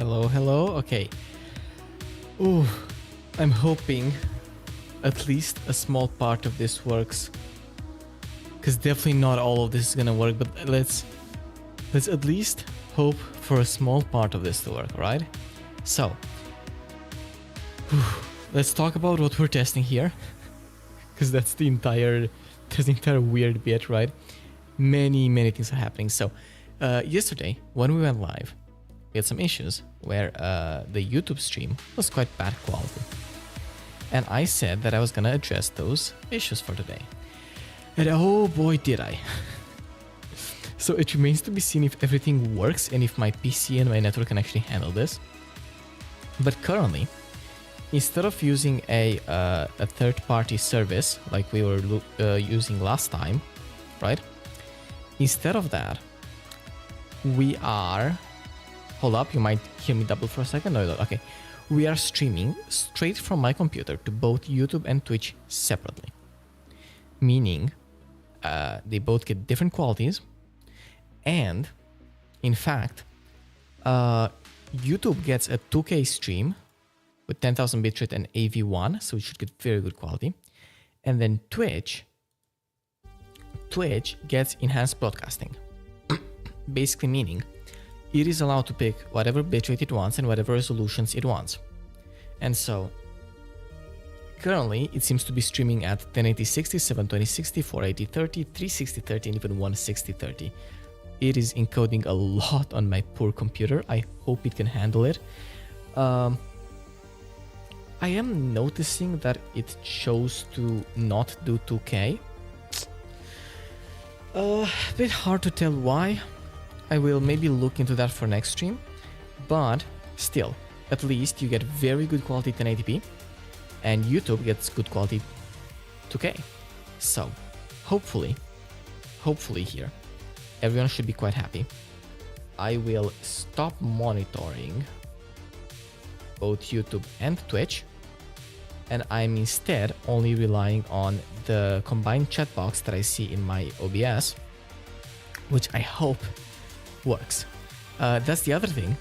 Hello, hello. Okay. Ooh, I'm hoping at least a small part of this works. Because definitely not all of this is gonna work, but let's at least hope for a small part of this to work, right? So, let's talk about what we're testing here. Because that's the entire weird bit, right? Many things are happening. So, yesterday, when we went live, we had some issues where the YouTube stream was quite bad quality. And I said that I was gonna address those issues for today. And oh boy did I. So it remains to be seen if everything works and if my PC and my network can actually handle this. But currently, instead of using a third-party service like we were using last time, right? Instead of that, we are... Hold up, you might hear me double for a second. No, okay. We are streaming straight from my computer to both YouTube and Twitch separately. Meaning, they both get different qualities. And, in fact, YouTube gets a 2K stream with 10,000 bitrate and AV1, so it should get very good quality. And then Twitch gets enhanced broadcasting. Basically meaning, it is allowed to pick whatever bitrate it wants and whatever resolutions it wants. And so, currently, it seems to be streaming at 1080-60, 720-60, 480-30, 360-30, and even 160-30. It is encoding a lot on my poor computer. I hope it can handle it. I am noticing that it chose to not do 2K. A bit hard to tell why. I will maybe look into that for next stream, but still, at least you get very good quality 1080p, and YouTube gets good quality 2K. So, hopefully here, everyone should be quite happy. I will stop monitoring both YouTube and Twitch, and I'm instead only relying on the combined chat box that I see in my OBS, which I hope works. That's the other thing.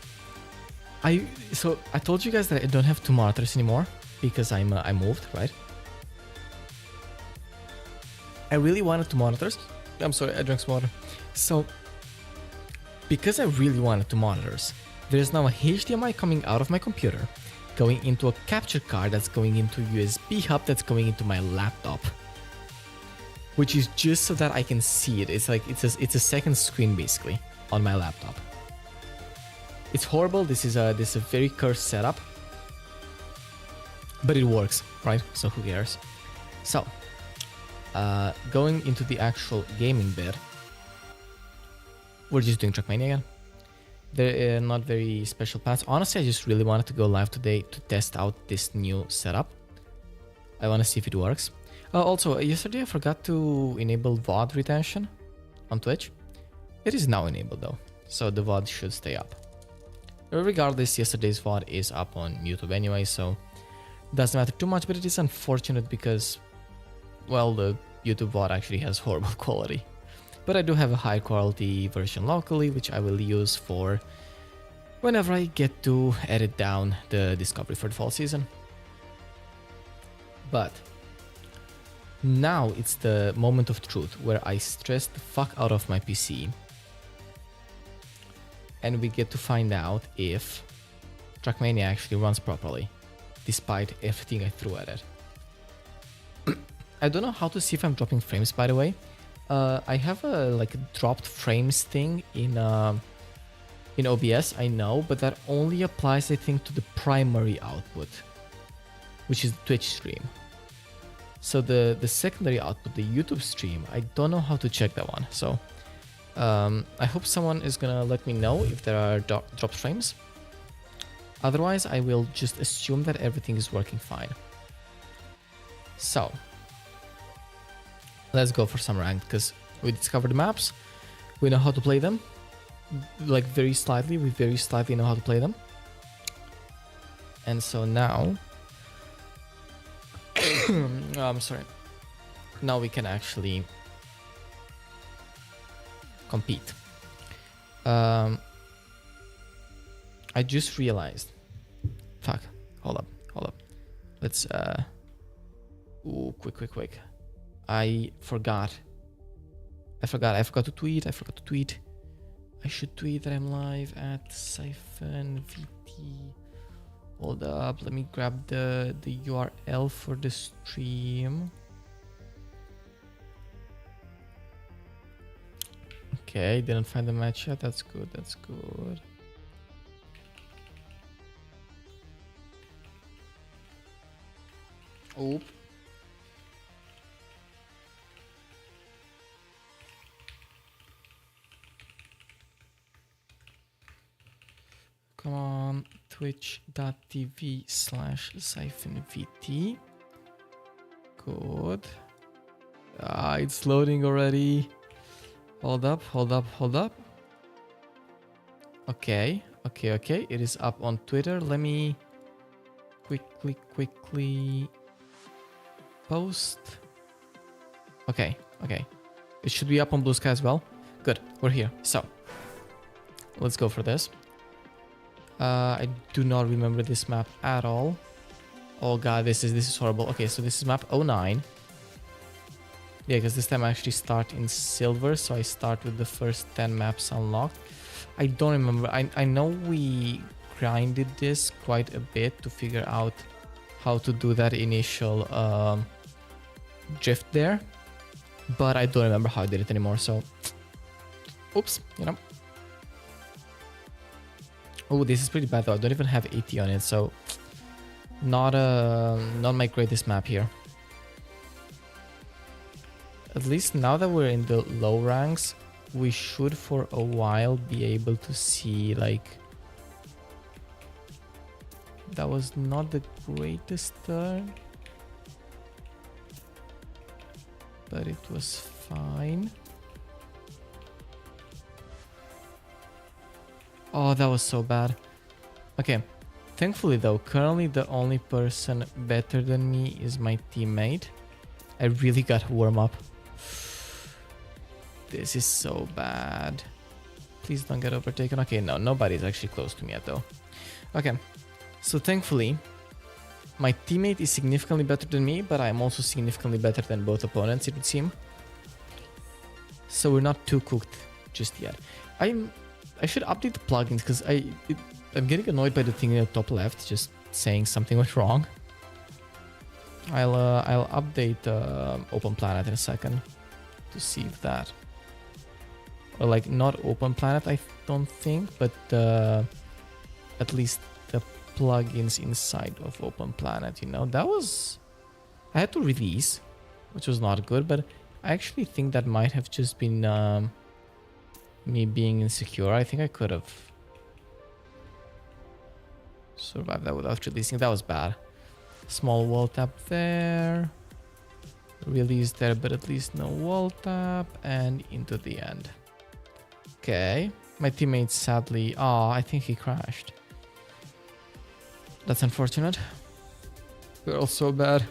I told you guys that I don't have two monitors anymore because I moved, right? I really wanted two monitors. I'm sorry, I drank some water. So, because I really wanted two monitors, there's now a HDMI coming out of my computer, going into a capture card that's going into a USB hub that's going into my laptop, which is just so that I can see it. It's like it's a second screen basically on my laptop. It's horrible. This is a very cursed setup, but it works, right? So who cares? So, going into the actual gaming bit, we're just doing trackmania again. There are not very special plans. Honestly, I just really wanted to go live today to test out this new setup. I want to see if it works. Also, yesterday I forgot to enable VOD retention on Twitch. It is now enabled though, so the VOD should stay up. Regardless, yesterday's VOD is up on YouTube anyway, so it doesn't matter too much, but it is unfortunate because, well, the YouTube VOD actually has horrible quality. But I do have a high quality version locally, which I will use for whenever I get to edit down the Discovery for the fall season. But now it's the moment of truth where I stress the fuck out of my PC. And we get to find out if Trackmania actually runs properly, despite everything I threw at it. I don't know how to see if I'm dropping frames, by the way. I have a dropped frames thing in OBS, I know, but that only applies, I think, to the primary output, which is the Twitch stream. So the secondary output, the YouTube stream, I don't know how to check that one. So I hope someone is gonna let me know if there are dropped frames. Otherwise, I will just assume that everything is working fine. So let's go for some ranked, because we discovered the maps, we know how to play them, like very slightly, we very slightly know how to play them. And so now, I'm sorry, now we can actually compete. I just realized. Fuck. Hold up. Let's ooh, quick. I forgot to tweet. I should tweet that I'm live at Zyphen VT. Hold up, let me grab the URL for the stream. Okay, didn't find the match yet. That's good. Oop. Come on, twitch.tv/ZyphenVT. Good. It's loading already. Hold up. Okay. It is up on Twitter. Let me quickly post. Okay. It should be up on Blue Sky as well. Good, we're here. So, let's go for this. I do not remember this map at all. Oh god, this is horrible. Okay, so this is map 09. Yeah, because this time I actually start in silver, so I start with the first 10 maps unlocked. I don't remember. I know we grinded this quite a bit to figure out how to do that initial drift there, but I don't remember how I did it anymore, so oops, you know. Oh, this is pretty bad though. I don't even have 80 on it, so not my greatest map here. At least now that we're in the low ranks, we should for a while be able to see, like, that was not the greatest turn, but it was fine. Oh, that was so bad. Okay, thankfully though, currently the only person better than me is my teammate. I really got to warm up. This is so bad. Please don't get overtaken. Okay, no, nobody's actually close to me yet though. Okay, so thankfully, my teammate is significantly better than me, but I'm also significantly better than both opponents, it would seem. So we're not too cooked just yet. I should update the plugins because I'm getting annoyed by the thing in the top left, just saying something went wrong. I'll update Open Planet in a second to see if that, or like not Open Planet, I don't think, but at least the plugins inside of Open Planet. You know, that was, I had to release, which was not good, but I actually think that might have just been me being insecure. I think I could have survived that without releasing. That was bad. Small wall tap there. Release there, but at least no wall tap. And into the end. Okay. My teammate sadly... Oh, I think he crashed. That's unfortunate. We're all so bad.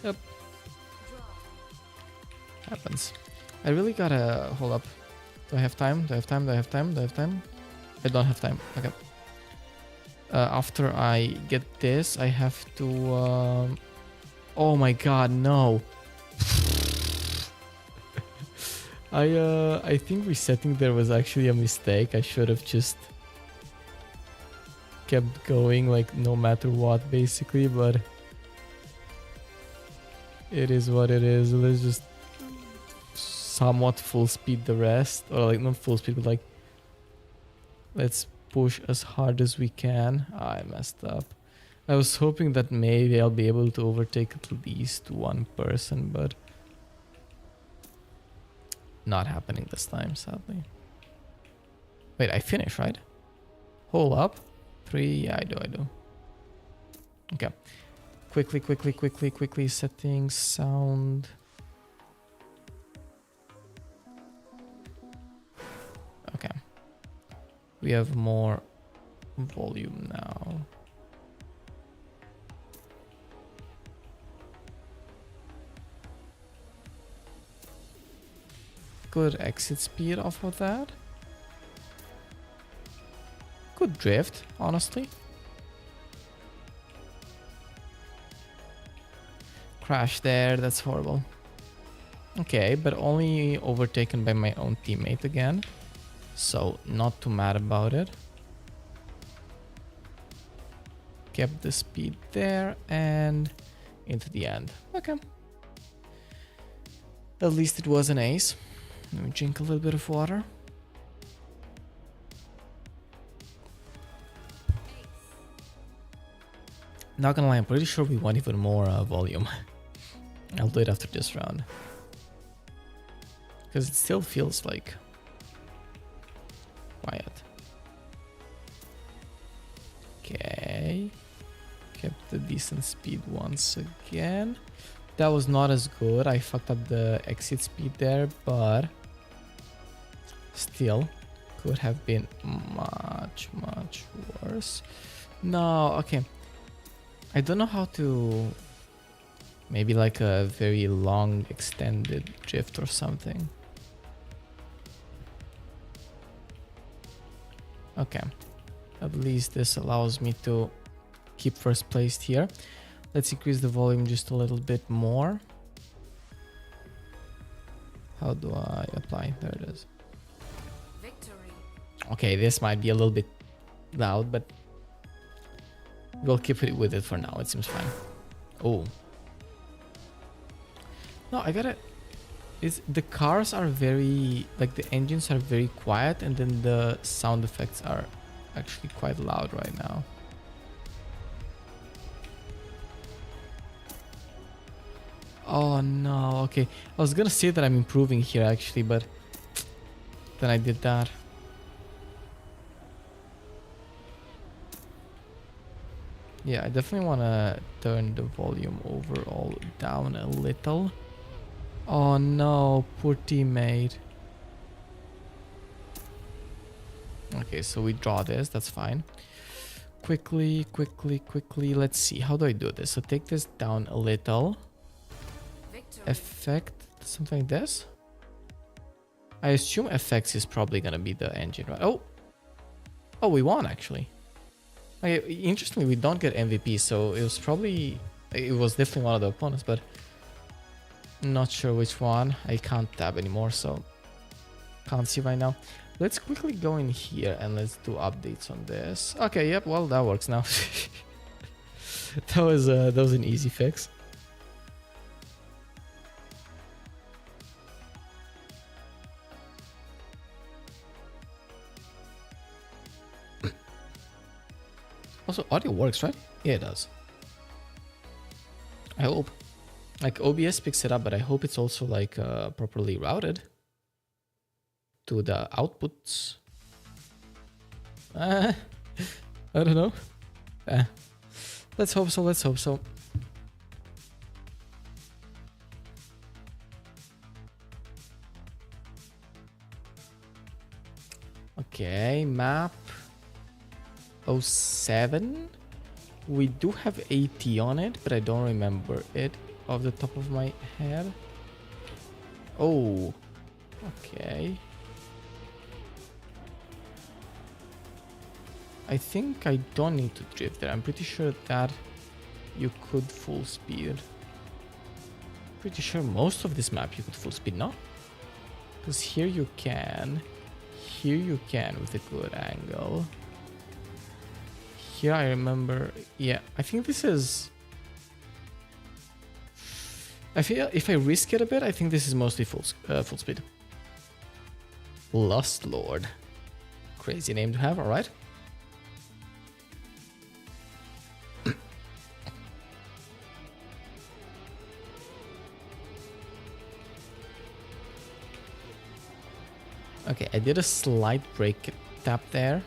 Yep. Happens. I really gotta... Hold up. Do I have time? I don't have time. Okay. After I get this, I have to... Oh my god, no. I think resetting there was actually a mistake. I should have just kept going, like, no matter what, basically, but it is what it is. Let's just somewhat full speed the rest, or like not full speed, but like let's push as hard as we can. I messed up. I was hoping that maybe I'll be able to overtake at least one person, but not happening this time, sadly. Wait, I finished, right? Hold up. 3, yeah, I do. Okay. Quickly, settings, sound. Okay. We have more volume now. Good exit speed off of that. could drift, honestly. Crash there, that's horrible. Okay, but only overtaken by my own teammate again. So, not too mad about it. Kept the speed there and into the end. Okay. At least it was an ace. Let me drink a little bit of water. Not gonna lie, I'm pretty sure we want even more volume. I'll do it after this round. Because it still feels like quiet. Okay. Kept the decent speed once again. That was not as good. I fucked up the exit speed there, but still could have been much worse. No, okay. I don't know how to... Maybe like a very long extended drift or something. Okay. At least this allows me to keep first place here. Let's increase the volume just a little bit more. How do I apply? There it is. Victory. Okay, this might be a little bit loud, but we'll keep it with it for now. It seems fine. Oh. No, I gotta... The cars are very... Like, the engines are very quiet, and then the sound effects are actually quite loud right now. Oh, no. Okay. I was gonna say that I'm improving here, actually, but... Then I did that. Yeah, I definitely want to turn the volume overall down a little. Oh no, poor teammate. Okay, so we draw this, that's fine. Quickly, let's see. How do I do this? So take this down a little. Victory. Effect, something like this. I assume FX is probably gonna be the engine, right? Oh! Oh, we won actually. Okay, interestingly, we don't get MVP, so it was probably... It was definitely one of the opponents, but... Not sure which one. I can't tab anymore, so... Can't see right now. Let's quickly go in here and let's do updates on this. Okay, yep, well, that works now. That was an easy fix. Also, audio works, right? Yeah, it does. I hope. Like, OBS picks it up, but I hope it's also, like, properly routed to the outputs. I don't know. Let's hope so, let's hope so. Okay, map. 07. We do have AT on it, but I don't remember it off the top of my head. Oh, okay. I think I don't need to drift there. I'm pretty sure that you could full speed. Pretty sure most of this map you could full speed, no? Because here you can. Here you can with a good angle. Here I remember, yeah, I think this is... I feel if I risk it a bit, I think this is mostly full speed. Lust Lord. Crazy name to have, alright. Okay, I did a slight brake tap there.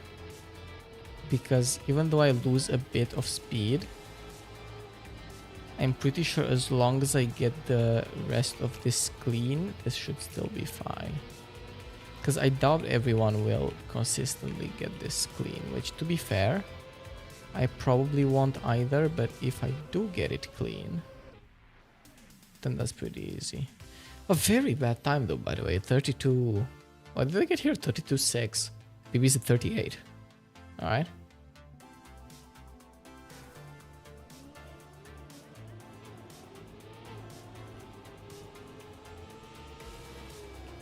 Because even though I lose a bit of speed, I'm pretty sure as long as I get the rest of this clean, this should still be fine. Because I doubt everyone will consistently get this clean, which, to be fair, I probably won't either, but if I do get it clean, then that's pretty easy. A very bad time though, by the way, 32... What did I get here? 32.6. Maybe it's at 38. All right.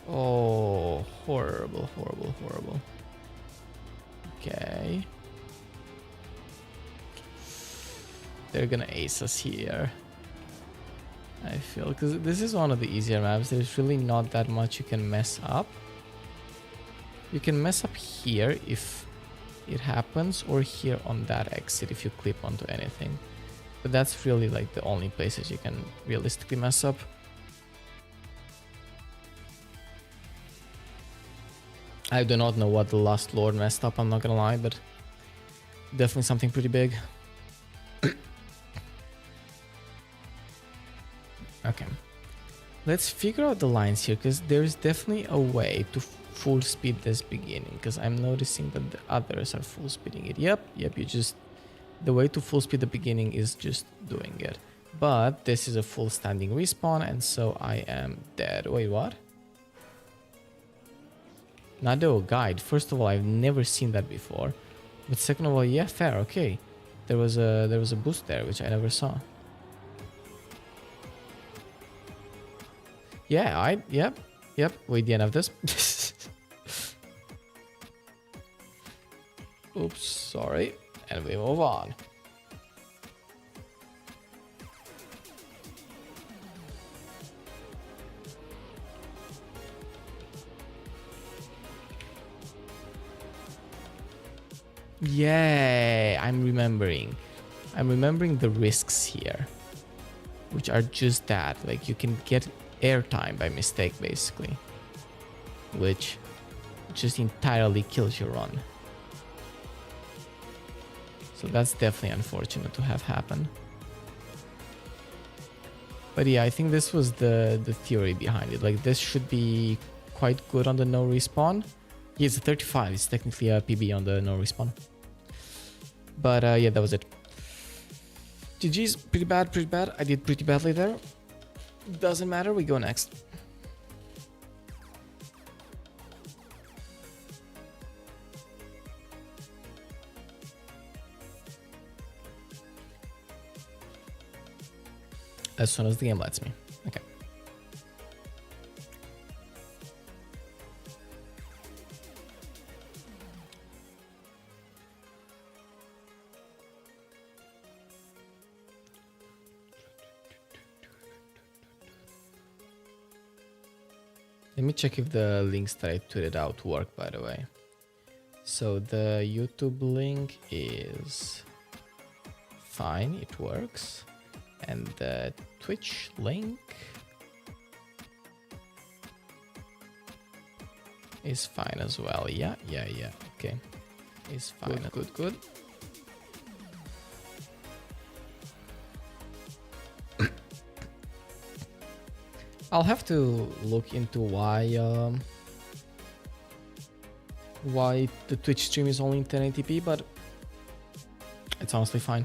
Oh, horrible, horrible, horrible. Okay. They're gonna ace us here. I feel, because this is one of the easier maps. There's really not that much you can mess up. You can mess up here if it happens, or here on that exit if you clip onto anything. But that's really like the only places you can realistically mess up. I do not know what the last Lord messed up, I'm not gonna lie, but definitely something pretty big. Okay, let's figure out the lines here, because there's definitely a way to full speed this beginning, because I'm noticing that the others are full speeding it. Yep, you just, the way to full speed the beginning is just doing it. But this is a full standing respawn, and so I am dead. Wait, what? Nado guide. First of all, I've never seen that before. But second of all, yeah, fair, okay. There was a boost there, which I never saw. Yeah, yep. Wait, the end of this. Oops, sorry. And we move on. Yeah, I'm remembering the risks here, which are just that, like you can get airtime by mistake basically, which just entirely kills your run. So that's definitely unfortunate to have happen. But yeah, I think this was the theory behind it. Like this should be quite good on the no respawn. Yeah, it's a 35. It's technically a PB on the no respawn. But yeah, that was it. GG's, pretty bad. I did pretty badly there. Doesn't matter, we go next. As soon as the game lets me. Okay. Let me check if the links that I tweeted out work, by the way. So the YouTube link is fine, it works. And the Twitch link is fine as well. Yeah. Okay. Is fine. Good. I'll have to look into why the Twitch stream is only in 1080p, but it's honestly fine.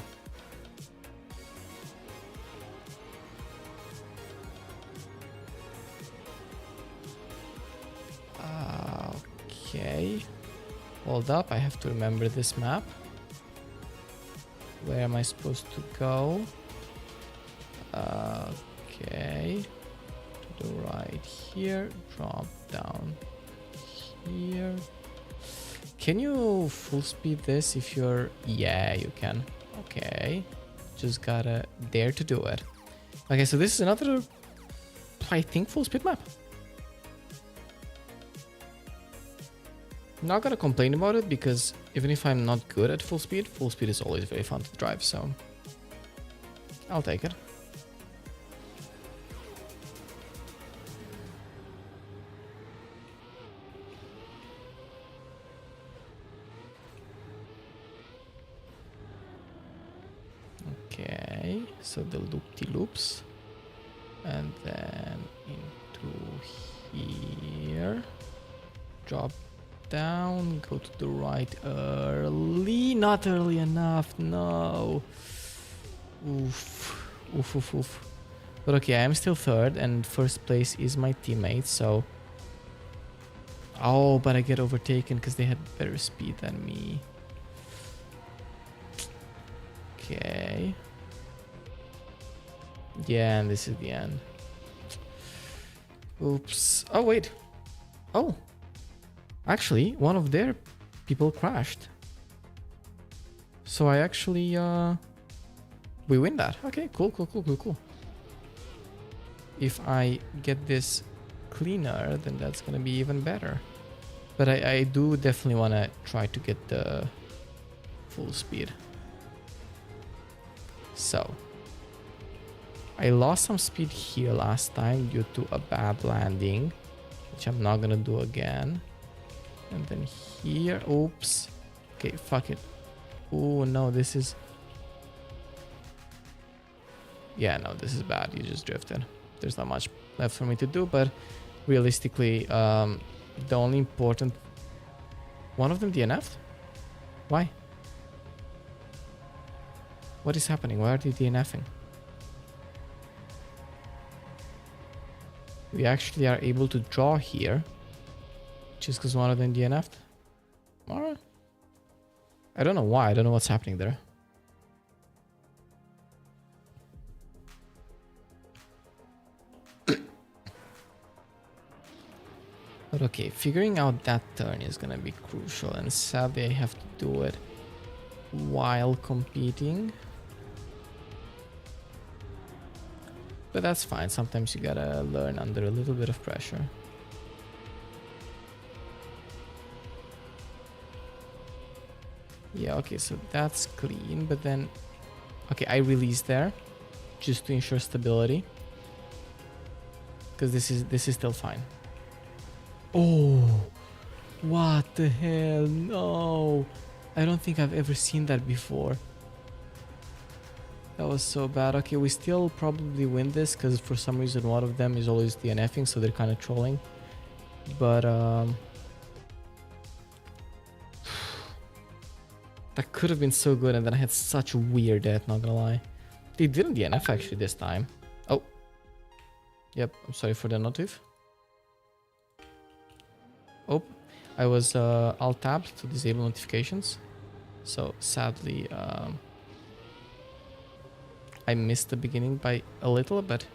Okay, hold up, I have to remember this map. Where am I supposed to go? Okay, to the right here, drop down here. Can you full speed this if you're... Yeah, you can. Okay, just gotta dare to do it. Okay, so this is another, I think, full speed map. Not gonna complain about it, because even if I'm not good at full speed is always very fun to drive, so I'll take it. Okay, so the loop-de-loops, and then into here, drop down, go to the right early, not early enough, no. Oof. But okay, I'm still third, and first place is my teammate, so... Oh, but I get overtaken because they had better speed than me. Okay. Yeah, and this is the end. Oops. Oh, wait. Oh. Actually, one of their people crashed. So I actually, we win that. Okay, cool. If I get this cleaner, then that's gonna be even better. But I do definitely want to try to get the full speed. So I lost some speed here last time due to a bad landing, which I'm not gonna do again. And then here, oops. Okay, fuck it. Oh no, this is... Yeah, no, this is bad. You just drifted. There's not much left for me to do, but realistically, the only important... One of them DNF'd? Why? What is happening? Why are they DNFing? We actually are able to draw here, just because one of them DNF'd. Alright. I don't know why. I don't know what's happening there. But okay, figuring out that turn is gonna be crucial, and sadly I have to do it while competing. But that's fine. Sometimes you gotta learn under a little bit of pressure. Yeah, okay, so that's clean, but then... Okay, I release there, just to ensure stability. Because this is still fine. Oh, what the hell? No, I don't think I've ever seen that before. That was so bad. Okay, we still probably win this because for some reason one of them is always DNFing, so they're kind of trolling. But that could have been so good, and then I had such a weird death, not gonna lie. They didn't DNF actually this time. Oh, yep, I'm sorry for the notif. Oh, I was alt tabbed to disable notifications, so sadly I missed the beginning by a little, but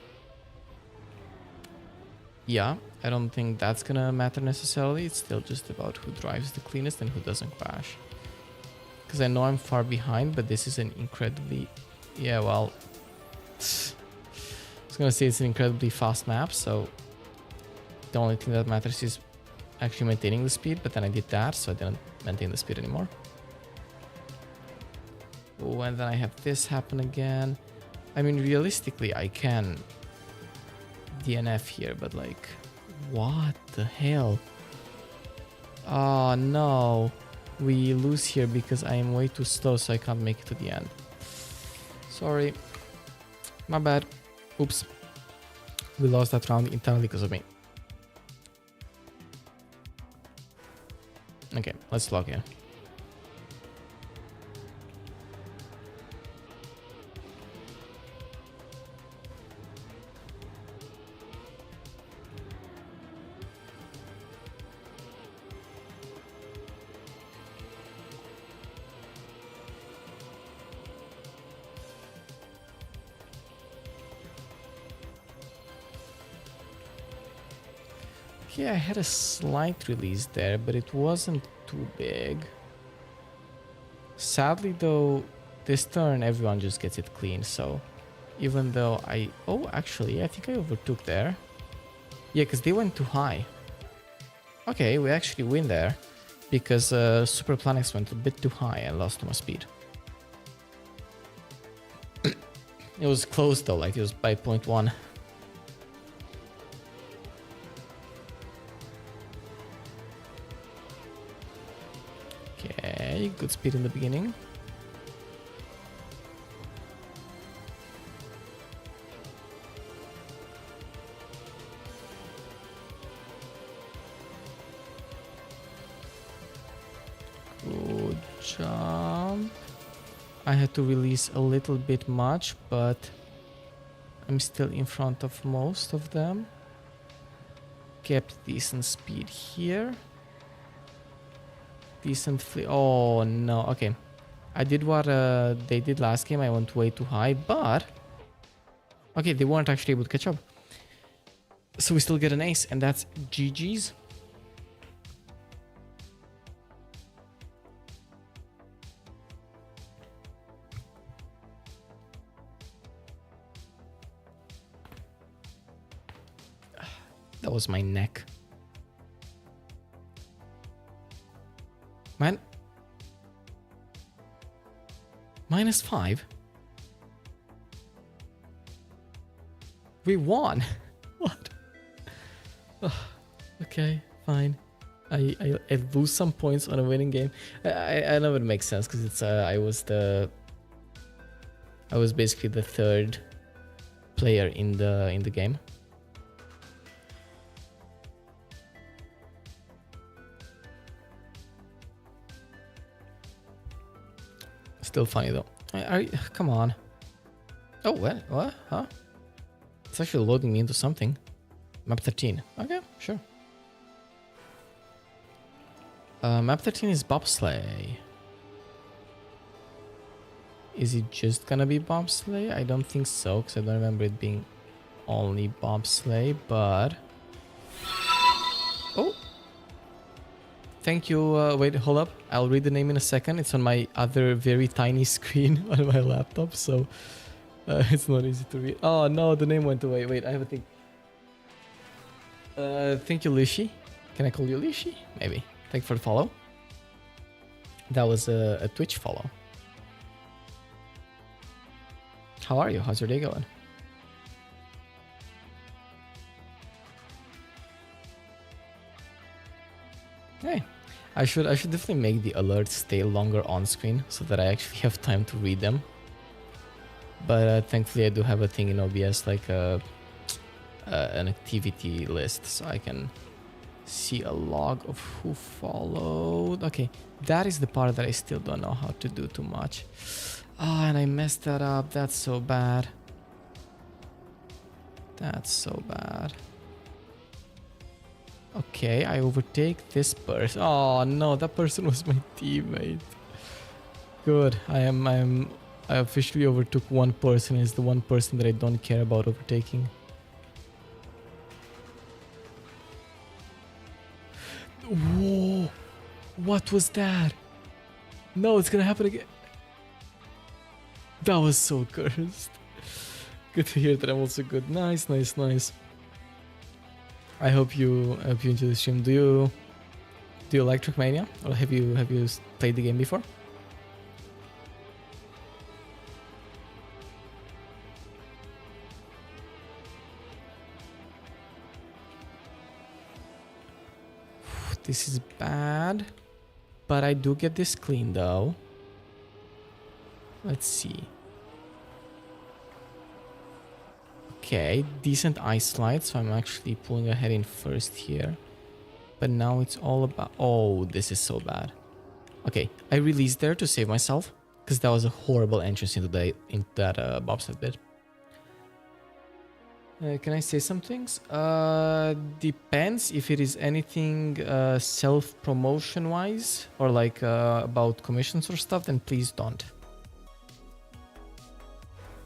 yeah, I don't think that's gonna matter necessarily. It's still just about who drives the cleanest and who doesn't crash. Because I know I'm far behind, but this is an incredibly... Yeah, well... I was gonna say it's an incredibly fast map, so... The only thing that matters is actually maintaining the speed, but then I did that, so I didn't maintain the speed anymore. Oh, and then I have this happen again. I mean, realistically, I can DNF here, but like... What the hell? Oh, no. We lose here because I am way too slow, so I can't make it to the end. Sorry. My bad. Oops. We lost that round entirely because of me. Okay, let's log in. Yeah, I had a slight release there, but it wasn't too big. Sadly though, this turn everyone just gets it clean, so even though I... Oh, actually, I think I overtook there. Yeah, because they went too high. Okay, we actually win there, because Super Planex went a bit too high and lost too much speed. It was close though, like it was by 0.1. Okay, good speed in the beginning. Good jump. I had to release a little bit much, but I'm still in front of most of them. Kept decent speed here. Decent flip. Oh no, okay. I did what they did last game. I went way too high, but okay, they weren't actually able to catch up. So we still get an ace, and that's GG's. That was my neck. Man. -5. We won. What? Okay, fine. I lose some points on a winning game. I know it makes sense because it's I was basically the third player in the game. Still funny though. Come on. Oh, what? Huh? It's actually loading me into something. Map 13. Okay, sure. Map 13 is bobsleigh. Is it just gonna be bobsleigh? I don't think so, because I don't remember it being only bobsleigh, but... Oh! Thank you. Wait, hold up. I'll read the name in a second. It's on my other very tiny screen on my laptop, so it's not easy to read. Oh no, the name went away. Wait, I have a thing. Thank you, Lishi. Can I call you Lishi? Maybe. Thank you for the follow. That was a Twitch follow. How are you? How's your day going? Hey, I should definitely make the alerts stay longer on screen so that I actually have time to read them. But thankfully I do have a thing in OBS like an activity list, so I can see a log of who followed. Okay, that is the part that I still don't know how to do too much. Oh, and I messed that up. That's so bad. That's so bad. Okay, I overtake this person. Oh no, that person was my teammate. Good. I officially overtook one person. It's the one person that I don't care about overtaking. Whoa! What was that? No, it's gonna happen again. That was so cursed. Good to hear that I'm also good. Nice, nice, nice. I hope you enjoy the stream. Do you like Trackmania, or have you played the game before? This is bad, but I do get this clean though. Let's see. Okay, decent ice slide, so I'm actually pulling ahead in first here. But now it's all about... Oh, this is so bad. Okay, I released there to save myself, because that was a horrible entrance into that bobsled bit. Can I say some things? Depends if it is anything self-promotion wise or like about commissions or stuff, then please don't.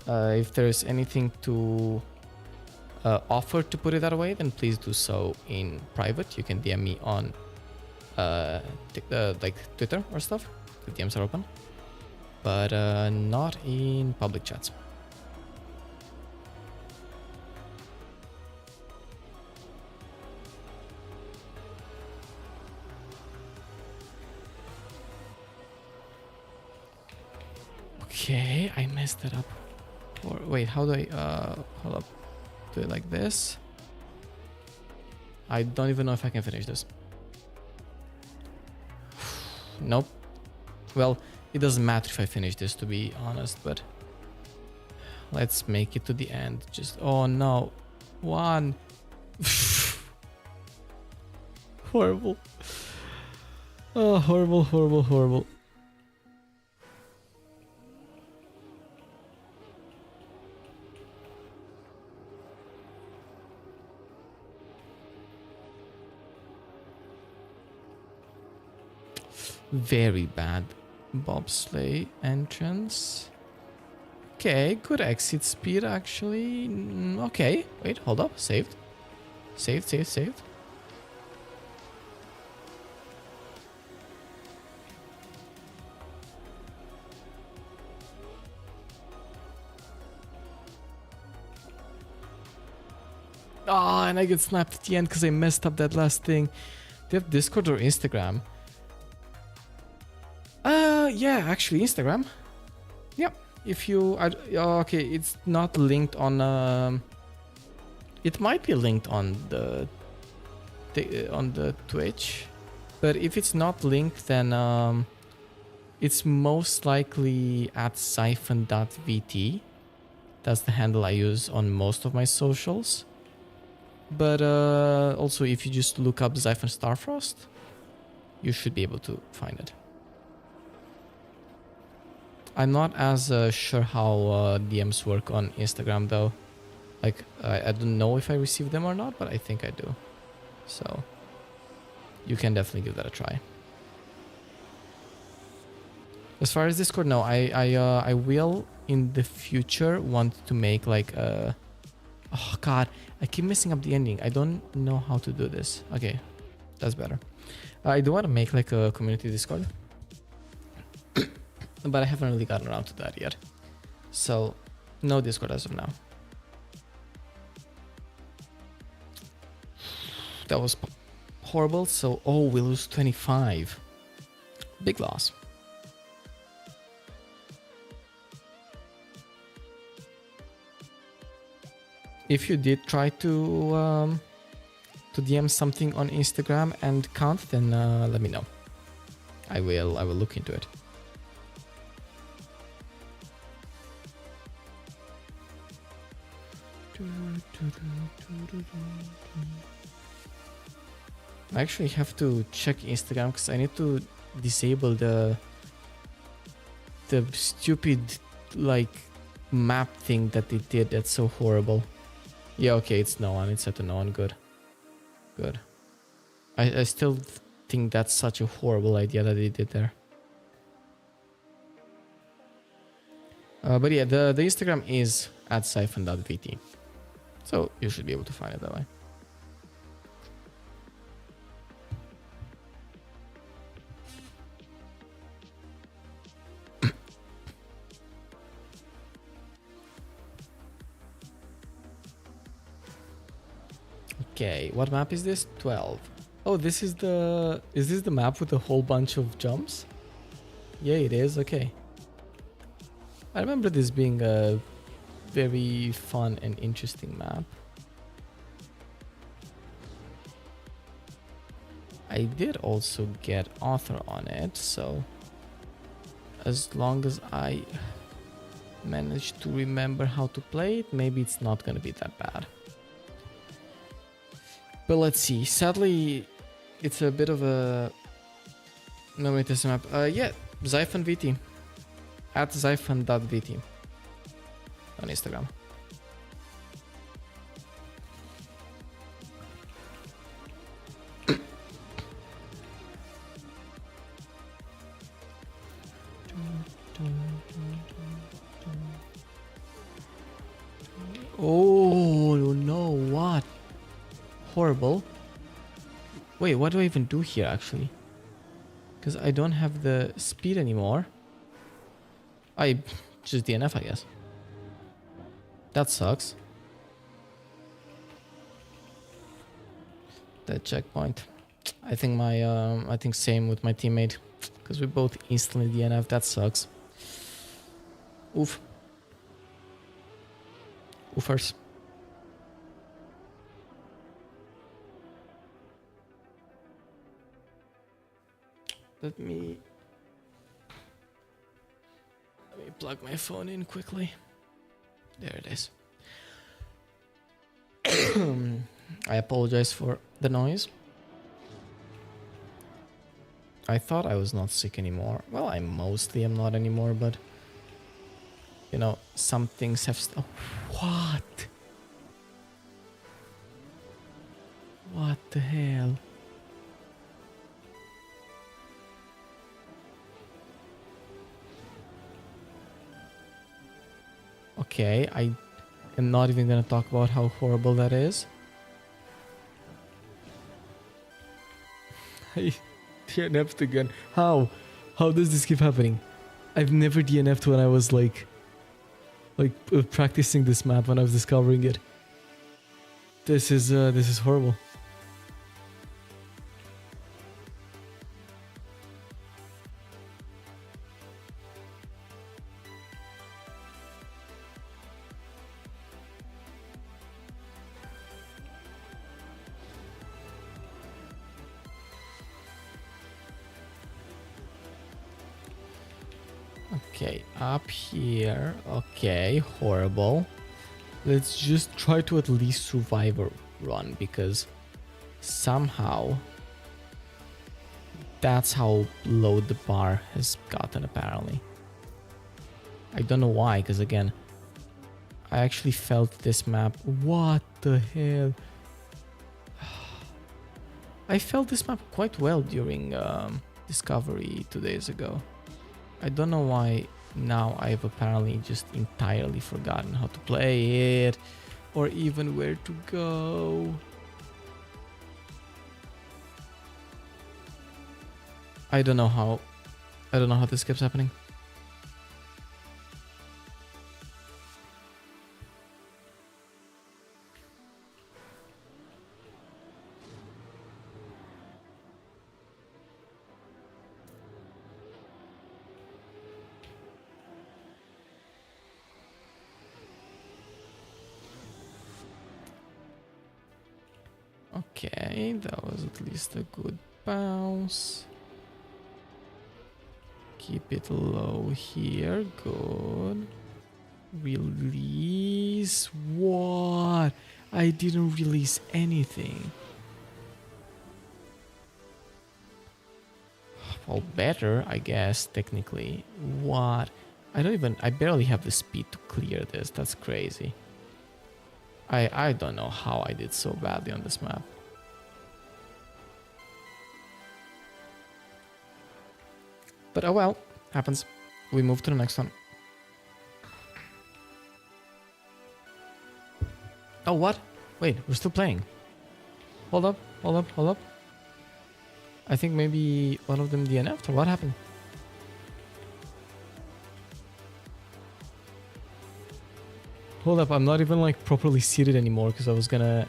If there's anything to offer, to put it that way, then please do so in private. You can DM me on like Twitter or stuff. The DMs are open, but not in public chats. Okay, I messed that up. Or wait, how do I hold up? Do it like this? I don't even know if I can finish this. Nope. Well, it doesn't matter if I finish this, to be honest, but let's make it to the end. Just, oh no. One. Horrible. Oh, horrible, horrible, horrible. Very bad. Bobsleigh entrance. Okay, good exit speed actually. Okay, wait, hold up. Saved. Saved, saved, saved. Ah, and I get snapped at the end because I messed up that last thing. Do you have Discord or Instagram? Yeah, actually Instagram. Yep. If you are okay, it's not linked on. It might be linked on the Twitch, but if it's not linked, then it's most likely at Zyphen.vt. That's the handle I use on most of my socials. But also, if you just look up Zyphen Starfrost, you should be able to find it. I'm not as sure how DMs work on Instagram though. Like, I don't know if I receive them or not, but I think I do. So, you can definitely give that a try. As far as Discord, no, I will in the future want to make like a... Oh god, I keep messing up the ending. I don't know how to do this. Okay, that's better. I do want to make like a community Discord. But I haven't really gotten around to that yet. So, no Discord as of now. That was horrible. So, oh, we lose 25. Big loss. If you did try to DM something on Instagram and can't, then let me know. I will look into it. I actually have to check Instagram because I need to disable the stupid like map thing that they did. That's so horrible. Yeah, okay, it's no one. It's set to no one. Good. Good. I still think that's such a horrible idea that they did there. But yeah, the Instagram is at Zyphen.vt. So you should be able to find it that way. Okay, what map is this? 12. Oh, this is the... Is this the map with a whole bunch of jumps? Yeah, it is. Okay. I remember this being a very fun and interesting map. I did also get author on it, so... As long as I manage to remember how to play it, maybe it's not gonna be that bad. But let's see. Sadly, it's a bit of a memory test map. Yeah, Zyphen VT. At Zyphen.vt on Instagram. Oh no, what? Horrible. Wait, what do I even do here actually? Because I don't have the speed anymore. I just DNF, I guess. That sucks. That checkpoint. I think I think same with my teammate. Because we both instantly DNF. That sucks. Oof. Oofers. Let me plug my phone in quickly. There it is. I apologize for the noise. I thought I was not sick anymore. Well, I mostly am not anymore, but you know, some things have what? What the hell? Okay, I am not even gonna talk about how horrible that is. I DNF'd again. How? How does this keep happening? I've never DNF'd when I was practicing this map when I was discovering it. This is horrible. Okay, up here. Okay, horrible. Let's just try to at least survive a run, because somehow that's how low the bar has gotten, apparently. I don't know why, because again, I actually felt this map. What the hell? I felt this map quite well during Discovery 2 days ago. I don't know why now I've apparently just entirely forgotten how to play it or even where to go. I don't know how this keeps happening. Okay, that was at least a good bounce. Keep it low here, good. Release, what? I didn't release anything. Well, better, I guess, technically. What? I barely have the speed to clear this, that's crazy. I don't know how I did so badly on this map. But oh well, happens. We move to the next one. Oh, what? Wait, we're still playing. Hold up, hold up, hold up. I think maybe one of them DNF'd, or what happened? Hold up, I'm not even like properly seated anymore because I was gonna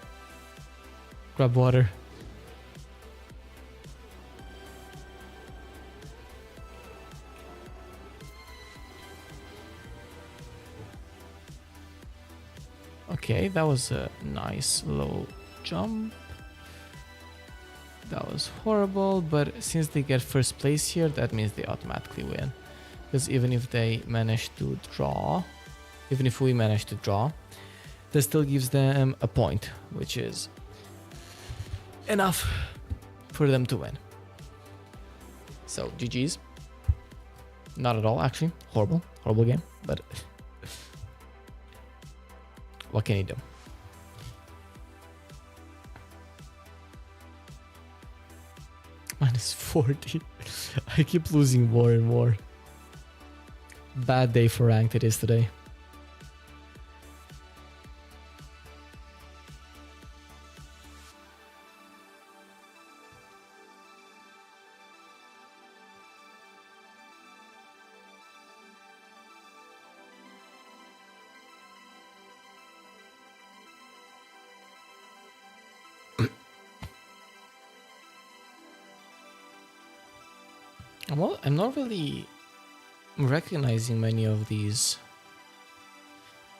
grab water. Okay, that was a nice low jump. That was horrible, but since they get first place here, that means they automatically win. Because even if they manage to draw, even if we manage to draw, that still gives them a point, which is enough for them to win. So, GG's. Not at all, actually. Horrible game, but what can you do? Minus 40. I keep losing more and more. Bad day for ranked it is today. Well, I'm not really recognizing many of these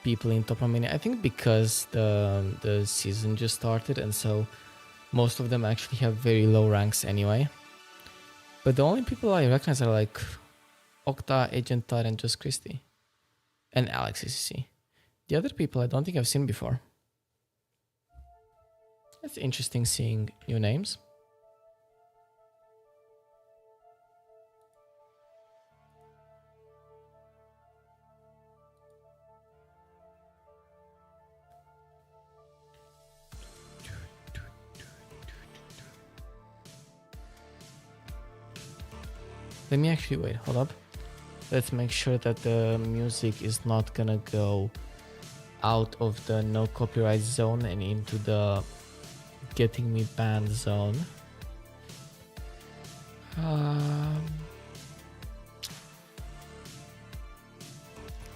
people in trackmania. I think because the season just started, and so most of them actually have very low ranks anyway. But the only people I recognize are like Octa, Agentar, and Just Christie, and Alex ECC. The other people I don't think I've seen before. It's interesting seeing new names. Let me actually wait, hold up. Let's make sure that the music is not gonna go out of the no copyright zone and into the getting me banned zone.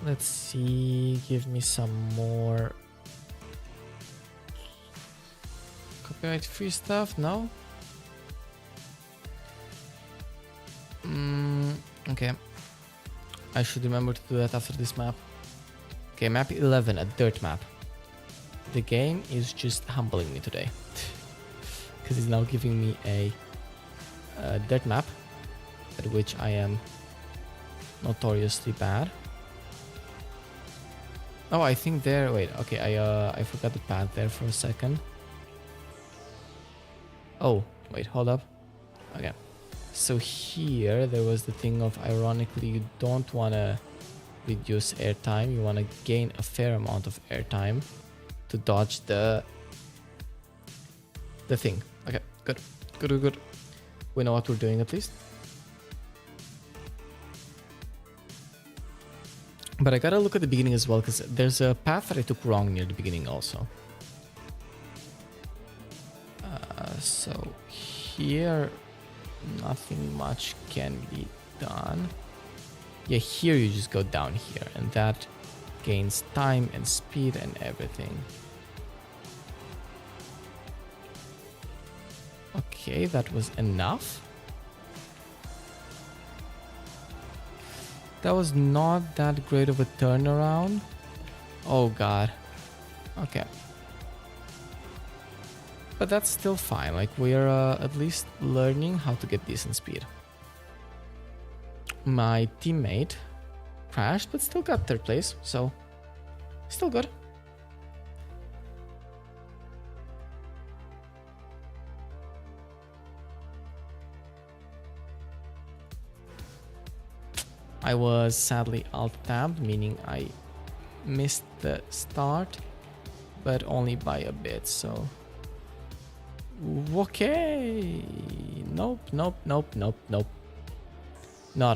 Let's see, give me some more copyright free stuff. No. Okay, I should remember to do that after this map. Okay, map 11, a dirt map. The game is just humbling me today because it's now giving me a dirt map at which I am notoriously bad. Oh, I think there. Wait, okay, I forgot the path there for a second. Oh, wait, hold up. Okay, so here there was the thing of, ironically, you don't want to reduce airtime, you want to gain a fair amount of airtime to dodge the thing. Okay, good. We know what we're doing at least. But I gotta look at the beginning as well, because there's a path that I took wrong near the beginning also. So here nothing much can be done. Yeah, here you just go down here and that gains time and speed and everything. Okay, that was enough. That was not that great of a turnaround. Oh god. Okay. But that's still fine, like we're at least learning how to get decent speed. My teammate crashed, but still got third place, so still good. I was sadly alt-tabbed, meaning I missed the start, but only by a bit, so... Okay! Nope. Not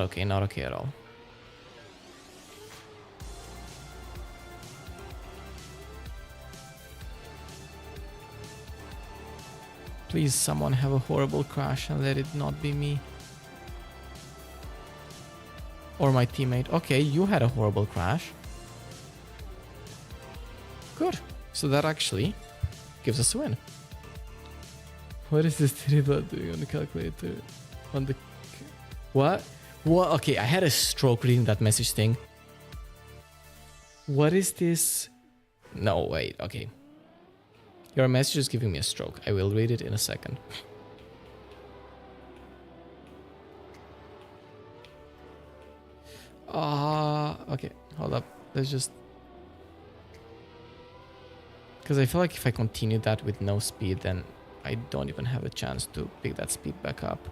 okay at all. Please, someone have a horrible crash and let it not be me. Or my teammate. Okay, you had a horrible crash. Good. So that actually gives us a win. What is this blood doing on the calculator? On the... What? What? Okay, I had a stroke reading that message thing. What is this? No, wait, okay. Your message is giving me a stroke. I will read it in a second. Okay, hold up. Let's just... Because I feel like if I continue that with no speed, then I don't even have a chance to pick that speed back up.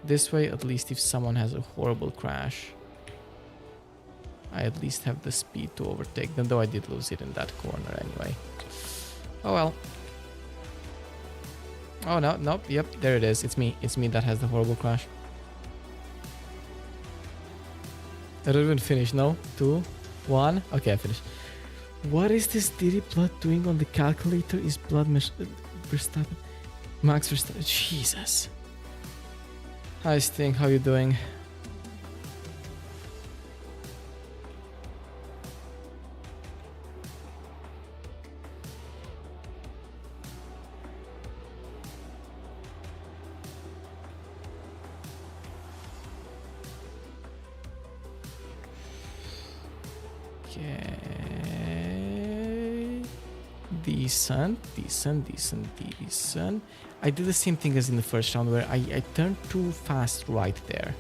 This way, at least if someone has a horrible crash, I at least have the speed to overtake them, though I did lose it in that corner anyway. Oh well. Oh no, nope, yep, there it is. It's me that has the horrible crash. I don't even finish, no? 2, 1, okay, I finished. What is this Diddy Blood doing on the calculator? Is Blood Verstappen? Max Verstappen, Jesus. Hi Sting, how you doing? Okay. Decent. I did the same thing as in the first round where I turned too fast right there.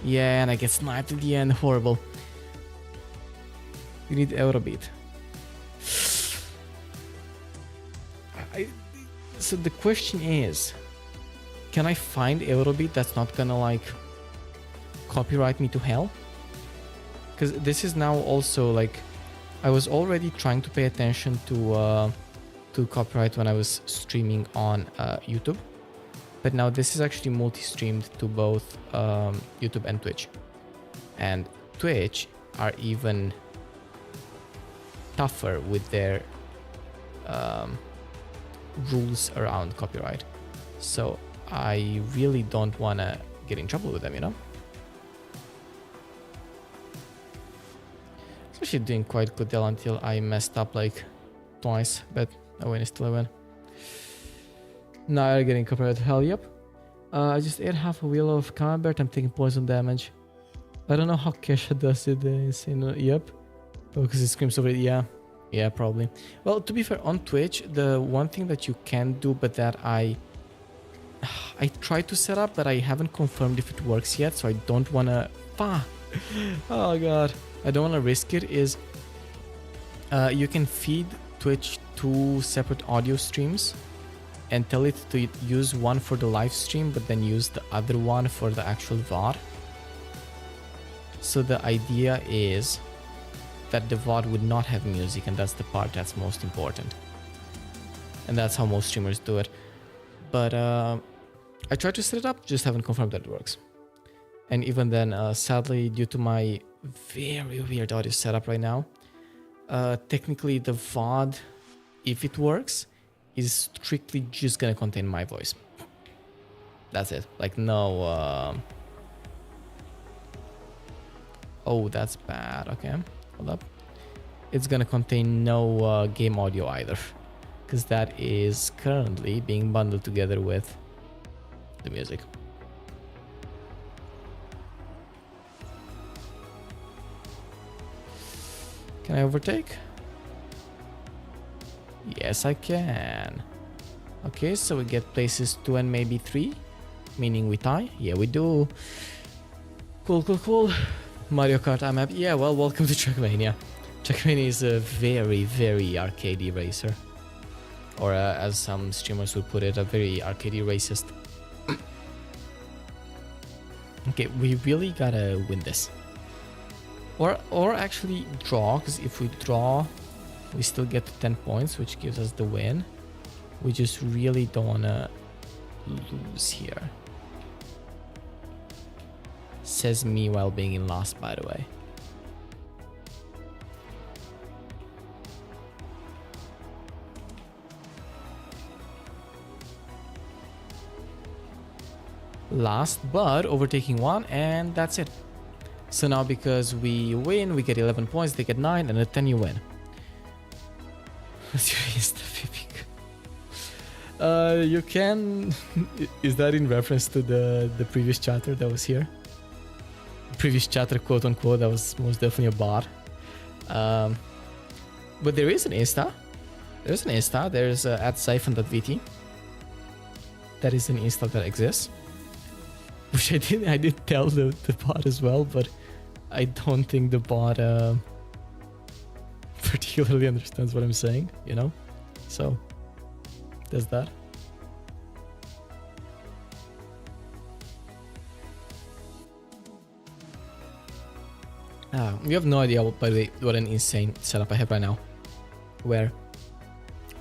Yeah, and I get sniped at the end. Horrible. You need Eurobeat. So the question is, can I find Eurobeat that's not gonna like copyright me to hell? Because this is now also like, I was already trying to pay attention to copyright when I was streaming on YouTube, but now this is actually multi-streamed to both YouTube and Twitch, and Twitch are even tougher with their rules around copyright. So I really don't want to get in trouble with them, you know? Especially doing quite good deal until I messed up like twice, but a win is still a win. Now you're getting copyright. Hell yep. I just ate half a wheel of camembert. I'm taking poison damage. I don't know how Kesha does it. Yep. Oh, because it screams over it. Yeah, probably. Well, to be fair, on Twitch, the one thing that you can do, but that I tried to set up, but I haven't confirmed if it works yet, so I don't want to... Oh god. I don't want to risk it, is you can feed Twitch 2 separate audio streams and tell it to use one for the live stream, but then use the other one for the actual VOD. So the idea is that the VOD would not have music, and that's the part that's most important. And that's how most streamers do it. But I tried to set it up, just haven't confirmed that it works. And even then, sadly, due to my very weird audio setup right now, technically the VOD, if it works, is strictly just gonna contain my voice. That's it. Like no... Oh, that's bad. Okay, hold up. It's gonna contain no game audio either, because that is currently being bundled together with the music. Can I overtake? Yes, I can. Okay, so we get places 2 and maybe 3, meaning we tie. Yeah, we do. Cool. Mario Kart, I'm happy. Yeah, well, welcome to Trackmania. Trackmania is a very, very arcadey racer. Or as some streamers would put it, a very arcadey racist. Okay, we really gotta win this. Or actually draw, because if we draw, we still get to 10 points, which gives us the win. We just really don't wanna lose here. Says me while being in last, by the way. Last, but overtaking 1, and that's it. So now because we win, we get 11 points, they get 9, and at 10 you win. You can... Is that in reference to the previous chatter that was here? Previous chatter, quote unquote, that was most definitely a bot. But there is an Insta. There's an Insta. There's at Zyphen.vt. That is an Insta that exists. Which I did tell the bot as well, but I don't think the bot particularly understands what I'm saying, you know? So, there's that. You have no idea, by the way, what an insane setup I have right now. Where,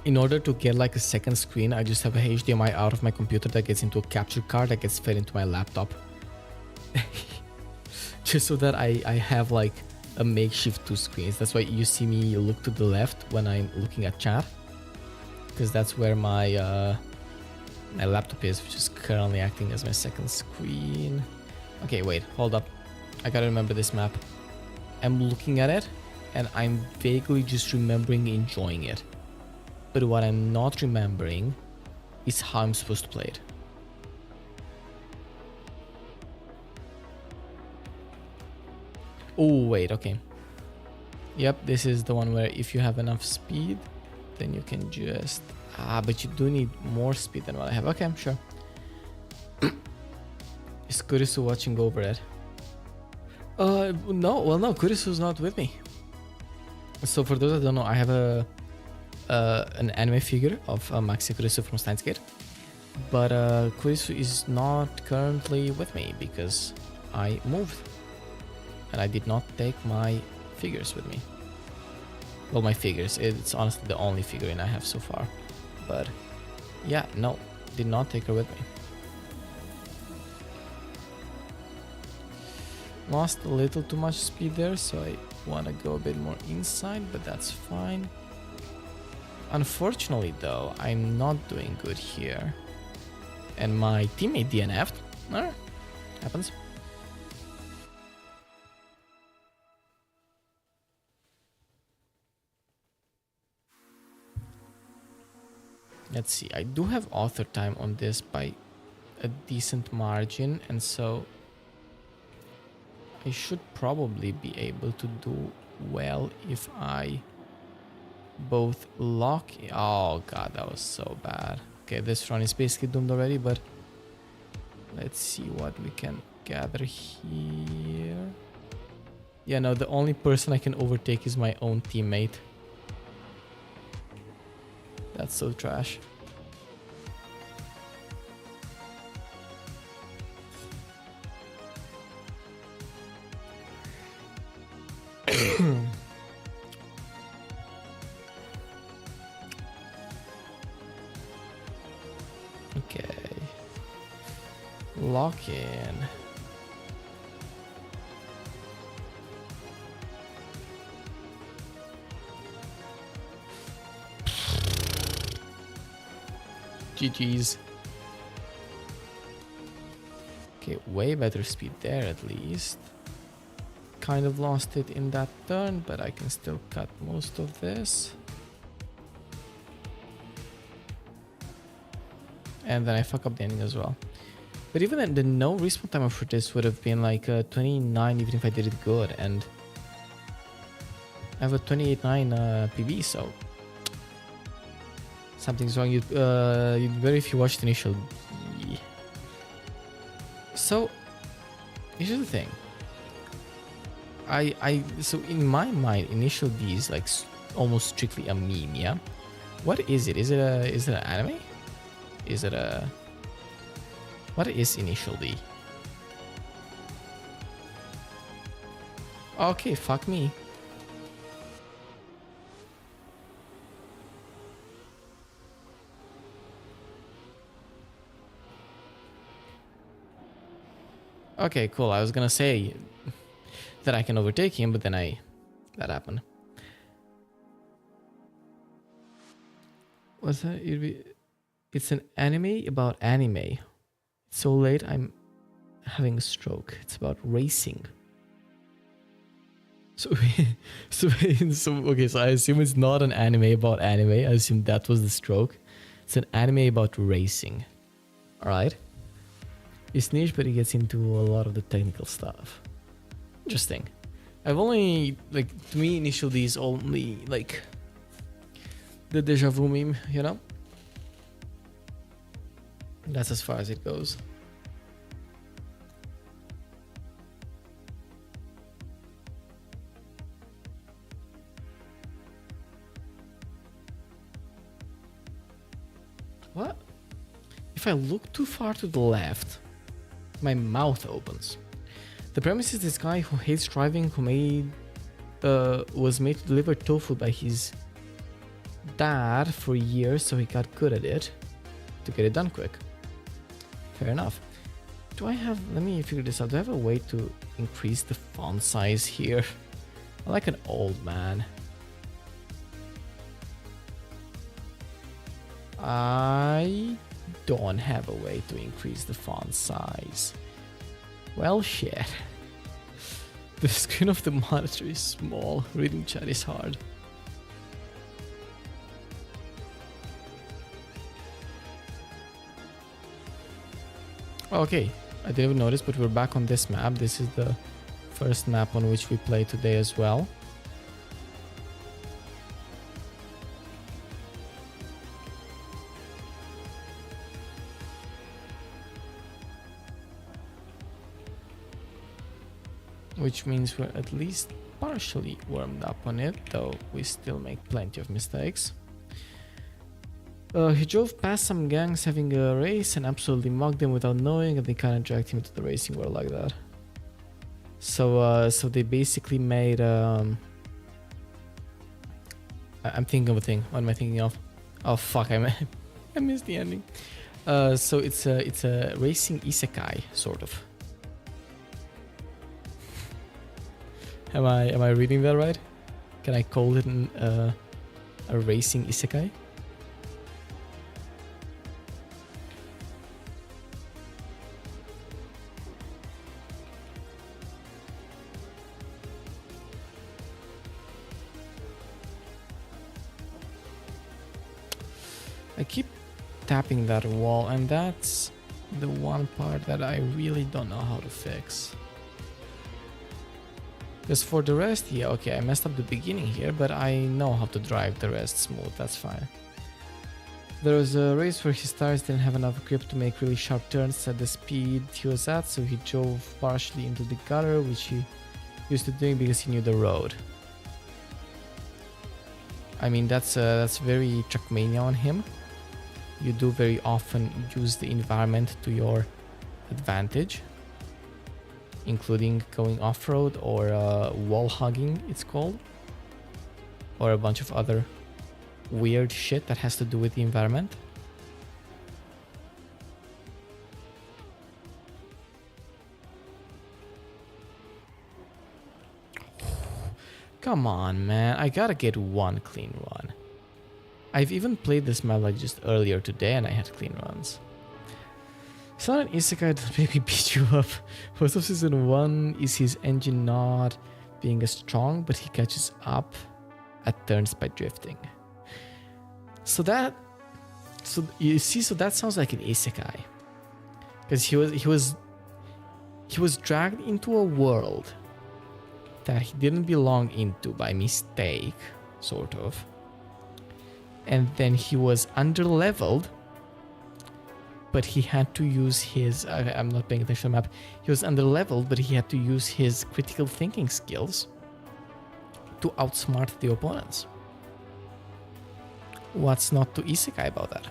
in order to get like a second screen, I just have a HDMI out of my computer that gets into a capture card that gets fed into my laptop. Just so that I have like a makeshift 2 screens. That's why you see me look to the left when I'm looking at chat. Because that's where my laptop is, which is currently acting as my second screen. Okay, wait, hold up. I gotta remember this map. I'm looking at it and I'm vaguely just remembering enjoying it. But what I'm not remembering is how I'm supposed to play it. Oh, wait, okay. Yep, this is the one where if you have enough speed, then you can just... but you do need more speed than what I have. Okay, sure. Is Kurisu watching over it? No, well, no, Kurisu's not with me. So for those that don't know, I have an anime figure of Maxi Kurisu from Steins Gate. But Kurisu is not currently with me because I moved. And I did not take my figures with me. Well, my figures. It's honestly the only figurine I have so far. But yeah, no, did not take her with me. Lost a little too much speed there, so I want to go a bit more inside, but that's fine. Unfortunately, though, I'm not doing good here. And my teammate DNF'd. Happens. Let's see, I do have author time on this by a decent margin, and so I should probably be able to do well if I both lock... Oh god, that was so bad. Okay, this run is basically doomed already, but let's see what we can gather here. Yeah, no, the only person I can overtake is my own teammate. That's so trash. Okay. Lock in. GG's. Okay, way better speed there at least. Kind of lost it in that turn, but I can still cut most of this. And then I fuck up the ending as well. But even then, the no respawn timer for this would have been like 29 even if I did it good. And I have a 28.9 PB, so something's wrong. You'd better if you watched initial D. So here's the thing. So in my mind, initial D is like almost strictly a meme, yeah? What is it? Is it an anime? Is it a... What is initial D? Okay, fuck me. Okay, cool. I was gonna say that I can overtake him, but then that happened. What's that? It's an anime about anime. It's so late, I'm having a stroke. It's about racing. So okay, so I assume it's not an anime about anime. I assume that was the stroke. It's an anime about racing. All right. It's niche, but it gets into a lot of the technical stuff. Interesting. I've only, like, to me, initial D is only, like, the deja vu meme, you know? That's as far as it goes. What? If I look too far to the left, my mouth opens. The premise is this guy who hates driving, who was made to deliver tofu by his dad for years, so he got good at it to get it done quick. Fair enough. Do I have... Let me figure this out. Do I have a way to increase the font size here? I'm like an old man. I don't have a way to increase the font size. Well, shit. The screen of the monitor is small. Reading chat is hard. Okay, I didn't even notice, but we're back on this map. This is the first map on which we play today as well. Which means we're at least partially warmed up on it, though we still make plenty of mistakes. He drove past some gangs having a race and absolutely mugged them without knowing, and they kind of dragged him into the racing world like that. So they basically made... I'm thinking of a thing. What am I thinking of? Oh fuck, I missed the ending. So it's a racing isekai, sort of. Am I reading that right? Can I call it a racing isekai? I keep tapping that wall, and that's the one part that I really don't know how to fix. Because for the rest, yeah, okay, I messed up the beginning here, but I know how to drive the rest smooth, that's fine. There was a race where his tires didn't have enough grip to make really sharp turns at the speed he was at, so he drove partially into the gutter, which he used to doing because he knew the road. I mean, that's very trackmania on him. You do very often use the environment to your advantage, including going off-road or wall hugging, it's called, or a bunch of other weird shit that has to do with the environment. Come on, man, I gotta get one clean run. I've even played this map like just earlier today and I had clean runs. It's not an isekai that maybe beat you up. Most of season 1 is his engine not being as strong, but he catches up at turns by drifting. So you see, so that sounds like an isekai. Because he was dragged into a world that he didn't belong into by mistake, sort of. And then he was underleveled, but he had to use his, I'm not paying attention to the map, he was underleveled, but he had to use his critical thinking skills to outsmart the opponents. What's not to isekai about that?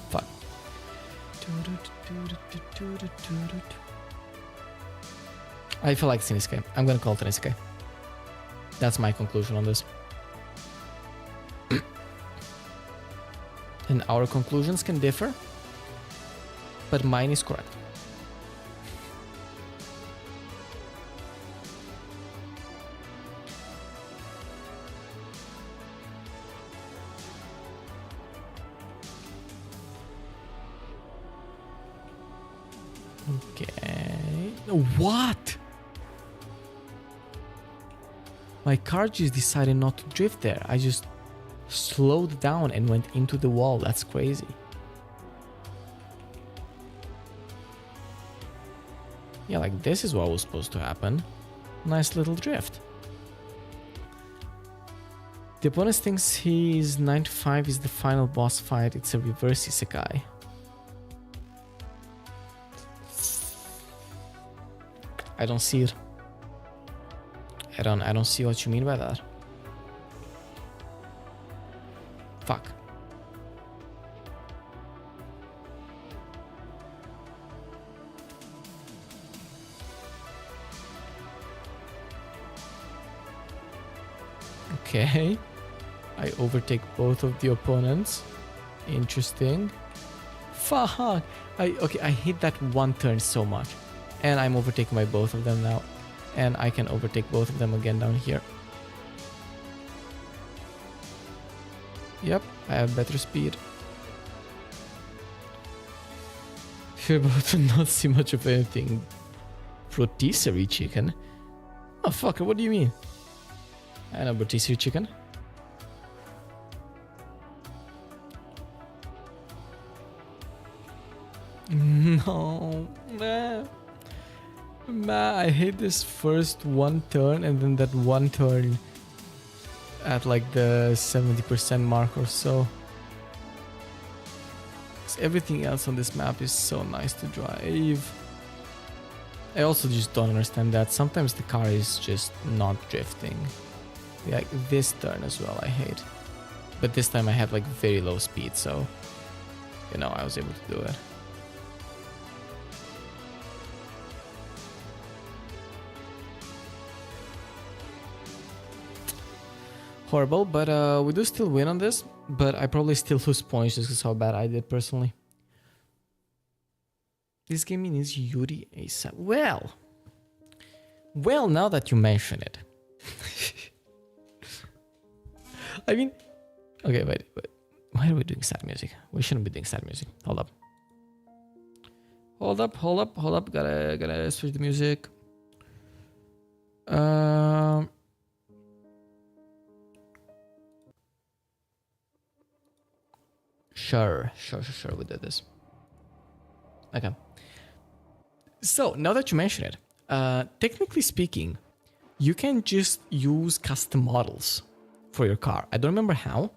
Fuck. I feel like it's an isekai. I'm gonna call it an isekai. That's my conclusion on this. And our conclusions can differ, but mine is correct. Okay. What? My car just decided not to drift there. I just slowed down and went into the wall. That's crazy. Yeah, like this is what was supposed to happen. Nice little drift. The opponent thinks his 9 to 5 is the final boss fight. It's a reverse isekai. I don't see it. I don't see what you mean by that. Fuck. Okay. I overtake both of the opponents. Interesting. Fuck. I hit that one turn so much. And I'm overtaken by both of them now. And I can overtake both of them again down here. Yep, I have better speed. You're about to not see much of anything. Rotisserie chicken? Oh fuck, what do you mean? I know rotisserie chicken. No, man. Man, I hate this first one turn and then that one turn at like the 70% mark or so. 'Cause everything else on this map is so nice to drive. I also just don't understand that. Sometimes the car is just not drifting. Like this turn as well, I hate. But this time I had like very low speed, so you know, I was able to do it. Horrible, but we do still win on this. But I probably still lose points just because how bad I did personally. This game needs Yuri ASAP. Well, now that you mention it. I mean, okay, wait. Why are we doing sad music? We shouldn't be doing sad music. Hold up. Gotta switch the music. Sure, we did this. Okay. So, now that you mention it, technically speaking, you can just use custom models for your car. I don't remember how,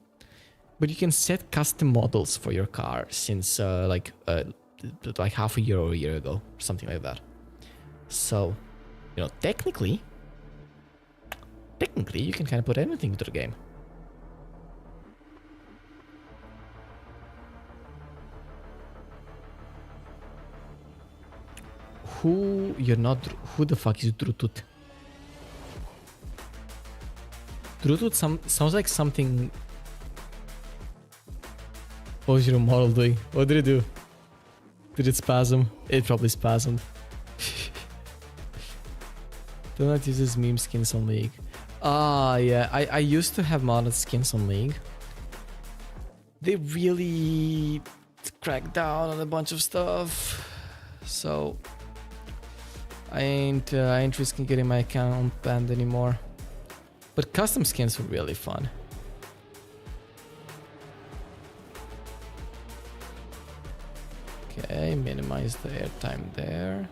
but you can set custom models for your car since like half a year or a year ago, something like that. So, you know, technically, you can kind of put anything into the game. Who the fuck is Drutut? Drutut sounds like something. What was your model doing? What did it do? Did it spasm? It probably spasmed. Do not use this meme skins on League. Ah, yeah. I used to have modded skins on League. They really cracked down on a bunch of stuff. So I ain't risking getting my account banned anymore. But custom skins were really fun. Okay, minimize the airtime there.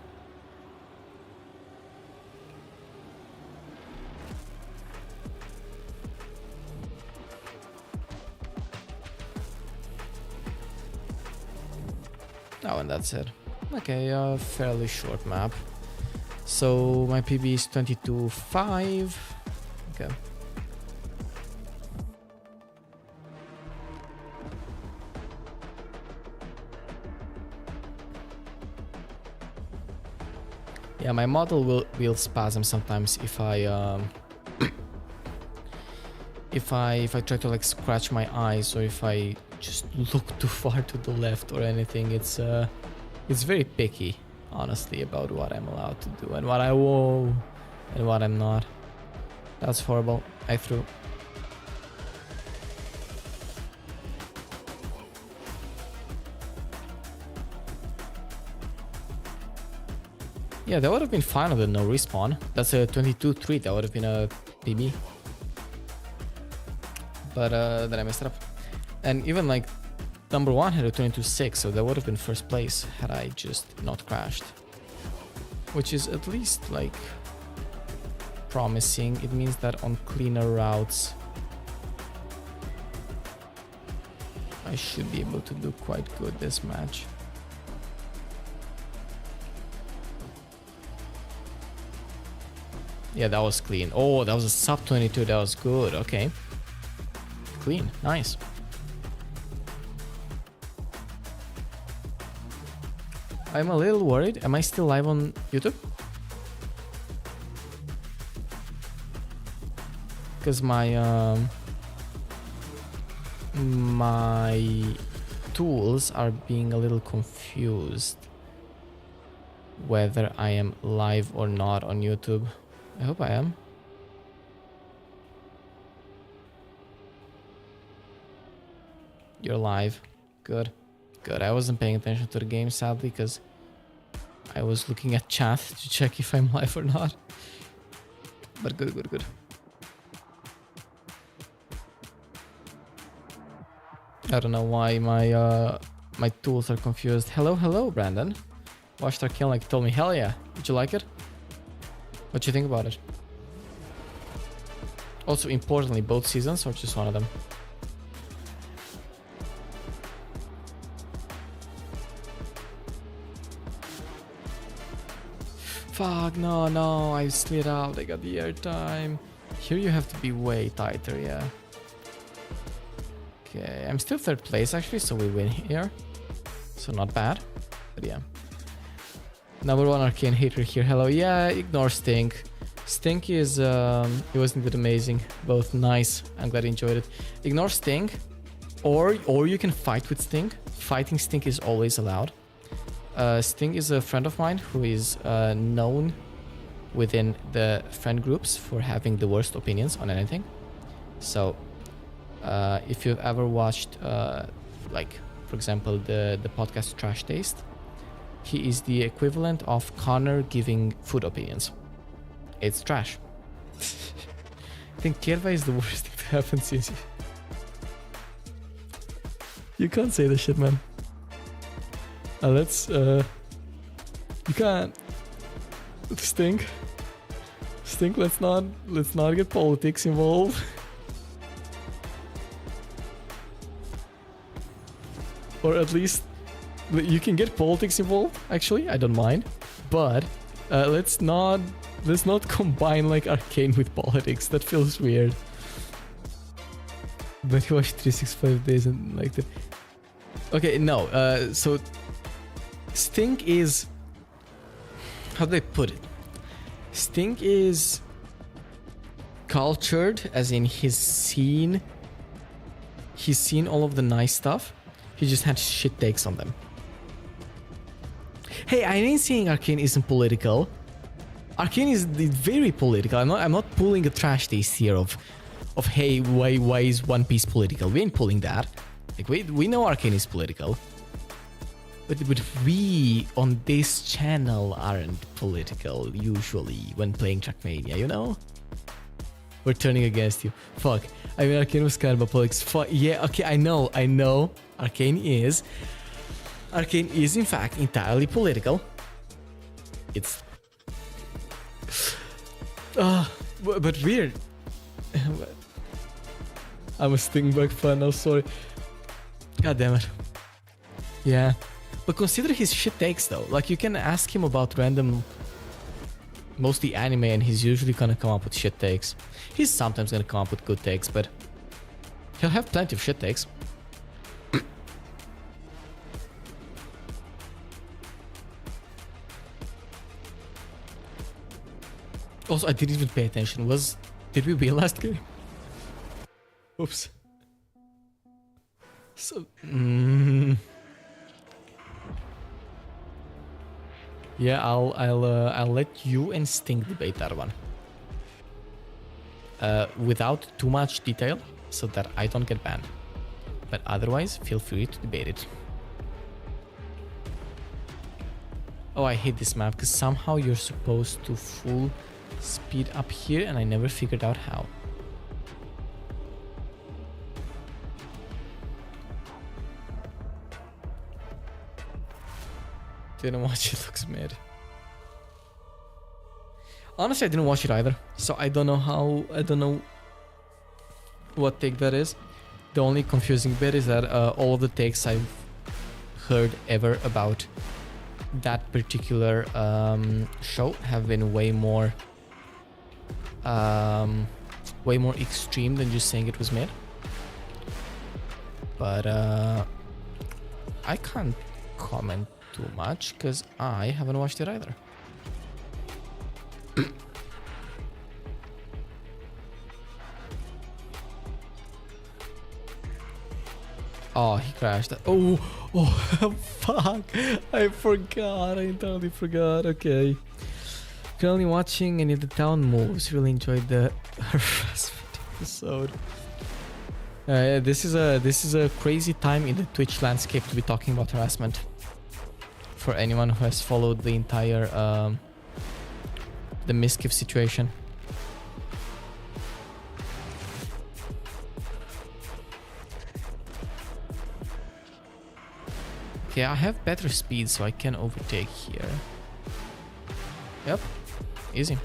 Oh, and that's it. Okay, a fairly short map. So my PB is 22.5. Okay. Yeah, my model will spasm sometimes if I if I try to like scratch my eyes, or if I just look too far to the left or anything. It's very picky, honestly, about what I'm allowed to do and what I will and what I'm not. That's horrible. I threw. Yeah, that would have been fine with no respawn. That's a 22-3. That would have been a PB. But then I messed it up. And even like number 1 had a 22-6, so that would have been first place had I just not crashed. Which is at least like promising. It means that on cleaner routes I should be able to do quite good this match. Yeah, that was clean. Oh, that was a sub 22. That was good. Okay. Clean. Nice. I'm a little worried. Am I still live on YouTube? Because my tools are being a little confused whether I am live or not on YouTube. I hope I am. You're live. Good. Good. I wasn't paying attention to the game, sadly, because I was looking at chat to check if I'm live or not. But good, good, good. I don't know why my tools are confused. Hello, hello, Brandon. Watched our kill like told me, hell yeah. Did you like it? What do you think about it? Also, importantly, both seasons or just one of them? Fuck, no, I slid out. I got the airtime. Here you have to be way tighter, yeah. Okay, I'm still third place actually, so we win here. So not bad, but yeah. Number 1 arcane hater here. Hello, yeah, ignore Stink. Stink is it wasn't that amazing. Both nice. I'm glad you enjoyed it. Ignore Stink, or you can fight with Stink. Fighting Stink is always allowed. Stink is a friend of mine who is known within the friend groups for having the worst opinions on anything. So if you've ever watched like for example the podcast Trash Taste, he is the equivalent of Connor giving food opinions. It's trash. I think Kierva is the worst thing to happen since you can't say this shit, man. Let's you can't Stink, let's not get politics involved. Or at least you can get politics involved, actually, I don't mind. But let's not combine like Arcane with politics. That feels weird. But you watched 365 days and like that. Okay, no, so Stink is, how do I put it? Stink is cultured, as in he's seen all of the nice stuff. He just had shit takes on them. Hey, I ain't saying Arcane isn't political. Arcane is very political. I'm not pulling a Trash Taste here of hey, why is One Piece political? We ain't pulling that. Like we know Arcane is political. But we on this channel aren't political usually when playing Trackmania, you know? We're turning against you. Fuck. I mean, Arcane was kind of a politics. Fuck. Yeah, okay, I know. Arcane is in fact entirely political. It's but weird. I'm a Stingback fan now, sorry. God damn it. Yeah. But consider his shit takes though. Like you can ask him about random, mostly anime, and he's usually gonna come up with shit takes. He's sometimes gonna come up with good takes, but he'll have plenty of shit takes. Also, I didn't even pay attention. Did we win last game? Oops. So, yeah, I'll let you and Stink debate that one. Without too much detail, so that I don't get banned. But otherwise, feel free to debate it. Oh, I hate this map because somehow you're supposed to full speed up here and I never figured out how. Didn't watch it, looks mad. Honestly, I didn't watch it either, so I don't know what take that is. The only confusing bit is that all of the takes I've heard ever about that particular show have been way more extreme than just saying it was mid. But I can't comment too much because I haven't watched it either. Oh, he crashed. Oh, fuck. I forgot. I entirely forgot. Okay. Currently watching any of the town moves. Really enjoyed the harassment episode. This is a crazy time in the Twitch landscape to be talking about harassment. For anyone who has followed the entire the Miskiff situation. Okay, I have better speed, so I can overtake here. Yep, easy.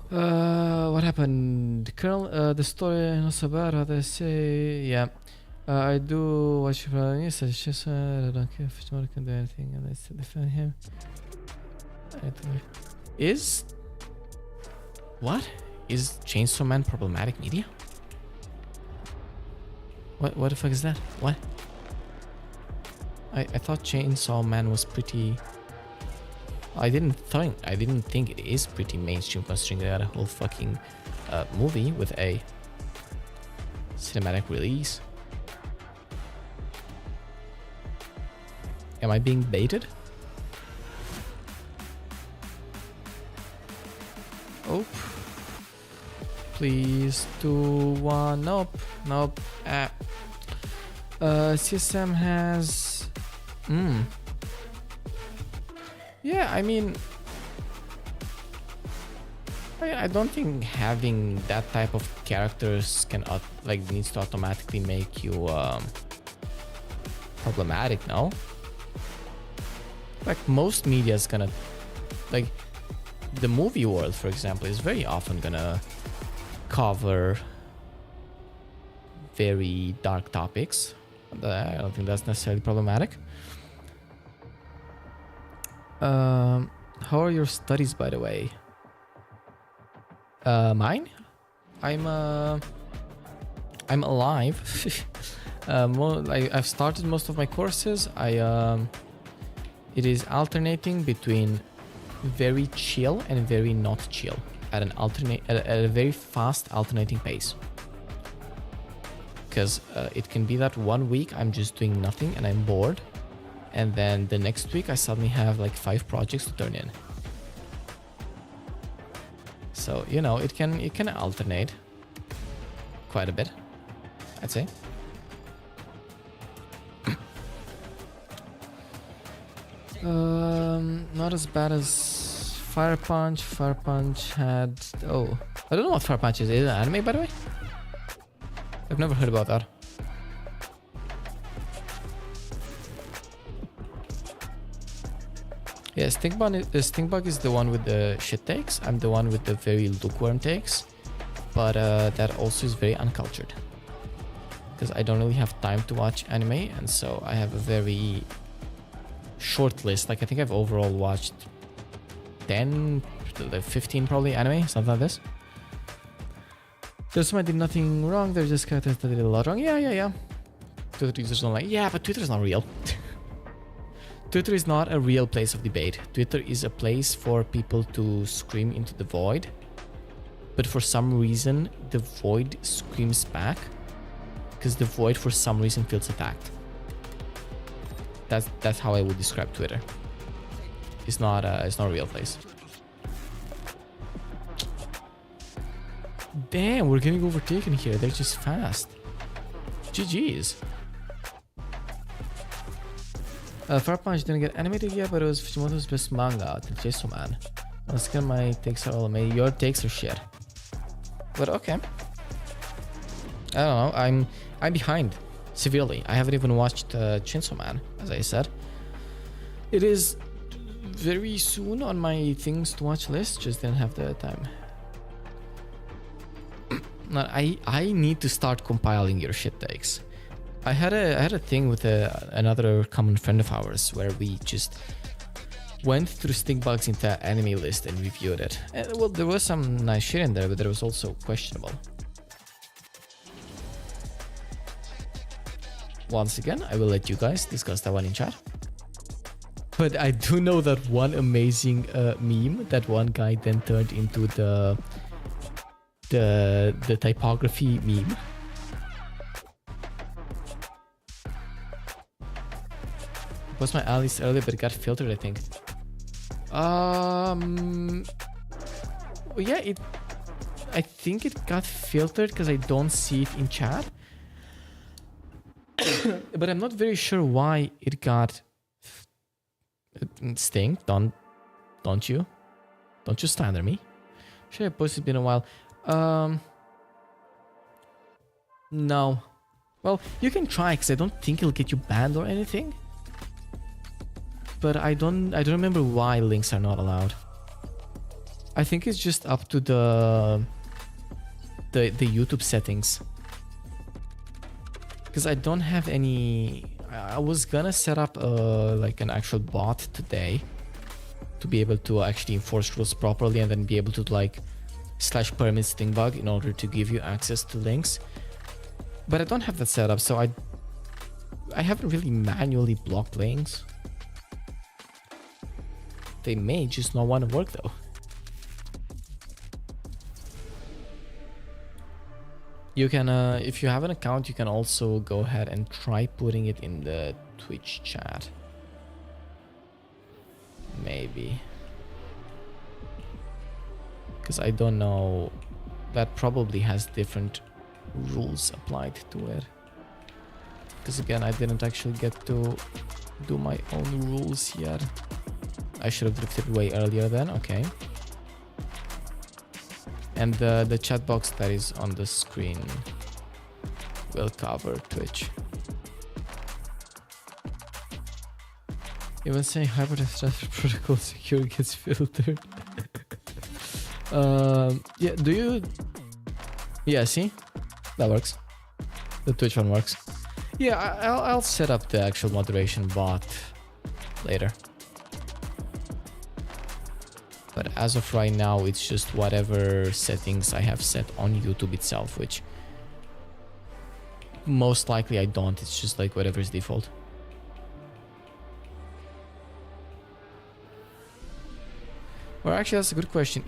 What happened? Colonel, the story not so bad, how they say, yeah. I do watch from yes, I just I don't care if someone can do anything and I still defend him. Is Chainsaw Man problematic media? What the fuck is that? What? I thought Chainsaw Man was pretty I didn't think it is pretty mainstream considering they had a whole fucking movie with a cinematic release. Am I being baited? Oh. Please do one. Nope. Nope. CSM has... Yeah, I mean... I don't think having that type of characters can needs to automatically make you problematic, no? Like most media is gonna, like the movie world, for example, is very often gonna cover very dark topics. I don't think that's necessarily problematic. How are your studies, by the way? Mine? I'm alive. I've started most of my courses. It is alternating between very chill and very not chill at a very fast alternating pace. Because it can be that one week I'm just doing nothing and I'm bored, and then the next week I suddenly have like 5 projects to turn in. So you know, it can alternate quite a bit, I'd say. Not as bad as Fire Punch. Fire Punch had... Oh, I don't know what Fire Punch is. Is it an anime, by the way? I've never heard about that. Yeah, Stinkbug is the one with the shit takes. I'm the one with the very lukewarm takes. But that also is very uncultured. Because I don't really have time to watch anime, and so I have a very short list. Like I think I've overall watched 10, 15 probably anime, something like this. There's someone did nothing wrong, they're just characters that did a lot wrong. Yeah. Twitter users don't like, yeah, but Twitter is not real. Twitter is not a real place of debate. Twitter is a place for people to scream into the void. But for some reason, the void screams back. Because the void for some reason feels attacked. That's how I would describe Twitter. It's not a real place. Damn, we're getting overtaken here. They're just fast. GG's. Fire Punch didn't get animated yet, but it was Fujimoto's best manga until Chainsaw Man. Once again, my takes are all amazing. Your takes are shit. But okay. I don't know. I'm behind severely. I haven't even watched Chainsaw Man, as I said. It is very soon on my things to watch list. Just didn't have the time. I need to start compiling your shit takes. I had a thing with another common friend of ours where we just went through Stinkbug's entire anime list and reviewed it. And, well, there was some nice shit in there, but there was also questionable. Once again, I will let you guys discuss that one in chat. But I do know that one amazing meme that one guy then turned into the typography meme. Was my Alice earlier, but it got filtered, I think. Yeah, I think it got filtered because I don't see it in chat. But I'm not very sure why it got Stink. Don't you slander me. Should I post? It's been a while. No. Well, you can try because I don't think it'll get you banned or anything. But I don't remember why links are not allowed. I think it's just up to the YouTube settings. Because I don't have any... I was gonna set up like an actual bot today to be able to actually enforce rules properly and then be able to like /permit Stingbug in order to give you access to links. But I don't have that set up, so I haven't really manually blocked links. They may just not want to work though. You can, if you have an account, you can also go ahead and try putting it in the Twitch chat. Maybe. Because I don't know, that probably has different rules applied to it. Because again, I didn't actually get to do my own rules yet. I should have drifted way earlier then, okay. And the chat box that is on the screen will cover Twitch. Even saying hypertext transfer protocol secure gets filtered. Yeah, do you... Yeah, see? That works. The Twitch one works. Yeah, I'll set up the actual moderation bot later. But as of right now, it's just whatever settings I have set on YouTube itself, which most likely I don't. It's just like whatever is default. Well, actually, that's a good question.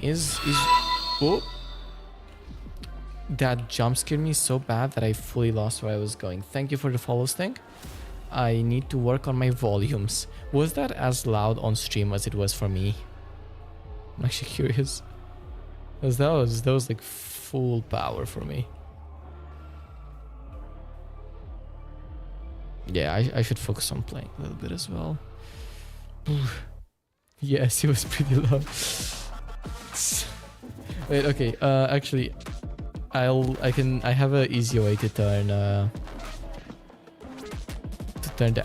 Oh, that jump scared me so bad that I fully lost where I was going. Thank you for the follows thing. I need to work on my volumes. Was that as loud on stream as it was for me? I'm actually curious. Because that was like full power for me. Yeah, I should focus on playing a little bit as well. Yes, it was pretty loud. Wait, okay. Actually, I have an easy way to turn the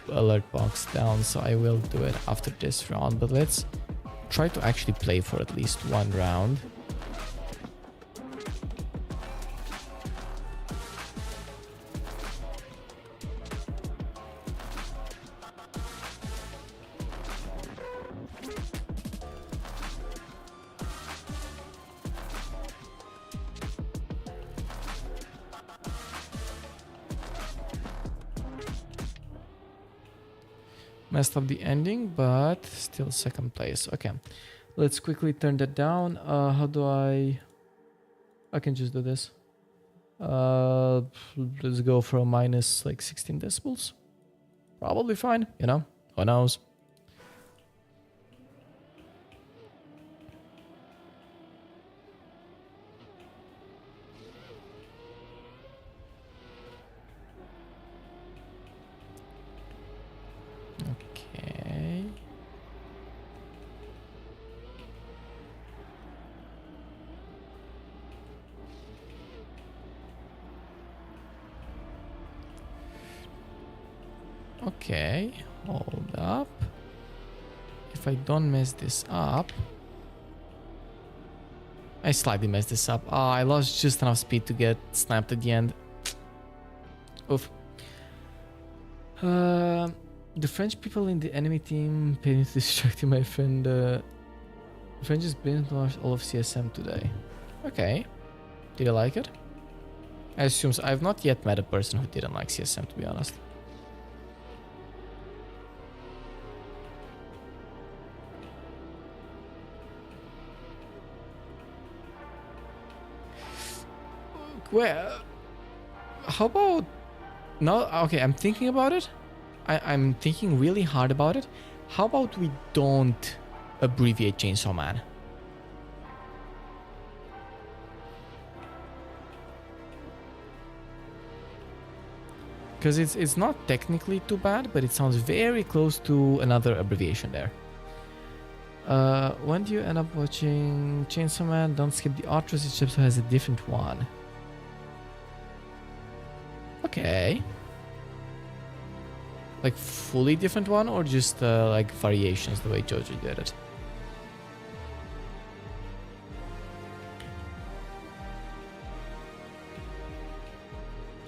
alert box down, so I will do it after this round. But let's try to actually play for at least one round. Messed up the ending, but still second place. Okay, let's quickly turn that down. How do I can just do this. Let's go for a minus like 16 decibels. Probably fine, you know, who knows. Okay. Okay, hold up. If I don't mess this up... I slightly messed this up. Oh, I lost just enough speed to get snapped at the end. Oof. The French people in the enemy team paid me to distracting my friend. The French just been launched all of CSM today. Okay. Did you like it? I assume so. I've not yet met a person who didn't like CSM, to be honest. Well, how about... No, okay, I'm thinking about it. I'm thinking really hard about it. How about we don't abbreviate Chainsaw Man? Because it's not technically too bad, but it sounds very close to another abbreviation there. When do you end up watching Chainsaw Man? Don't skip the outros, each episode has a different one. Okay. Like fully different one, or just like variations the way Jojo did it?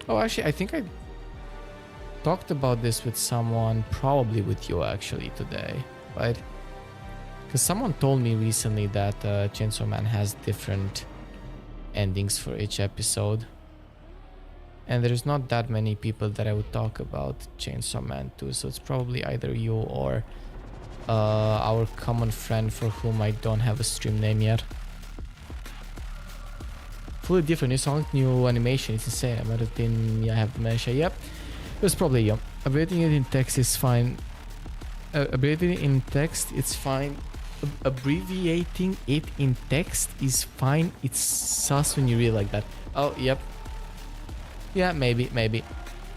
Oh, actually, I think I talked about this with someone, probably with you actually today, right? Because someone told me recently that Chainsaw Man has different endings for each episode. And there's not that many people that I would talk about Chainsaw Man to, so it's probably either you or Our common friend for whom I don't have a stream name yet. Fully different, new song, new animation, it's insane. I might have been, yeah, I have dementia, yep. It was probably you. Abbreviating it in text is fine. Abbreviating it in text, it's fine. Abbreviating it in text is fine. It's sus when you read like that. Oh, yep. Yeah, maybe.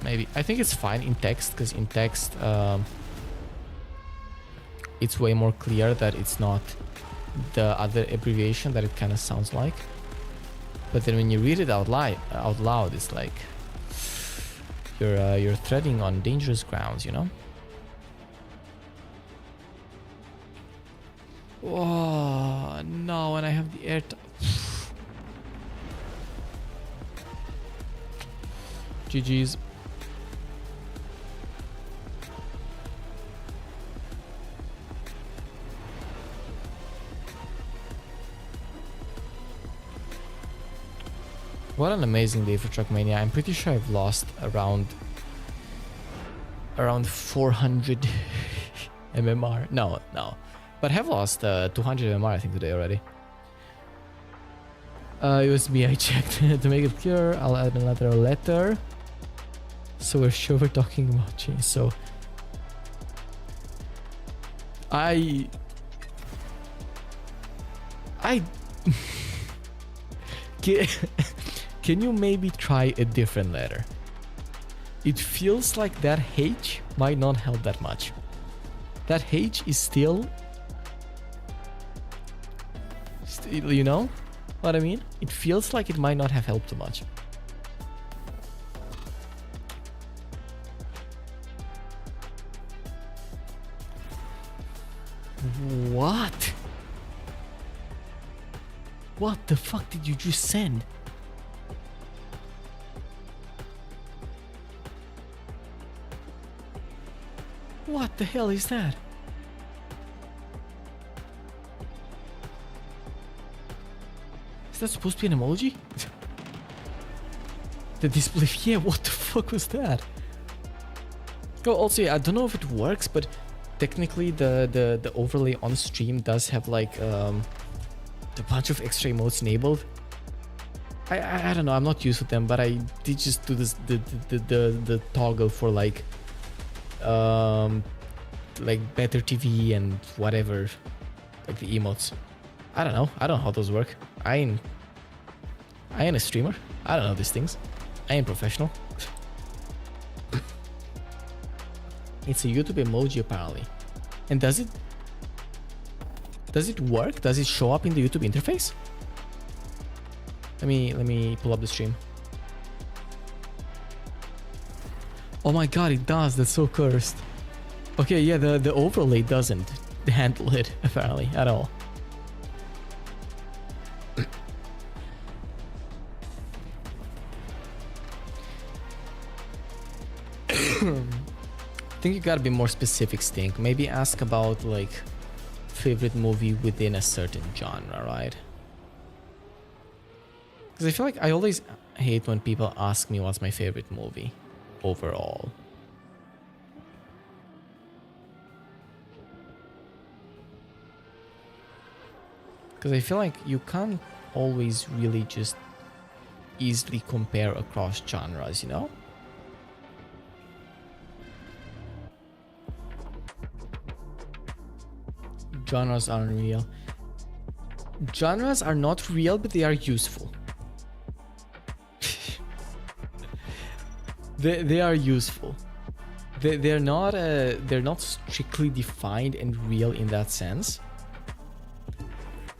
I think it's fine in text, because in text, it's way more clear that it's not the other abbreviation that it kind of sounds like. But then when you read it out loud, it's like you're treading on dangerous grounds, you know? Oh no, and I have the air. GG's. What an amazing day for Trackmania. I'm pretty sure I've lost around 400 MMR. No. But I have lost 200 MMR I think today already. It was me, I checked. To make it clear, I'll add another letter. So we're sure we're talking about change. So Can you maybe try a different letter? It feels like that H might not help that much. That H is still, you know what I mean? It feels like it might not have helped too much. What? What the fuck did you just send? What the hell is that? Is that supposed to be an emoji? The display, yeah, what the fuck was that? Oh, also, yeah, I don't know if it works, but technically the overlay on stream does have like a bunch of extra emotes enabled. I don't know, I'm not used to them, but I did just do this the toggle for like better TV and whatever, like the emotes. I don't know how those work. I ain't a streamer. I don't know these things. I ain't professional. It's a YouTube emoji apparently. And does it work? Does it show up in the YouTube interface? Let me pull up the stream. Oh my god, it does. That's so cursed. Okay, yeah, the overlay doesn't handle it apparently at all. I think you gotta be more specific, Stink. Maybe ask about like favorite movie within a certain genre, right? Because I feel like I always hate when people ask me what's my favorite movie overall. Because I feel like you can't always really just easily compare across genres, you know? Genres aren't real. Genres are not real, but they are useful. they are useful. They're not strictly defined and real in that sense,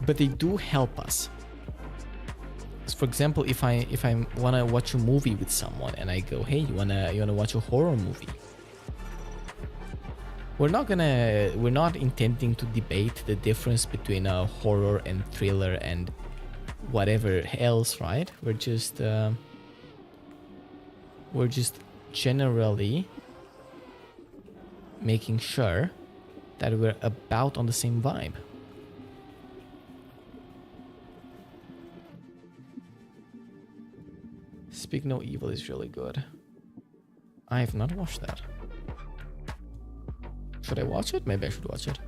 but they do help us. So for example, if I wanna watch a movie with someone and I go, hey, you wanna watch a horror movie? We're not intending to debate the difference between a horror and thriller and whatever else, right? We're just generally making sure that we're about on the same vibe. Speak No Evil is really good. I have not watched that. Should I watch it? Maybe I should watch it.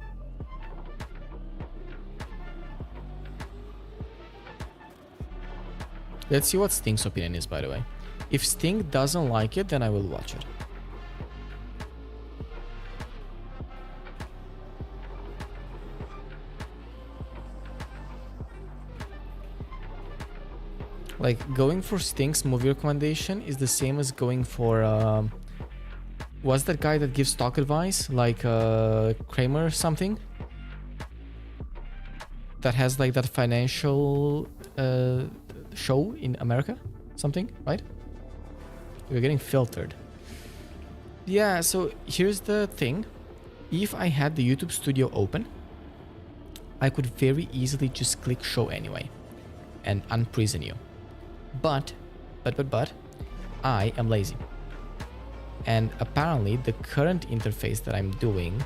Let's see what Sting's opinion is, by the way. If Sting doesn't like it, then I will watch it. Like, going for Sting's movie recommendation is the same as going for... what's that guy that gives stock advice? Like, Kramer or something? That has, like, that financial show in America? Something, right? We're getting filtered. Yeah, so here's the thing. If I had the YouTube studio open, I could very easily just click show anyway and unprison you. But, I am lazy. And apparently the current interface that I'm doing,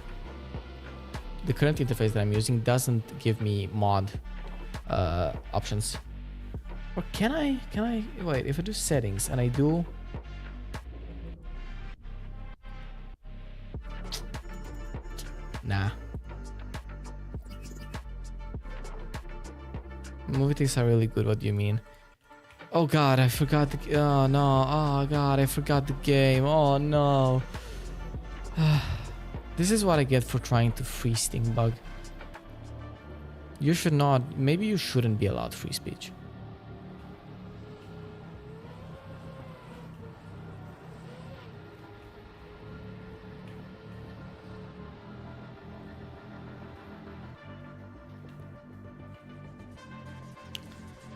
the current interface that I'm using doesn't give me mod options. Or can I, wait, if I do settings and I do, nah. Movie things are really good, what do you mean? Oh god, I forgot the... Oh no, oh god, I forgot the game, oh no. This is what I get for trying to free Sting bug. You should not... Maybe you shouldn't be allowed free speech.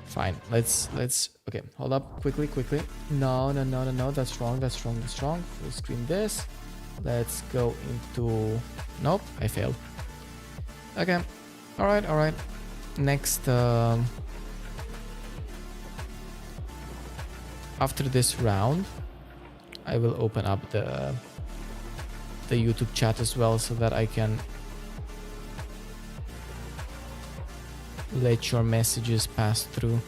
Fine, let's okay, hold up, quickly. No, that's wrong. Full screen this. Let's go into... Nope, I failed. Okay, all right. Next, after this round, I will open up the YouTube chat as well so that I can let your messages pass through.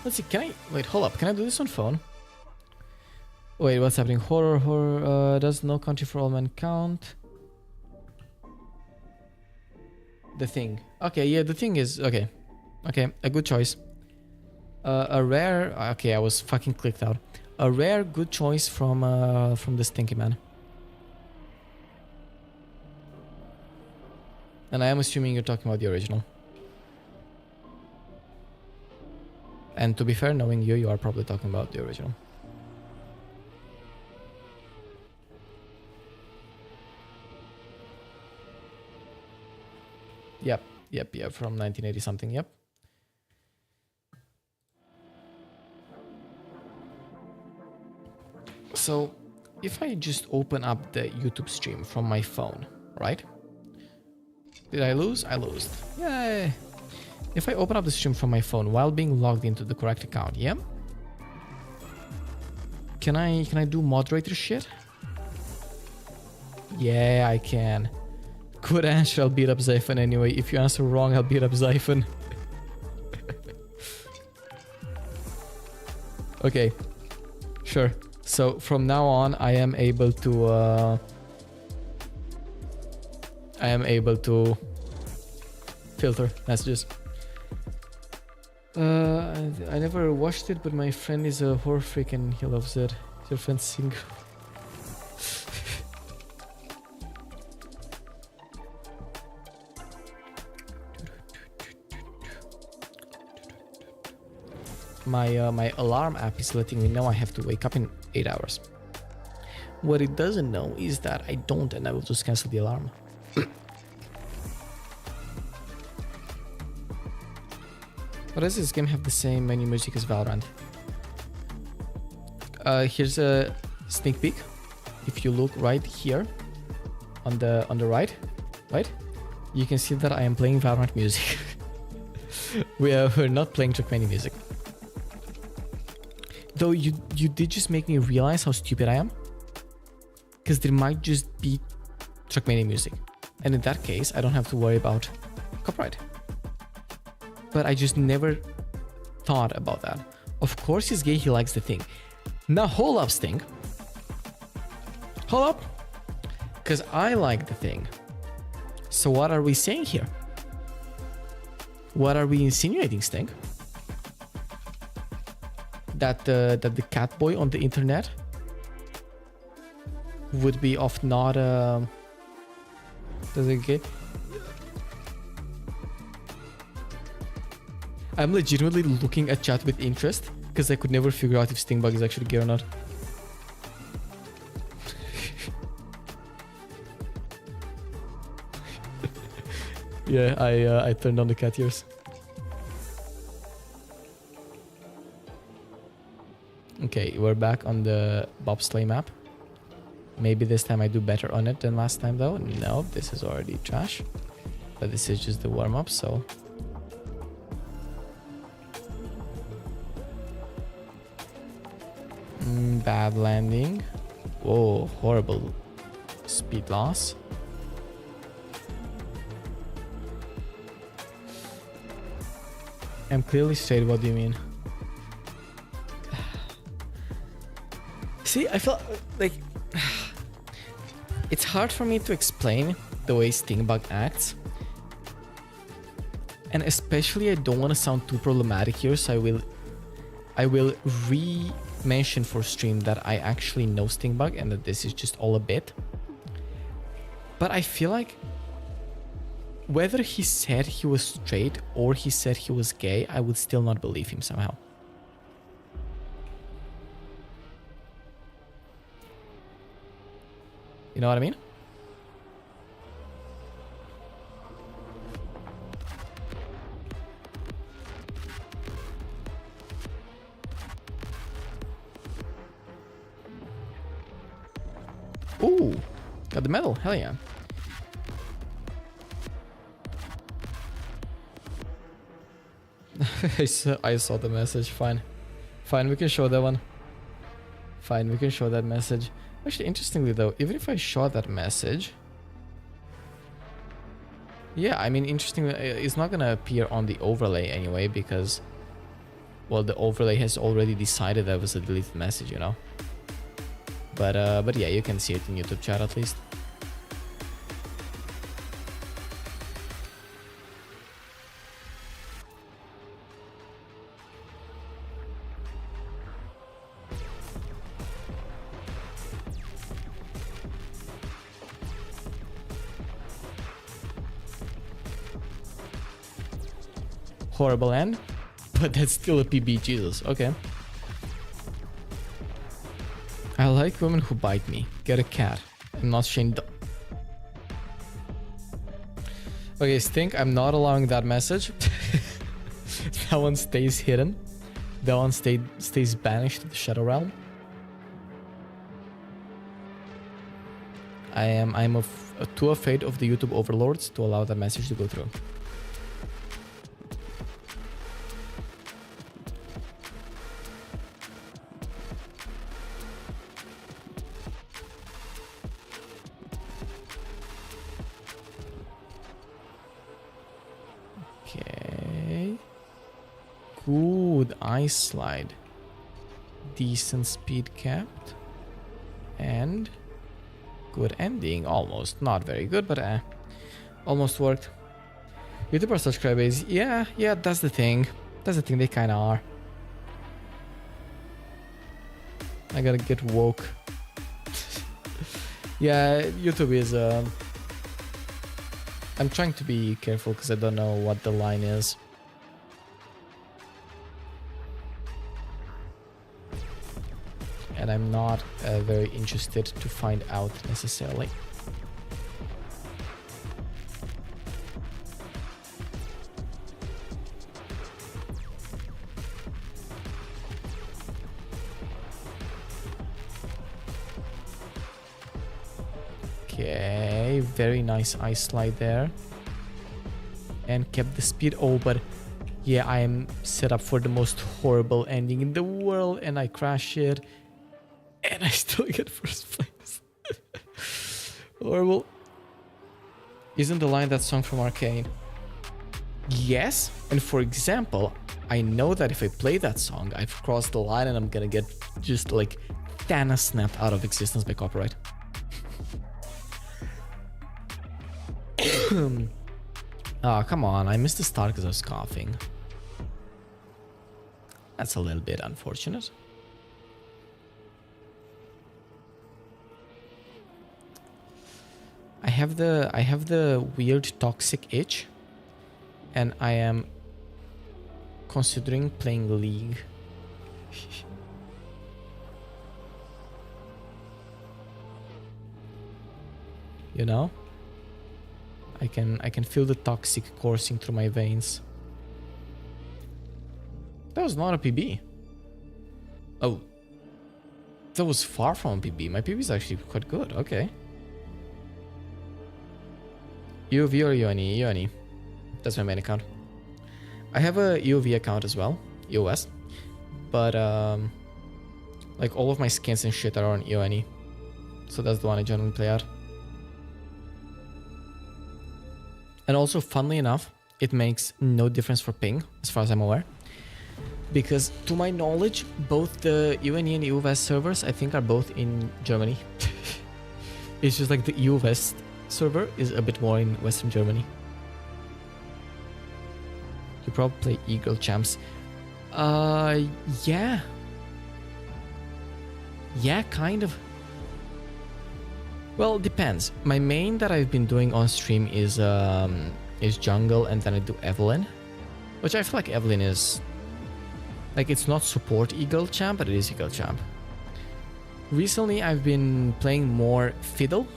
Let's see, can I... Wait, hold up, can I do this on phone? Wait, what's happening? Horror, does No Country for All Men count? The Thing. Okay, yeah, The Thing is... Okay, a good choice. A rare... Okay, I was fucking clicked out. A rare good choice from the Stinky Man. And I am assuming you're talking about the original. And to be fair, knowing you are probably talking about the original. Yep, from 1980 something, yep. So, if I just open up the YouTube stream from my phone, right? Did I lose? I lost. Yay! If I open up the stream from my phone while being logged into the correct account, yeah? Can I do moderator shit? Yeah, I can. Good answer, I'll beat up Zyphen anyway. If you answer wrong, I'll beat up Zyphen. Okay, sure. So from now on, I am able to filter messages. I never watched it, but my friend is a horror freak and he loves it. Is your friend single? My alarm app is letting me know I have to wake up in 8 hours. What it doesn't know is that I don't, and I will just cancel the alarm. Why does this game have the same menu music as Valorant? Here's a sneak peek. If you look right here on the right, you can see that I am playing Valorant music. We're not playing trackmania music. Though you did just make me realize how stupid I am. Because there might just be trackmania music. And in that case, I don't have to worry about copyright. But I just never thought about that. Of course he's gay, he likes The Thing. Now hold up, Sting. Hold up. Because I like the thing. So what are we saying here? What are we insinuating, Sting? That the cat boy on the internet would be of not does it get? I'm legitimately looking at chat with interest because I could never figure out if Stingbug is actually gay or not. Yeah, I turned on the cat ears. Okay, we're back on the bobsleigh map. Maybe this time I do better on it than last time though. No, this is already trash. But this is just the warm-up, so... bad landing. Whoa, horrible speed loss. I'm clearly straight, what do you mean? See, I feel like... it's hard for me to explain the way Stingbug acts. And especially I don't want to sound too problematic here, so I will re-mention for stream that I actually know Stingbug and that this is just all a bit. But I feel like whether he said he was straight or he said he was gay, I would still not believe him somehow. You know what I mean? Ooh, got the medal, hell yeah. I saw the message, fine. Fine, we can show that one. Fine, we can show that message. Actually, interestingly though, even if I show that message... yeah, I mean, interestingly, it's not gonna appear on the overlay anyway, because... well, the overlay has already decided that was a deleted message, you know? But yeah, you can see it in YouTube chat at least. Horrible end, but that's still a PB, Jesus, okay. I like women who bite me. Get a cat. I'm not Shane. Okay, Stink, I'm not allowing that message. That one stays hidden. That one stays banished to the Shadow Realm. I'm too afraid of the YouTube overlords to allow that message to go through. Okay. Good ice slide. Decent speed capped. And good ending. Almost. Not very good, but almost worked. YouTuber subscribers. Yeah, that's the thing. That's the thing, they kinda are. I gotta get woke. Yeah, YouTube is I'm trying to be careful because I don't know what the line is. And I'm not very interested to find out necessarily. Okay, very nice ice slide there. And kept the speed. Oh, but yeah, I am set up for the most horrible ending in the world and I crash it. And I still get first place. Horrible. Isn't the line that song from Arcane? Yes, and for example, I know that if I play that song, I've crossed the line and I'm gonna get just like Thanos snapped out of existence by copyright. Oh, come on. I missed the start because I was coughing. That's a little bit unfortunate. I have the weird toxic itch, and I am considering playing League. You know? I can feel the toxic coursing through my veins. That was not a PB. Oh. That was far from a PB. My PB is actually quite good. Okay. UV or UNE? UNE. That's my main account. I have a UV account as well. EOS. But, like, all of my skins and shit are on UNE. So that's the one I generally play out. And also, funnily enough, it makes no difference for ping, as far as I'm aware. Because, to my knowledge, both the UNE and EU West servers, I think, are both in Germany. It's just like the EU West server is a bit more in Western Germany. You probably play Eagle Champs. Yeah. Yeah, kind of. Well, depends. My main that I've been doing on stream is jungle, and then I do Evelyn, which I feel like Evelyn is like, it's not support Eagle Champ, but it is Eagle Champ. Recently, I've been playing more Fiddle,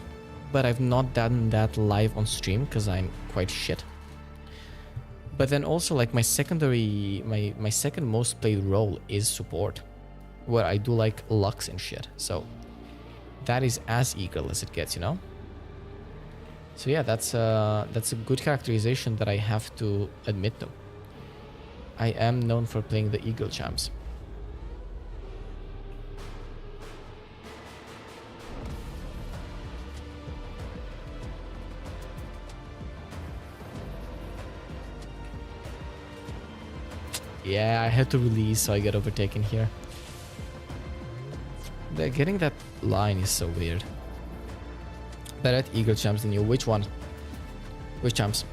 but I've not done that live on stream because I'm quite shit. But then also, like, my secondary, my second most played role is support, where I do like Lux and shit. So that is as Eagle as it gets, you know? So yeah, that's a good characterization that I have to admit to. I am known for playing the Eagle Champs. Yeah, I had to release so I get overtaken here. Getting that line is so weird. Better at Eagle Champs than you. Which one? Which champs?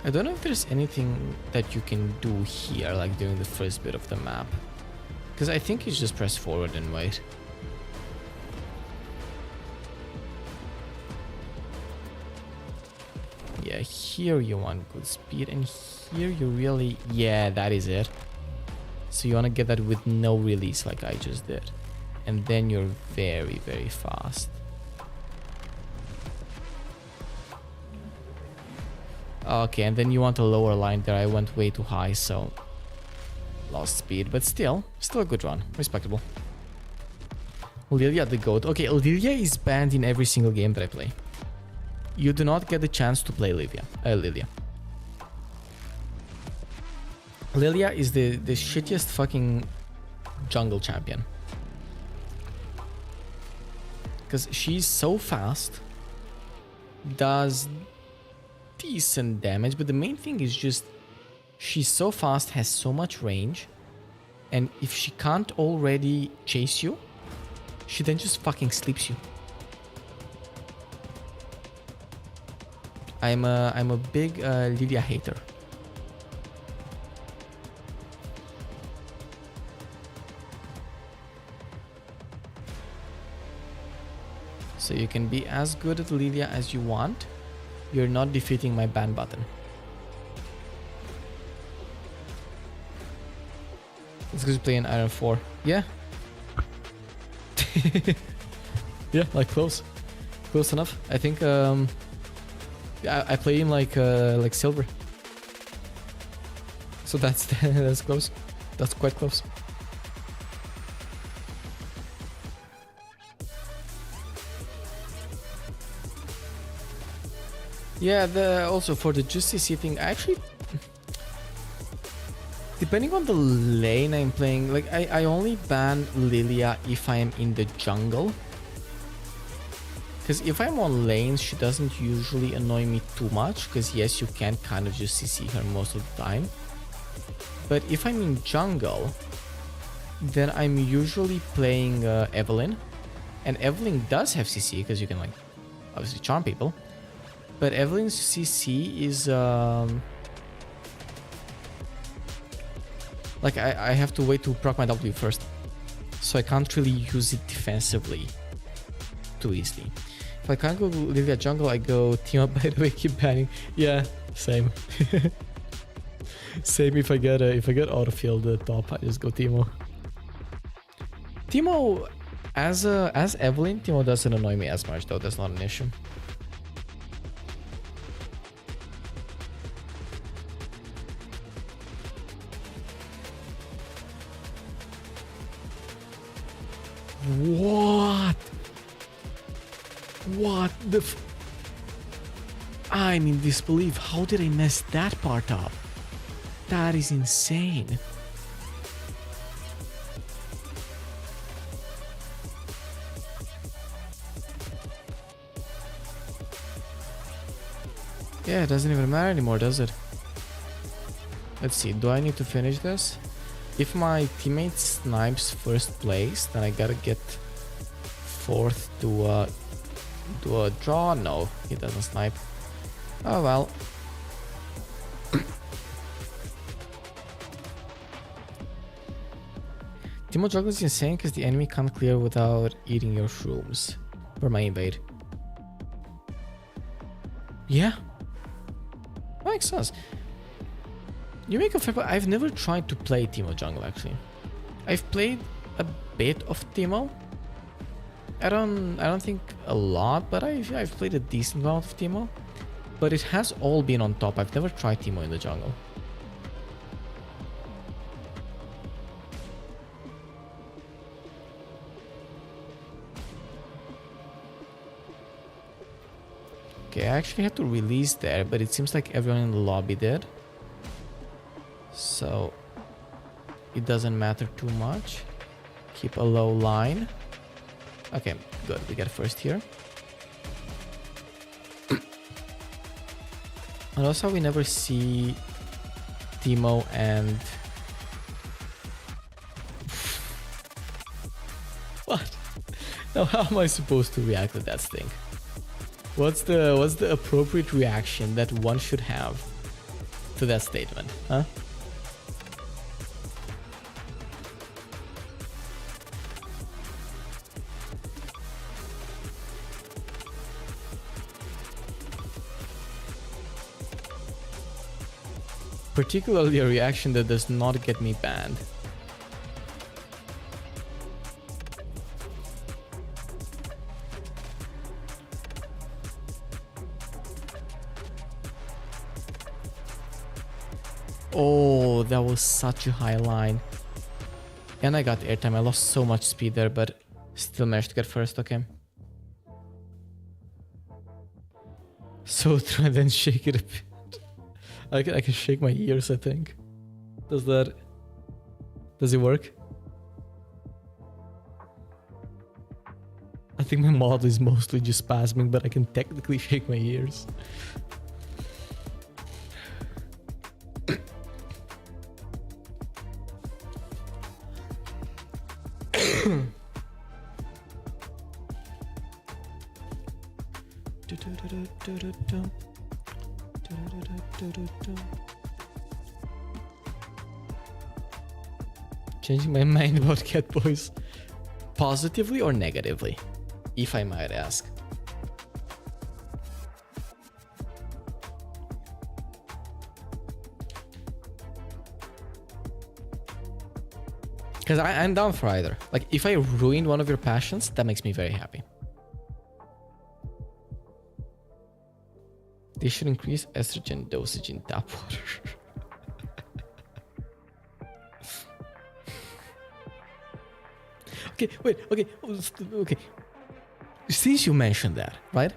I don't know if there's anything that you can do here, like during the first bit of the map. Because I think you just press forward and wait. Yeah, here you want good speed, and here you really... Yeah, that is it. So you want to get that with no release like I just did. And then you're very, very fast. Okay, and then you want a lower line there. I went way too high, so... Lost speed, but still a good run. Respectable. Lilia the GOAT. Okay, Lilia is banned in every single game that I play. You do not get the chance to play Lilia. Lilia is the shittiest fucking jungle champion. Because she's so fast. Does decent damage, but the main thing is just she's so fast, has so much range, and if she can't already chase you, she then just fucking sleeps you. I'm a big Lilia hater. So you can be as good at Lilia as you want. You're not defeating my ban button. It's because you play in Iron 4. Yeah. Yeah, like close. Close enough. I think I play in like silver. So that's that's close. That's quite close. Yeah, also for the Justice thing, actually, depending on the lane I'm playing, like I only ban Lilia if I am in the jungle. Because if I'm on lanes, she doesn't usually annoy me too much, because yes, you can kind of just CC her most of the time. But if I'm in jungle, then I'm usually playing Evelyn. And Evelyn does have CC, because you can like obviously charm people. But Evelyn's CC is like I have to wait to proc my W first. So I can't really use it defensively too easily. If I can't go Livia jungle, I go team up. By the way, keep banning. Yeah, same. Same. If I get autofield top, I just go Teemo. Teemo, as Evelyn, Teemo doesn't annoy me as much though. That's not an issue. What? What the I'm in disbelief. How did I mess that part up? That is insane. Yeah, it doesn't even matter anymore, does it? Let's see, do I need to finish this? If my teammate snipes first place, then I gotta get fourth to do a draw. No, he doesn't snipe. Oh well. Teemo jungle is insane because the enemy can't clear without eating your shrooms. For my invade. Yeah. Makes sense. You make a fair point. I've never tried to play Teemo jungle actually. I've played a bit of Teemo. I don't think a lot, but I've played a decent amount of Teemo. But it has all been on top. I've never tried Teemo in the jungle. Okay, I actually had to release there, but it seems like everyone in the lobby did. So it doesn't matter too much. Keep a low line. Okay, good. We get first here. And also we never see Teemo and... What? Now how am I supposed to react to that thing? What's the appropriate reaction that one should have to that statement, huh? Particularly a reaction that does not get me banned. Oh, that was such a high line. And I got airtime. I lost so much speed there, but still managed to get first, okay. So try then shake it a bit. I can shake my ears, I think. Does it work? I think my model is mostly just spasming, but I can technically shake my ears. Changing my mind about cat boys. Positively or negatively, if I might ask. Because I'm down for either. Like, if I ruined one of your passions, that makes me very happy. They should increase estrogen dosage in tap water. Okay, wait, okay. Since you mentioned that, right?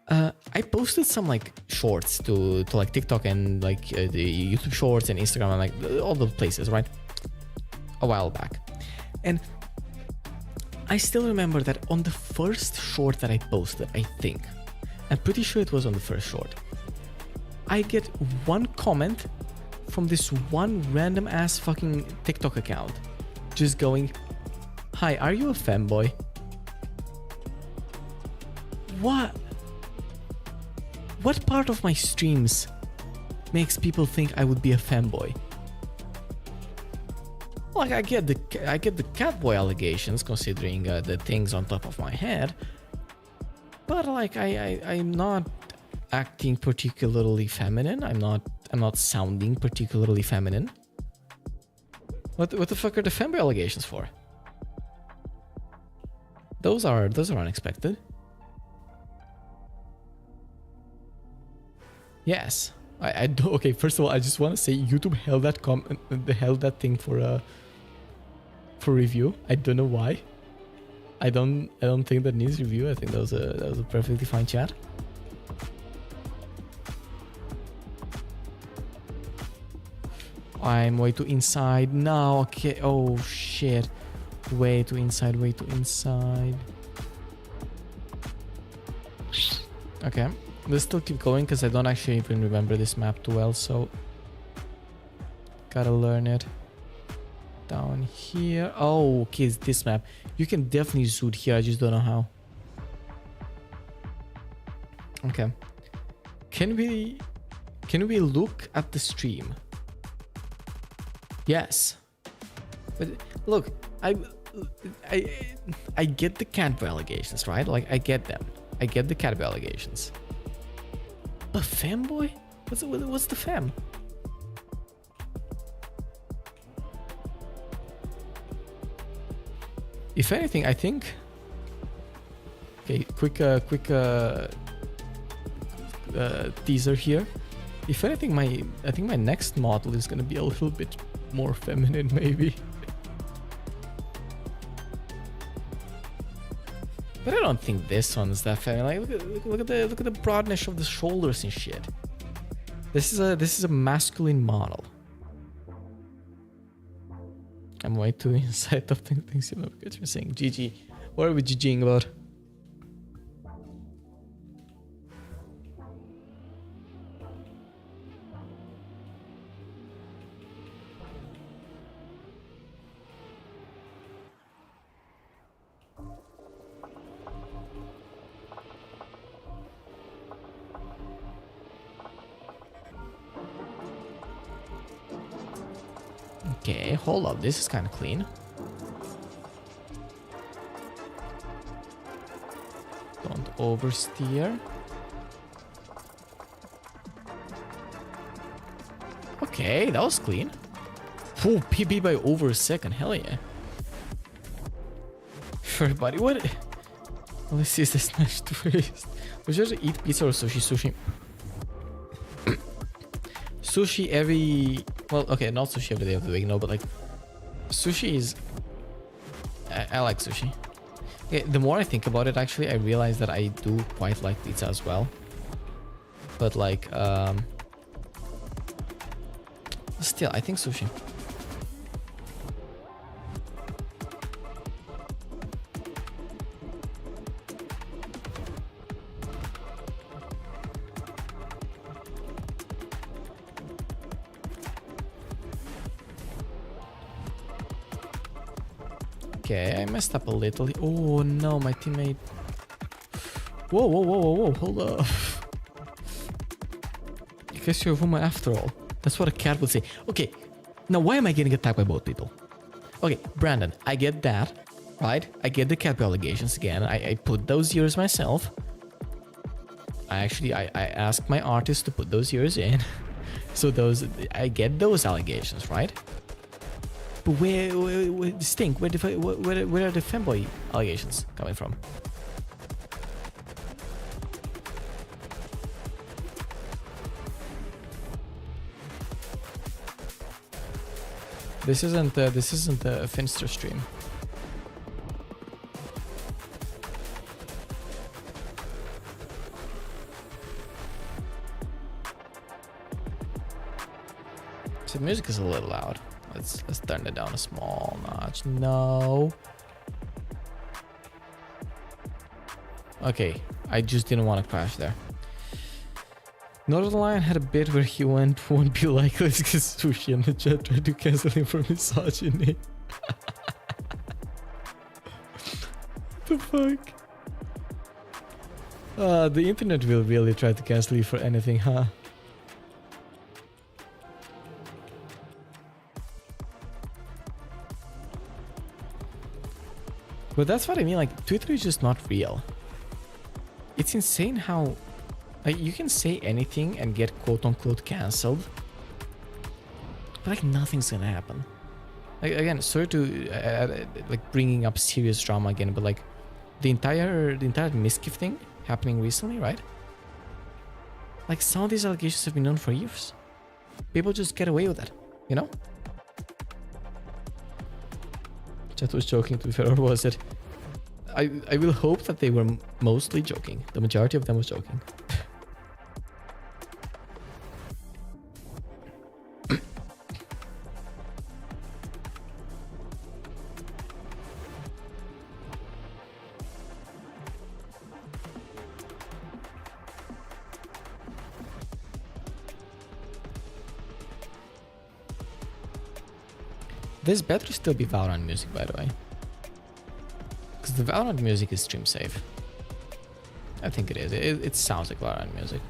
I posted some like shorts to like TikTok and like the YouTube shorts and Instagram and like all the places, right? A while back. And I still remember that on the first short that I posted, I think, I'm pretty sure it was on the first short, I get one comment from this one random ass fucking TikTok account just going, "Hi, are you a fanboy?" What? What part of my streams makes people think I would be a fanboy? Like, I get the catboy allegations considering the things on top of my head, but like I'm not acting particularly feminine. I'm not sounding particularly feminine. What the fuck are the fanboy allegations for? Those are unexpected. Yes, I do. Okay, first of all, I just want to say YouTube held that thing for review. I don't know why. I don't think that needs review. I think that was a perfectly fine chat. I'm way too inside now. Okay. Oh shit. Way too inside. Way too inside. Okay. Let's still keep going because I don't actually even remember this map too well. So gotta learn it. Down here. Oh, okay, it's this map. You can definitely zoom here. I just don't know how. Okay. Can we look at the stream? Yes. But look, I get the catboy allegations, right? Like, I get them. I get the catboy allegations. But fanboy? What's the fam? If anything, I think. Okay, quick teaser here. If anything, I think my next model is gonna be a little bit more feminine, maybe. But I don't think this one's that feminine. Like, look at the broadness of the shoulders and shit. This is a masculine model. I'm way too inside of things, you know, because you're saying GG. What are we GGing about? Okay, hold up. This is kind of clean. Don't oversteer. Okay, that was clean. Full PB by over a second. Hell yeah. Everybody, what? Let's see this next twist. We should eat pizza or sushi. Sushi. Sushi every... Well, okay, not sushi every day of the week, no, but like... Sushi is... I like sushi. Okay, the more I think about it, actually, I realize that I do quite like pizza as well. But like, still, I think sushi. Okay, I messed up a little. Oh no, my teammate. Whoa, hold up. I guess you're a woman after all. That's what a cat would say. Okay, now why am I getting attacked by both people? Okay, Brandon, I get that, right? I get the cat allegations again. I put those years myself. I asked my artist to put those years in. So I get those allegations, right? But where Stink? Where are the fanboy allegations coming from? This isn't a Finster stream. So the music is a little loud. Let's turn it down a small notch. No. Okay, I just didn't want to crash there. Northern Lion had a bit where he won't be like, let's get sushi, and the chat tried to cancel him for misogyny. What the fuck? The internet will really try to cancel you for anything, huh? But that's what I mean, like, Twitter is just not real. It's insane how, like, you can say anything and get quote-unquote cancelled, but, like, nothing's gonna happen. Like, again, sorry to, like, bringing up serious drama again, but, like, the entire misgift thing happening recently, right? Like, some of these allegations have been known for years. People just get away with that, you know? Chat was joking, to be fair, or was it? I will hope that they were mostly joking. The majority of them was joking. This better still be Valorant music, by the way. Because the Valorant music is stream safe. I think it is. It sounds like Valorant music.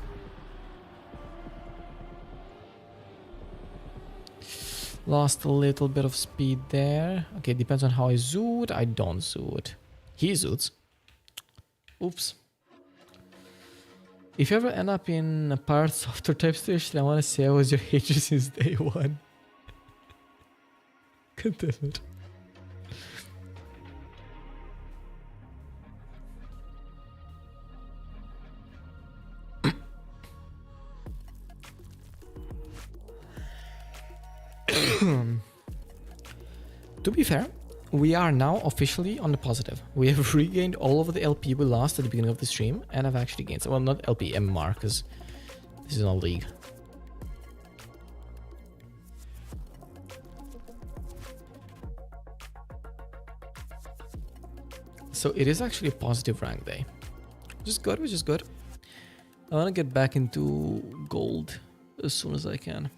Lost a little bit of speed there. Okay, depends on how I zoot. I don't zoot. He zoots. Oops. If you ever end up in a pirate software type situation, I want to say I was your hater since day one. God damn it. To be fair, we are now officially on the positive. We have regained all of the LP we lost at the beginning of the stream, and have actually gained some. Well, not LP, MMR, because this is not league. So it is actually a positive rank day. Which is good, which is good. I want to get back into gold as soon as I can.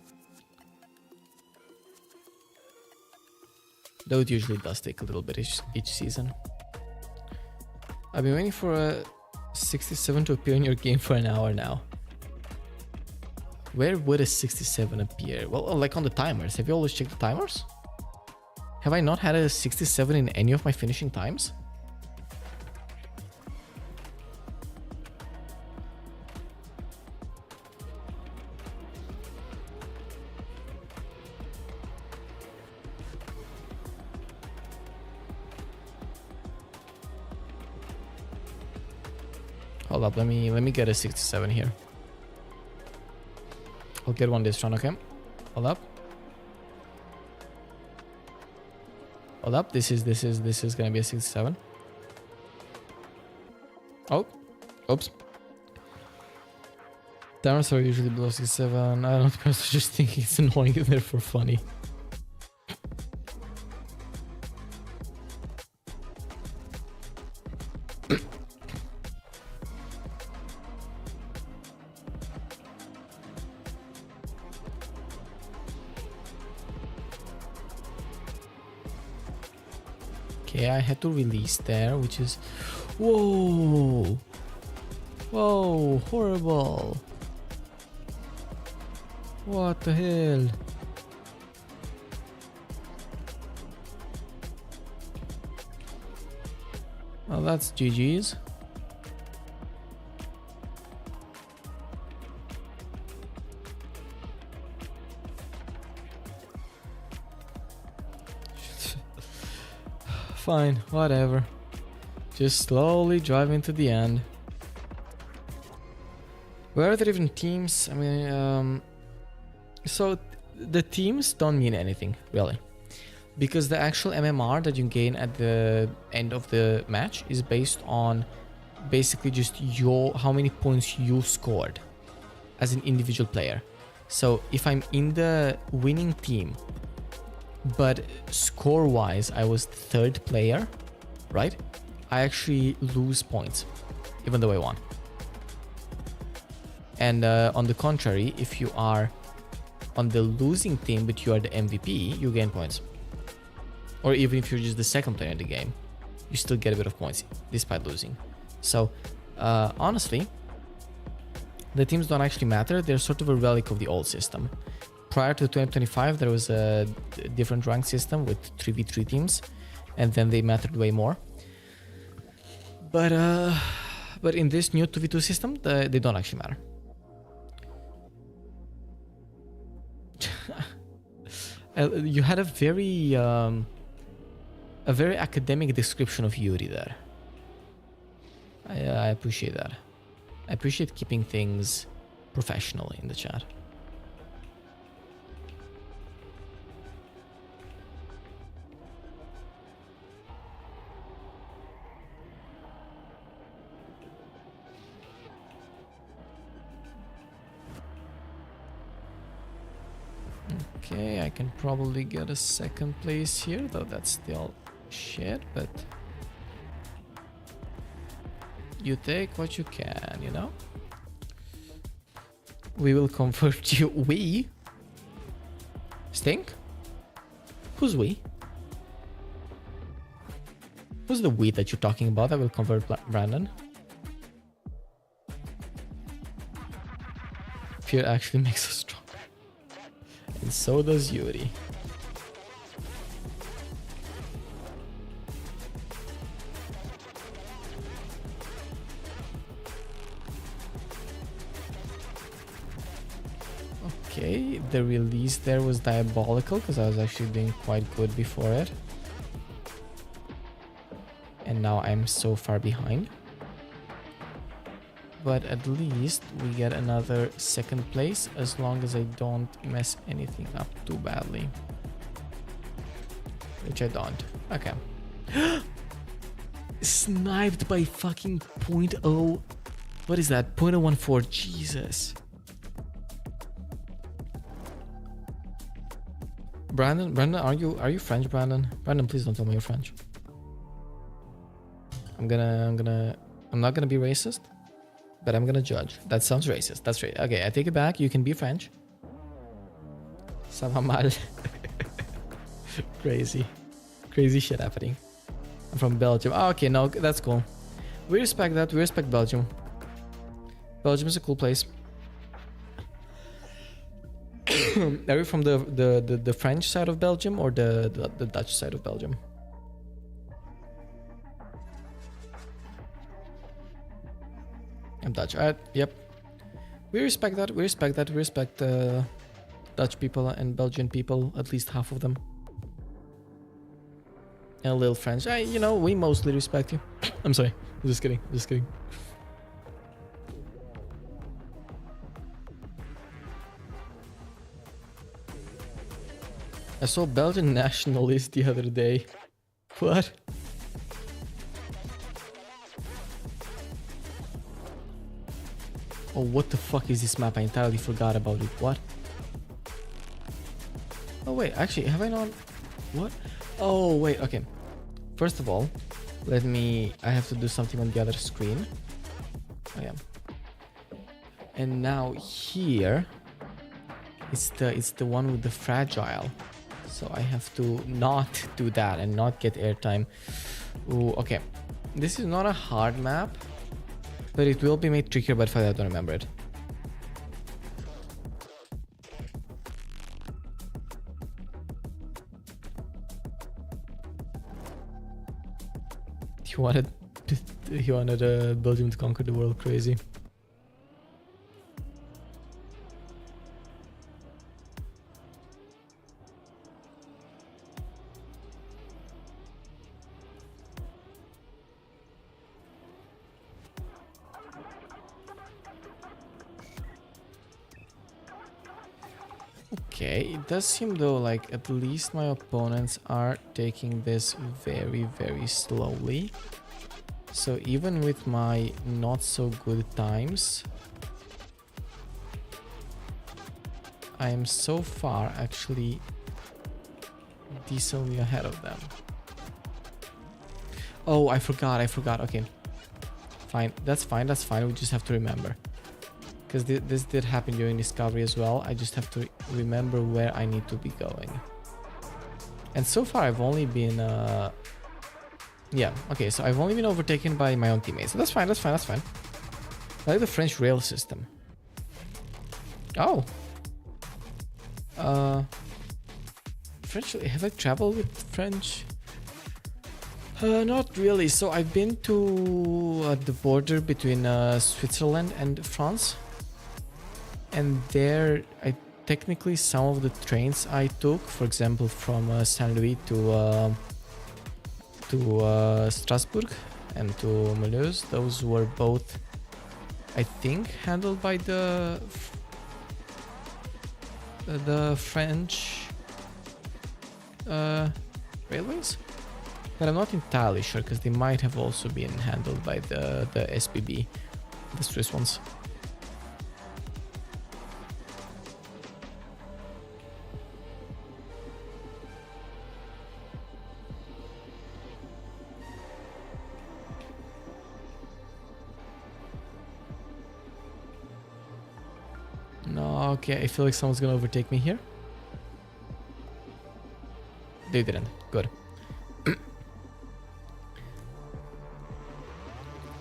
Though it usually does take a little bit each season. I've been waiting for a 67 to appear in your game for an hour now. Where would a 67 appear? Well, like on the timers. Have you always checked the timers? Have I not had a 67 in any of my finishing times? Hold up, let me get a 67 here. I'll get one this round, okay? Hold up. Hold up, this is gonna be a 67. Oh, oops. Timers are usually below 67. I don't know, I was just thinking it's annoying in there for funny. Okay, I had to release there, which is... Whoa! Whoa, horrible! What the hell? Well, that's GG's. Fine, whatever. Just slowly driving to the end. Where are the different teams? I mean, so the teams don't mean anything, really. Because the actual MMR that you gain at the end of the match is based on basically just how many points you scored as an individual player. So if I'm in the winning team, but score-wise I was third player, right? I actually lose points, even though I won. And on the contrary, if you are on the losing team but you are the MVP, you gain points. Or even if you're just the second player in the game, you still get a bit of points despite losing. So honestly, the teams don't actually matter. They're sort of a relic of the old system. Prior to 2025, there was a different rank system with 3v3 teams, and then they mattered way more. But in this new 2v2 system, they don't actually matter. You had a very academic description of Yuri there. I appreciate that. I appreciate keeping things professional in the chat. Okay, I can probably get a second place here, though that's still shit, but you take what you can, you know? We will convert you. We? Stink? Who's we? Who's the we that you're talking about? I will convert Brandon. Fear actually makes us strong. And so does Yuri. Okay, the release there was diabolical because I was actually doing quite good before it. And now I'm so far behind. But at least we get another second place as long as I don't mess anything up too badly. Which I don't. Okay. Sniped by fucking 0.0. What is that? 0.014. Jesus. Brandon, are you French, Brandon? Brandon, please don't tell me you're French. I'm not gonna be racist. But I'm gonna judge. That sounds racist. That's right. Okay, I take it back. You can be French. Ça va mal. Crazy. Crazy shit happening. I'm from Belgium. Oh, okay, no, that's cool. We respect that. We respect Belgium. Belgium is a cool place. Are you from the French side of Belgium or the Dutch side of Belgium? I'm Dutch. Alright, yep. We respect that. We respect that. We respect Dutch people and Belgian people, at least half of them. And a little French. You know, we mostly respect you. I'm sorry. Just kidding. Just kidding. I saw Belgian nationalist the other day. What? Oh, what the fuck is this map? I entirely forgot about it. What? Oh, wait. Actually, have I not... What? Oh, wait. Okay. First of all, I have to do something on the other screen. Oh, yeah. And now here, it's the one with the fragile. So I have to not do that and not get airtime. Ooh, okay. This is not a hard map. But it will be made trickier by the fact that I don't remember it. He wanted Belgium to conquer the world. Crazy. Okay, it does seem though like at least my opponents are taking this very, very slowly. So even with my not so good times, I am so far actually decently ahead of them. Oh, I forgot. Okay. Fine. That's fine. We just have to remember. Because this did happen during discovery as well. I just have to remember where I need to be going. And so far I've only been... yeah, okay, so I've only been overtaken by my own teammates. So that's fine. I like the French rail system. Oh. French... Have I traveled with French? Not really. So I've been to the border between Switzerland and France. And there, technically some of the trains I took, for example, from Saint Louis to Strasbourg and to Mulhouse, those were both, I think, handled by the French railways, but I'm not entirely sure because they might have also been handled by the SBB, the Swiss ones. No, okay, I feel like someone's gonna overtake me here. They didn't. Good.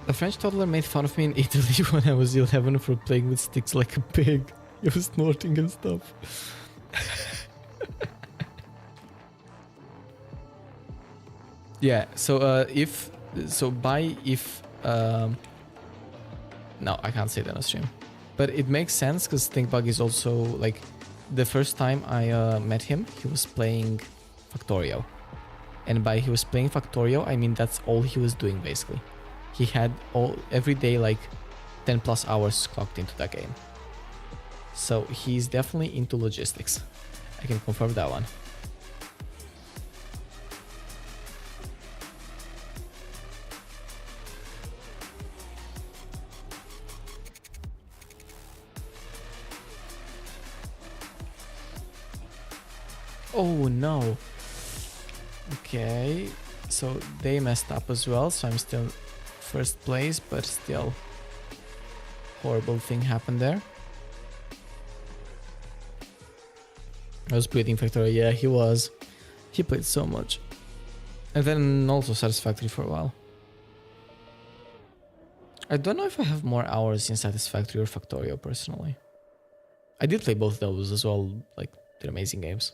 A French toddler made fun of me in Italy when I was 11 for playing with sticks like a pig. He was snorting and stuff. Yeah, so if no, I can't say that on stream. But it makes sense because Thinkbug is also like the first time I met him, he was playing Factorio. And by he was playing Factorio, I mean that's all he was doing basically. He had every day like 10 plus hours clocked into that game. So he's definitely into logistics. I can confirm that one. Oh no. Okay, so they messed up as well, so I'm still first place, but still horrible thing happened there. I was playing Factorio, yeah, he was. He played so much. And then also Satisfactory for a while. I don't know if I have more hours in Satisfactory or Factorio personally. I did play both those as well, like they're amazing games.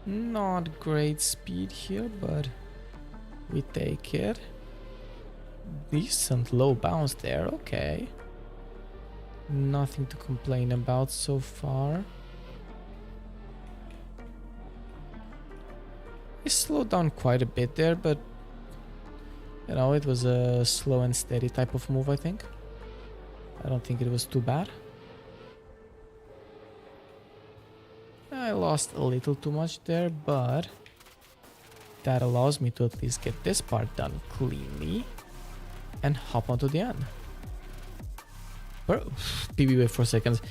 Not great speed here, but we take it. Decent low bounce there, okay. Nothing to complain about so far. We slowed down quite a bit there, but you know, it was a slow and steady type of move, I think. I don't think it was too bad. I lost a little too much there, but that allows me to at least get this part done cleanly and hop onto the end. PB wait 4 seconds.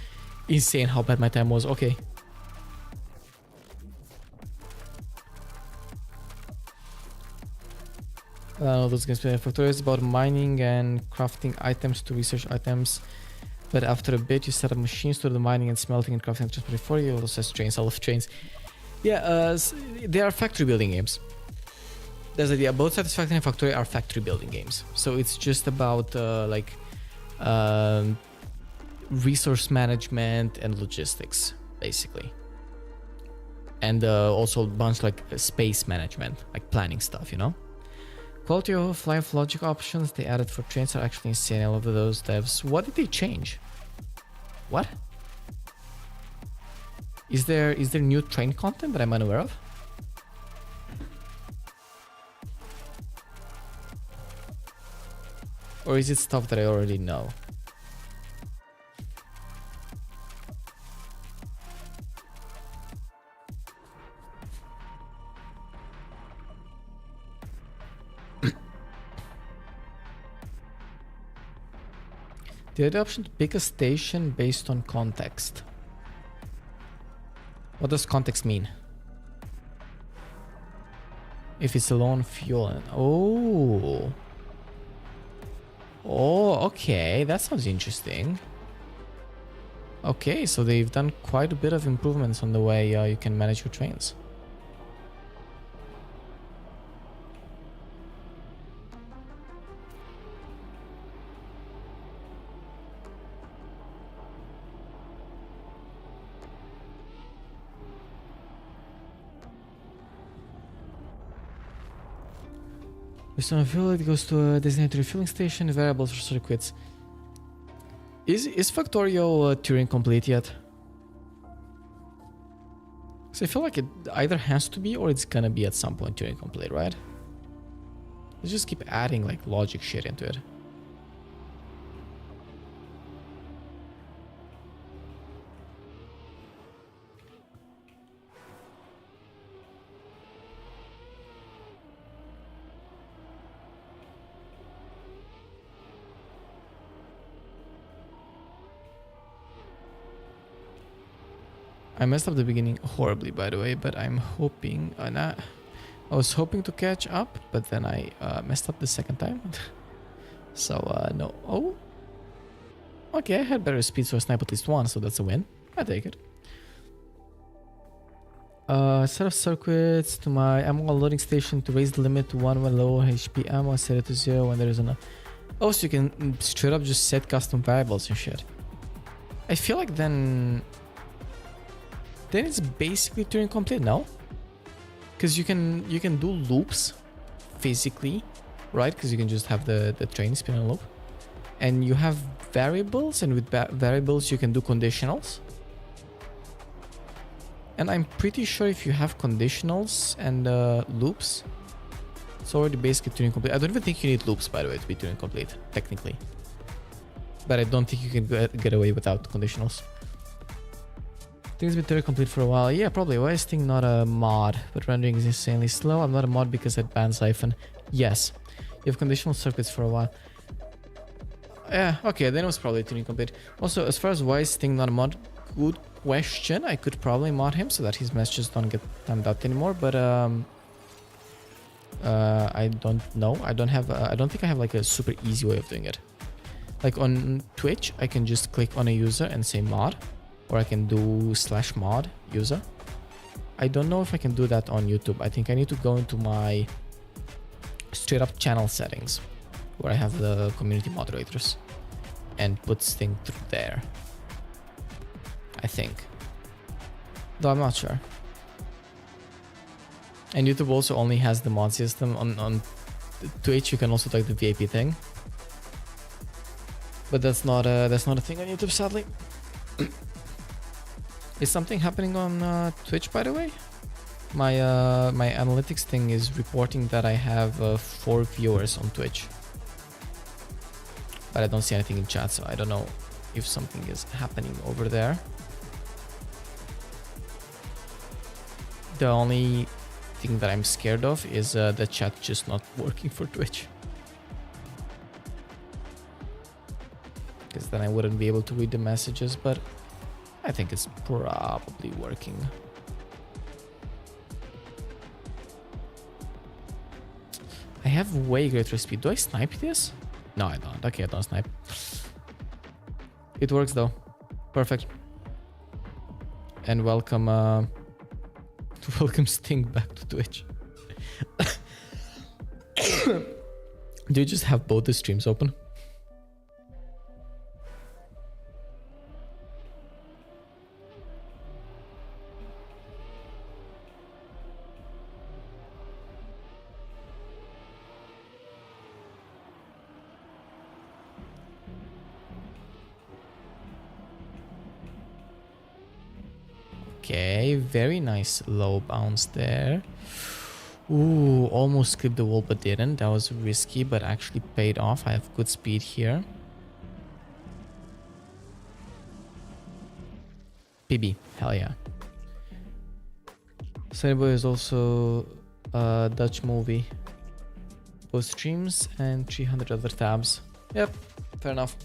Insane how bad my time was. Okay. Those games play Factorio is about mining and crafting items to research items. But after a bit, you set up machines to do the mining and smelting and crafting just before you. Also says trains. I love trains. Yeah, they are factory building games. That's the idea. Both Satisfactory and Factory are factory building games. So it's just about resource management and logistics, basically. And also a bunch like space management, like planning stuff, you know? Quality of life logic options they added for trains are actually insane. I love those devs. What did they change? What? Is there new train content that I'm unaware of? Or is it stuff that I already know? The other option to pick a station based on context. What does context mean? If it's low on fuel. Oh. Oh, okay. That sounds interesting. Okay, so they've done quite a bit of improvements on the way you can manage your trains. Based on fuel, it goes to a designated refueling station, variables for circuits. Is Factorio Turing complete yet? So I feel like it either has to be or it's gonna be at some point Turing complete, right? Let's just keep adding like logic shit into it. I messed up the beginning horribly, by the way, but I'm hoping... I was hoping to catch up, but then I messed up the second time. So, no. Oh. Okay, I had better speed, so I sniped at least one, so that's a win. I take it. Set of circuits to my ammo loading station to raise the limit to 1 when low HP ammo. Set it to 0 when there is enough. Oh, so you can straight up just set custom variables and shit. I feel like then it's basically Turing complete now, because you can do loops physically, right? Because you can just have the train spin a loop, and you have variables, and with variables you can do conditionals. And I'm pretty sure if you have conditionals and loops, it's already basically Turing complete. I don't even think you need loops, by the way, to be Turing complete technically, but I don't think you can get away without conditionals. Things been Turing complete for a while. Yeah, probably. Why is Sting not a mod? But rendering is insanely slow. I'm not a mod because I banned Zyphen. Yes. You have conditional circuits for a while. Yeah, okay, then it was probably Turing complete. Also, as far as why is Sting not a mod, good question. I could probably mod him so that his messages don't get timed out anymore, but I don't know. I don't think I have like a super easy way of doing it. Like on Twitch, I can just click on a user and say mod. Or I can do /mod user. I don't know if I can do that on YouTube. I think I need to go into my straight up channel settings where I have the community moderators and put Sting through there. I think. Though I'm not sure. And YouTube also only has the mod system. On Twitch you can also take the VIP thing. But that's not a thing on YouTube, sadly. Is something happening on Twitch, by the way? My analytics thing is reporting that I have 4 viewers on Twitch. But I don't see anything in chat, so I don't know if something is happening over there. The only thing that I'm scared of is the chat just not working for Twitch. Because then I wouldn't be able to read the messages, but I think it's probably working. I have way greater speed. Do I snipe this? No, I don't. Okay, I don't snipe. It works though. Perfect. And welcome, welcome Sting back to Twitch. Do you just have both the streams open? Okay, very nice low bounce there. Ooh, almost clipped the wall but didn't. That was risky but actually paid off. I have good speed here. PB, hell yeah. Sunnyboy is also a Dutch movie. Both streams and 300 other tabs. Yep, fair enough.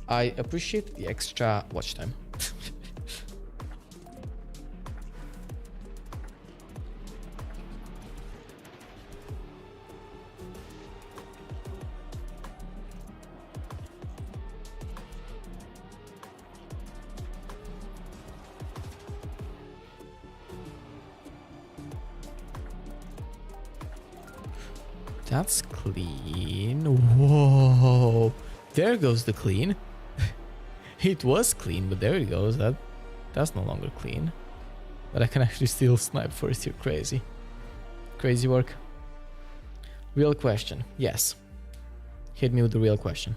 I appreciate the extra watch time. That's clean. Whoa. There goes the clean. It was clean, but there it goes. That's no longer clean. But I can actually still snipe first here. Crazy. Crazy work. Real question. Yes. Hit me with the real question.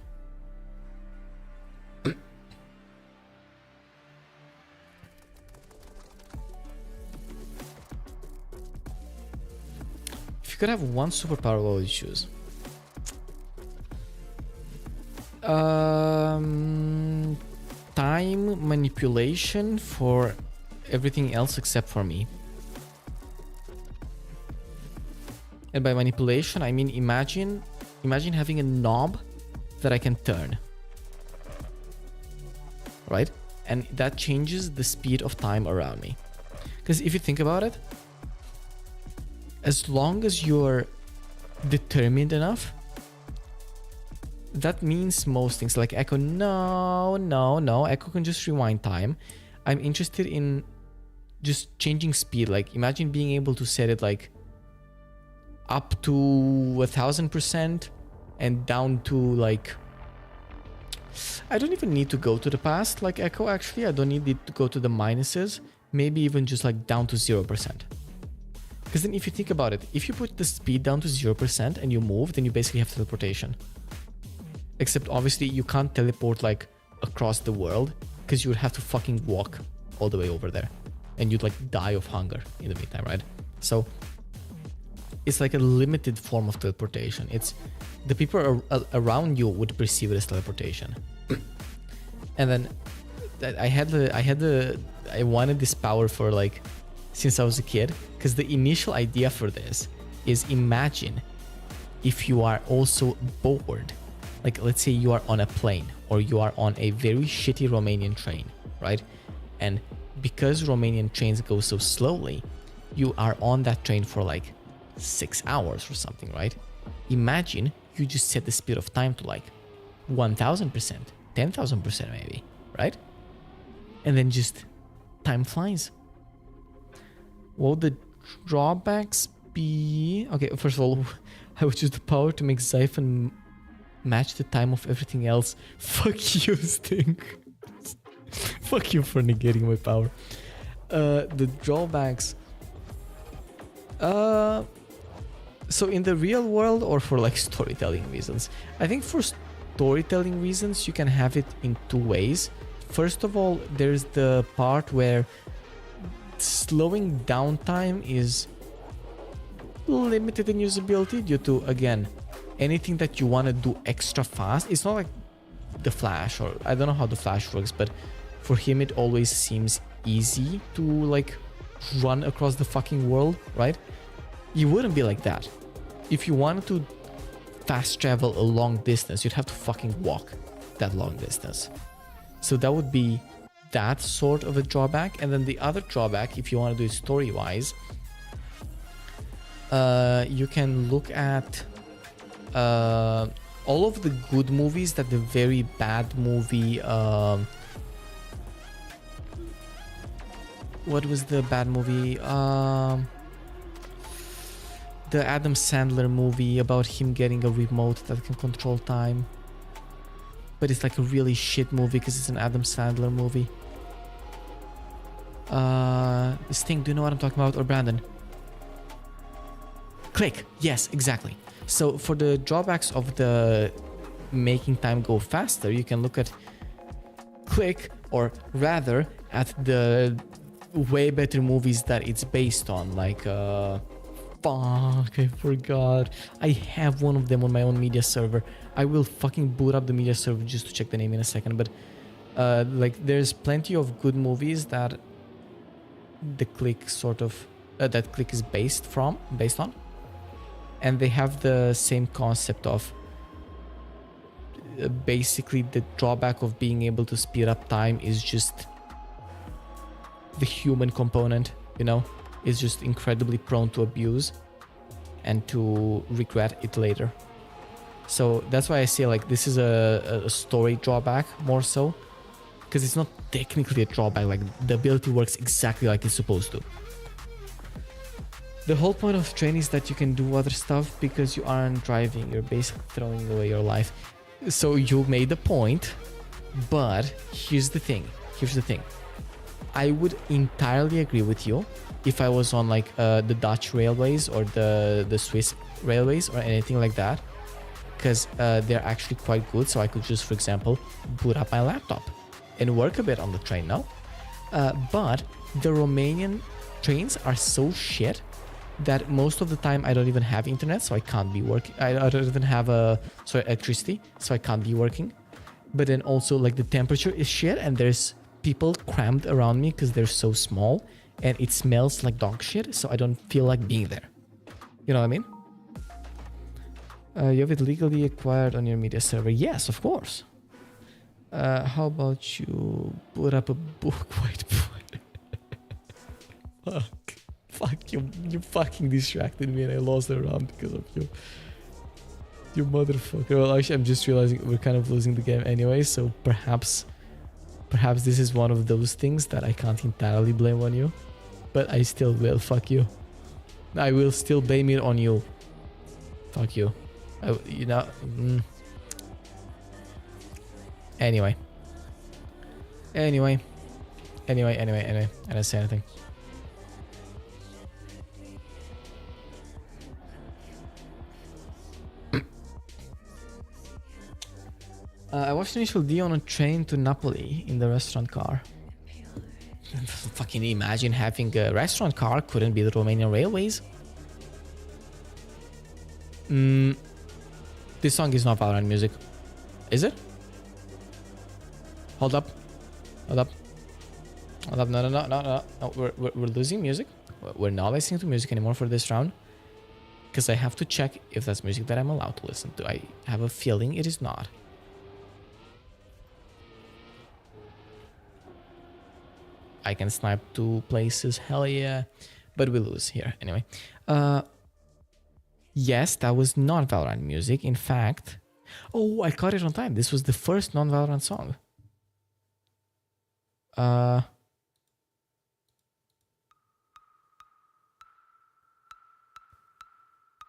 If you could have one superpower, what would you choose? Time manipulation for everything else except for me. And by manipulation, I mean imagine having a knob that I can turn. Right? And that changes the speed of time around me. Because if you think about it, as long as you're determined enough, that means most things. Like Echo, no. Echo can just rewind time. I'm interested in just changing speed. Like imagine being able to set it like up to 1000% and down to like, I don't even need to go to the past like Echo actually. I don't need it to go to the minuses. Maybe even just like down to 0%. Because then if you think about it, if you put the speed down to 0% and you move, then you basically have teleportation. Except obviously you can't teleport like across the world because you would have to fucking walk all the way over there. And you'd like die of hunger in the meantime, right? So it's like a limited form of teleportation. It's the people around you would perceive it as teleportation. And then I wanted this power for like since I was a kid, because the initial idea for this is imagine if you are also bored. Like let's say you are on a plane or you are on a very shitty Romanian train, right? And because Romanian trains go so slowly, you are on that train for like 6 hours or something, right? Imagine you just set the speed of time to like 1000%, 10,000% maybe, right? And then just time flies. What would the drawbacks be? Okay, first of all, I would choose the power to make Zyphen match the time of everything else. Fuck you, Stink. Fuck you for negating my power. The drawbacks. So in the real world or for like storytelling reasons? I think for storytelling reasons, you can have it in two ways. First of all, there's the part where slowing down time is limited in usability due to, again, anything that you want to do extra fast. It's not like the Flash, or I don't know how the Flash works, but for him it always seems easy to like run across the fucking world, right? You wouldn't be like that. If you wanted to fast travel a long distance, you'd have to fucking walk that long distance. So that would be that sort of a drawback. And then the other drawback, if you want to do it story-wise, you can look at all of the good movies that the very bad movie... what was the bad movie? The Adam Sandler movie about him getting a remote that can control time. But it's like a really shit movie because it's an Adam Sandler movie. Sting, do you know what I'm talking about? Or Brandon? Click. Yes, exactly. So for the drawbacks of the making time go faster, you can look at Click, or rather at the way better movies that it's based on, like fuck, I forgot. I have one of them on my own media server. I will fucking boot up the media server just to check the name in a second, but like there's plenty of good movies that the Click sort of that Click is based on, and they have the same concept of basically the drawback of being able to speed up time is just the human component, you know, is just incredibly prone to abuse and to regret it later. So that's why I say like this is a story drawback more so, because it's not technically a drawback, like the ability works exactly like it's supposed to. The whole point of train is that you can do other stuff because you aren't driving, you're basically throwing away your life. So you made the point, but here's the thing. I would entirely agree with you if I was on like the Dutch railways or the Swiss railways or anything like that, because they're actually quite good. So I could just, for example, boot up my laptop and work a bit on the train now. But the Romanian trains are so shit that most of the time I don't even have internet, so I can't be working. I don't even have electricity, so I can't be working. But then also like the temperature is shit, and there's people crammed around me because they're so small, and it smells like dog shit, so I don't feel like being there. You know what I mean? You have it legally acquired on your media server. Yes, of course. How about you put up a book whiteboard? Fuck you! You fucking distracted me, and I lost the round because of you. You motherfucker. Well, actually, I'm just realizing we're kind of losing the game anyway, so perhaps this is one of those things that I can't entirely blame on you. But I still will. Fuck you. I will still blame it on you. Fuck you. You know. Anyway. I didn't say anything. I watched Initial D on a train to Napoli in the restaurant car. Fucking imagine having a restaurant car, couldn't be the Romanian railways. This song is not Valorant music. Is it? Hold up. No, we're losing music. We're not listening to music anymore for this round. Because I have to check if that's music that I'm allowed to listen to. I have a feeling it is not. I can snipe 2 places, hell yeah. But we lose here, anyway. Yes, that was not Valorant music. In fact... Oh, I caught it on time. This was the first non-Valorant song.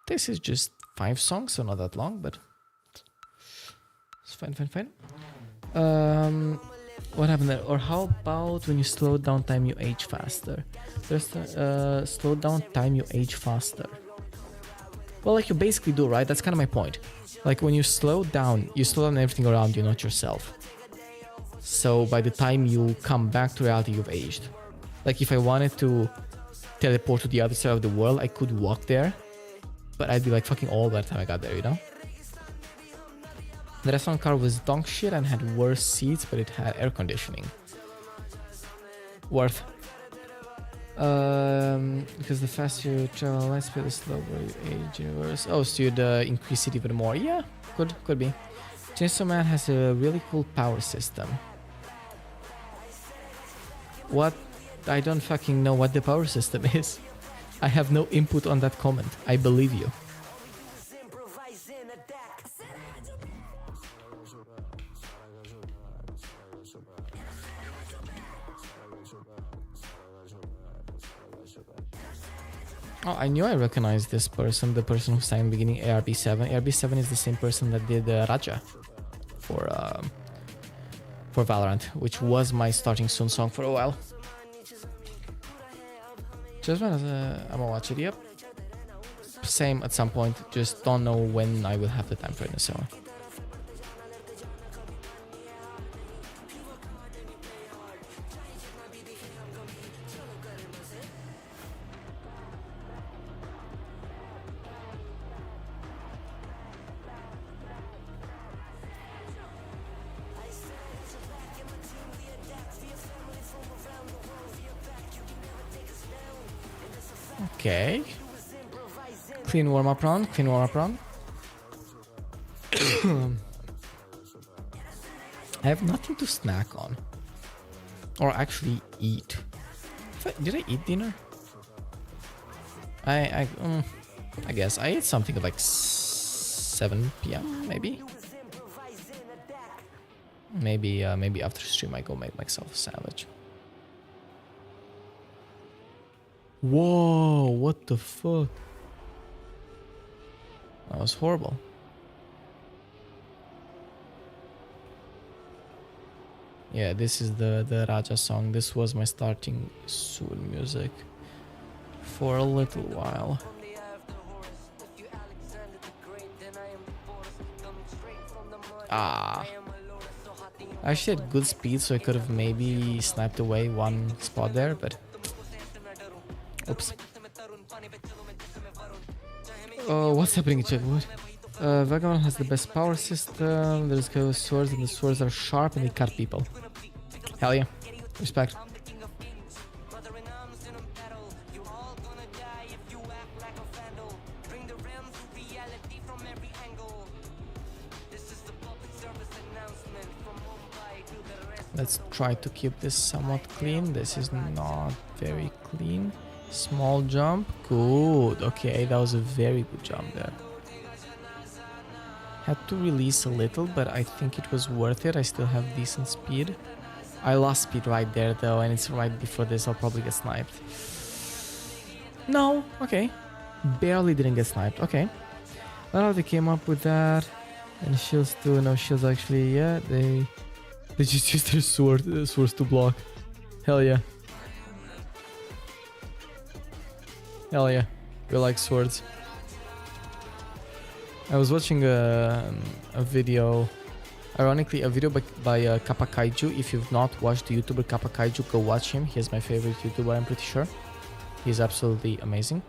This is just 5 songs, so not that long, but... It's fine. What happened there? Or how about when you slow down time, you age faster? Slow down time, you age faster. Well, like you basically do, right? That's kind of my point. Like when you slow down everything around you, not yourself. So by the time you come back to reality, you've aged. Like if I wanted to teleport to the other side of the world, I could walk there. But I'd be like fucking old by the time I got there, you know? The restaurant car was dog shit and had worse seats, but it had air conditioning. Worth. Because the faster you travel, light speed, the slower you age, universe. Oh, so you'd increase it even more. Yeah, could be. Chainsaw Man has a really cool power system. What? I don't fucking know what the power system is. I have no input on that comment. I believe you. Oh, I knew I recognized this person, the person who sang in the beginning, ARB7. ARB7 is the same person that did Raja for Valorant, which was my starting soon song for a while. Just when I'm gonna watch it, yep. Same at some point, just don't know when I will have the time for it, so. Okay. Clean warm-up round. I have nothing to snack on. Or actually eat. Did I eat dinner? I guess I ate something at like 7 p.m. maybe. Maybe after stream I go make myself a sandwich. Whoa, what the fuck? That was horrible. Yeah, this is the Raja song. This was my starting soon music for a little while. Ah. I actually had good speed, so I could have maybe sniped away one spot there, but... Oops. Oh, what's happening in Checkwood? Vagabond has the best power system. There's swords, and the swords are sharp and they cut people. Hell yeah. Respect. Let's try to keep this somewhat clean. This is not very clean. Small jump. Good. Okay, that was a very good jump there. Had to release a little, but I think it was worth it. I still have decent speed. I lost speed right there though, and it's right before this. I'll probably get sniped. No. Okay. Barely didn't get sniped. Okay. Well, they came up with that. And shields too. No shields actually. Yeah, they just used their swords to block. Hell yeah. Hell yeah. We like swords. I was watching a video, ironically a video by Kappa Kaiju. If you've not watched the YouTuber Kappa Kaiju, go watch him. He's my favorite YouTuber, I'm pretty sure. He's absolutely amazing.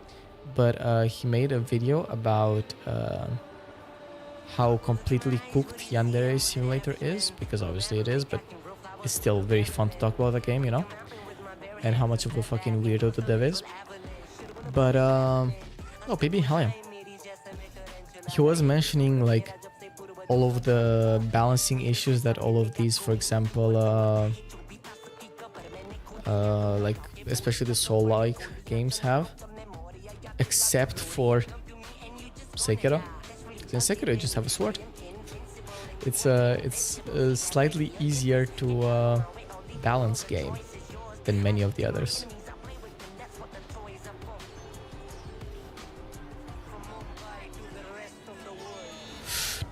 But he made a video about how completely cooked Yandere Simulator is, because obviously it is, but it's still very fun to talk about the game, you know? And how much of a fucking weirdo the dev is. But, oh, baby, hell yeah. He was mentioning, like, all of the balancing issues that all of these, for example, like, especially the Soul-like games have. Except for Sekiro. In Sekiro, you just have a sword. It's a slightly easier to balance game than many of the others.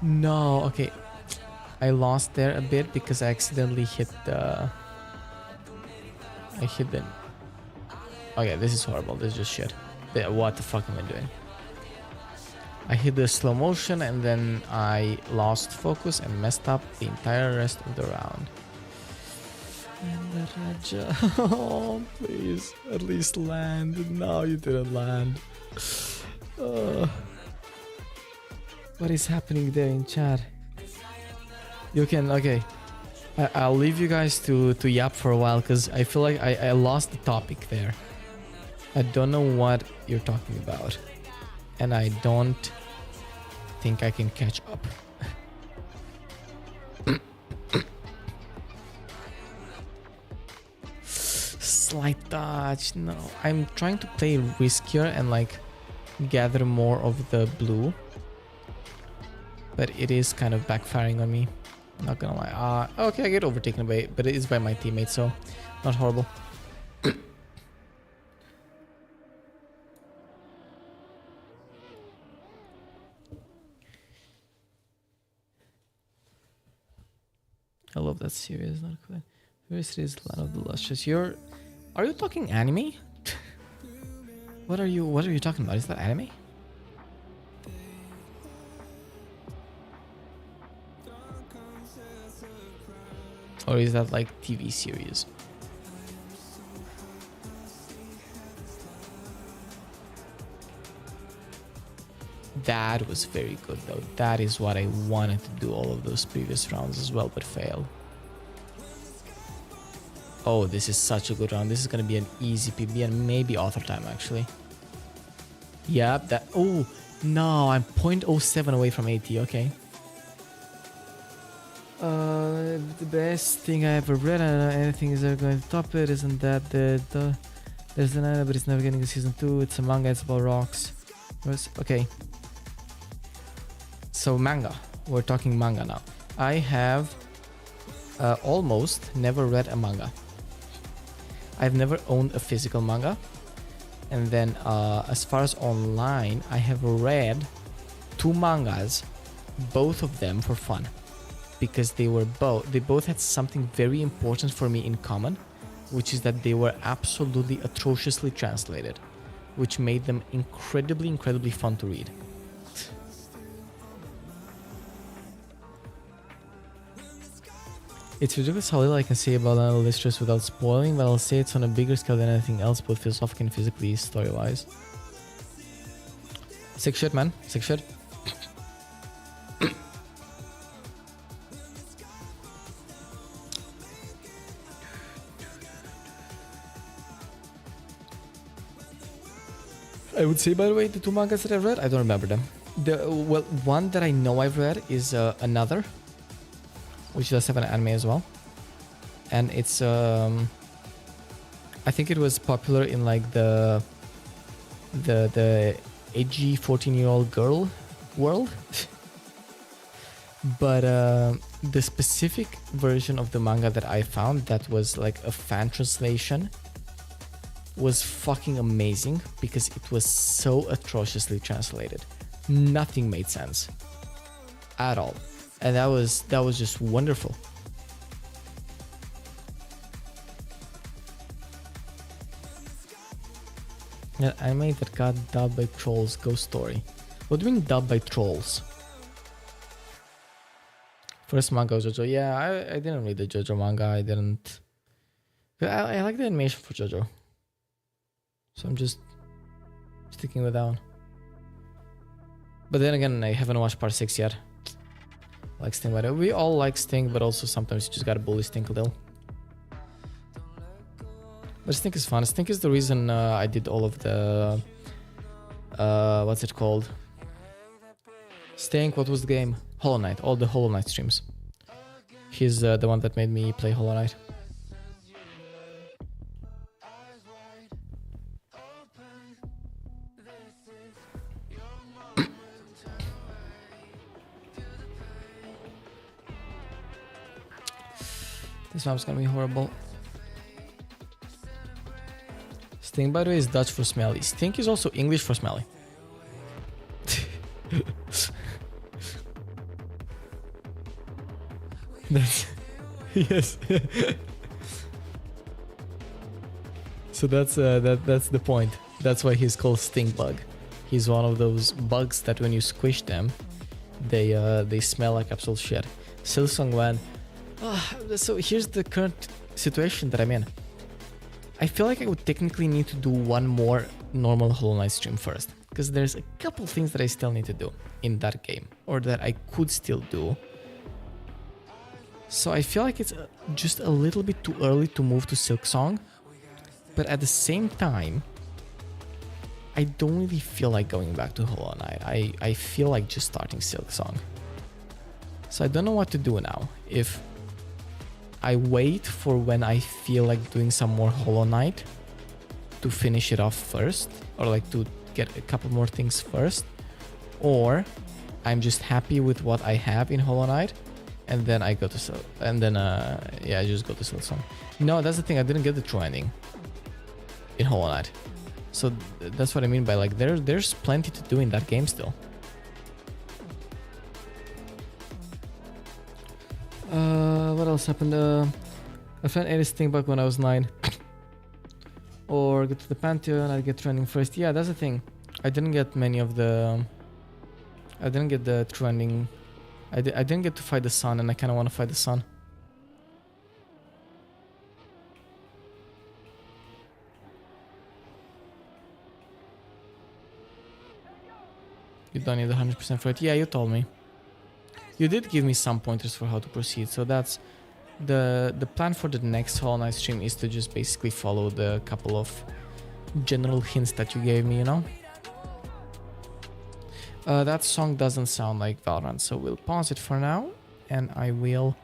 No, okay. I lost there a bit because I accidentally hit the... Okay, this is horrible. This is just shit. What the fuck am I doing? I hit the slow motion and then I lost focus and messed up the entire rest of the round. And the Raja... Oh, please. At least land. No, you didn't land. What is happening there in chat? You can... Okay. I'll leave you guys to yap for a while because I feel like I lost the topic there. I don't know what you're talking about. And I don't think I can catch up. Slight touch. No. I'm trying to play riskier and like gather more of the blue. But it is kind of backfiring on me. Not gonna lie. Okay, I get overtaken by it, but it is by my teammate, so not horrible. I love that series. Not quite. Very series, Land of the Luscious. Are you talking anime? What are you talking about? Is that anime? Or is that like TV series? That was very good though. That is what I wanted to do all of those previous rounds as well, but failed. Oh, this is such a good round. This is gonna be an easy PB and maybe author time actually. Yep, that... Oh, no, I'm 0.07 away from 80, okay. The best thing I ever read, anything is ever going to top it, isn't that there's an anime, but it's never getting a season 2. It's a manga, it's about rocks. Okay. So manga. We're talking manga now. I have almost never read a manga. I've never owned a physical manga. And then as far as online, I have read 2 mangas, both of them for fun. Because they both had something very important for me in common, which is that they were absolutely atrociously translated, which made them incredibly fun to read. It's ridiculous how little I can say about Another Listress without spoiling, but I'll say it's on a bigger scale than anything else, both philosophically and physically, story-wise. Sick shit, man. Sick shit. I would say, by the way, the 2 mangas that I've read, I don't remember them. Well, one that I know I've read is Another, which does have an anime as well. And it's, I think it was popular in like the edgy 14-year-old girl world. But the specific version of the manga that I found that was like a fan translation was fucking amazing because it was so atrociously translated. Nothing made sense at all. And that was just wonderful. Yeah, anime that got dubbed by trolls. Ghost Story. What do you mean dubbed by trolls? First manga was JoJo. Yeah, I didn't read the JoJo manga. I didn't. I like the animation for JoJo. So I'm just sticking with that one. But then again, I haven't watched part 6 yet. I like Sting, but we all like Sting, but also sometimes you just gotta bully Sting a little. But Sting is fun. Sting is the reason I did all of the... what's it called? Sting, what was the game? Hollow Knight. All the Hollow Knight streams. He's the one that made me play Hollow Knight. This map's gonna be horrible. Sting, by the way, is Dutch for smelly. Stink is also English for smelly. That's... yes. So that's the point. That's why he's called Stink Bug. He's one of those bugs that when you squish them, they smell like absolute shit. Silsong went... so here's the current situation that I'm in. I feel like I would technically need to do one more normal Hollow Knight stream first, because there's a couple things that I still need to do in that game, or that I could still do. So I feel like it's just a little bit too early to move to Silksong, but at the same time, I don't really feel like going back to Hollow Knight. I feel like just starting Silksong. So I don't know what to do now. If I wait for when I feel like doing some more Hollow Knight to finish it off first, or like to get a couple more things first, or I'm just happy with what I have in Hollow Knight, and then I go to I just go to Silksong. No, that's the thing. I didn't get the true ending in Hollow Knight, so that's what I mean by like there's plenty to do in that game still. What else happened? A friend ate his thing back when I was 9. Or get to the Pantheon, I get trending first. Yeah, that's the thing. I didn't get many of the... I didn't get the trending. I didn't get to fight the sun, and I kind of want to fight the sun. You don't need 100% for it. Yeah, you told me. You did give me some pointers for how to proceed, so that's the plan for the next Hollow Knight stream is to just basically follow the couple of general hints that you gave me, you know? That song doesn't sound like Valorant, so we'll pause it for now, and I will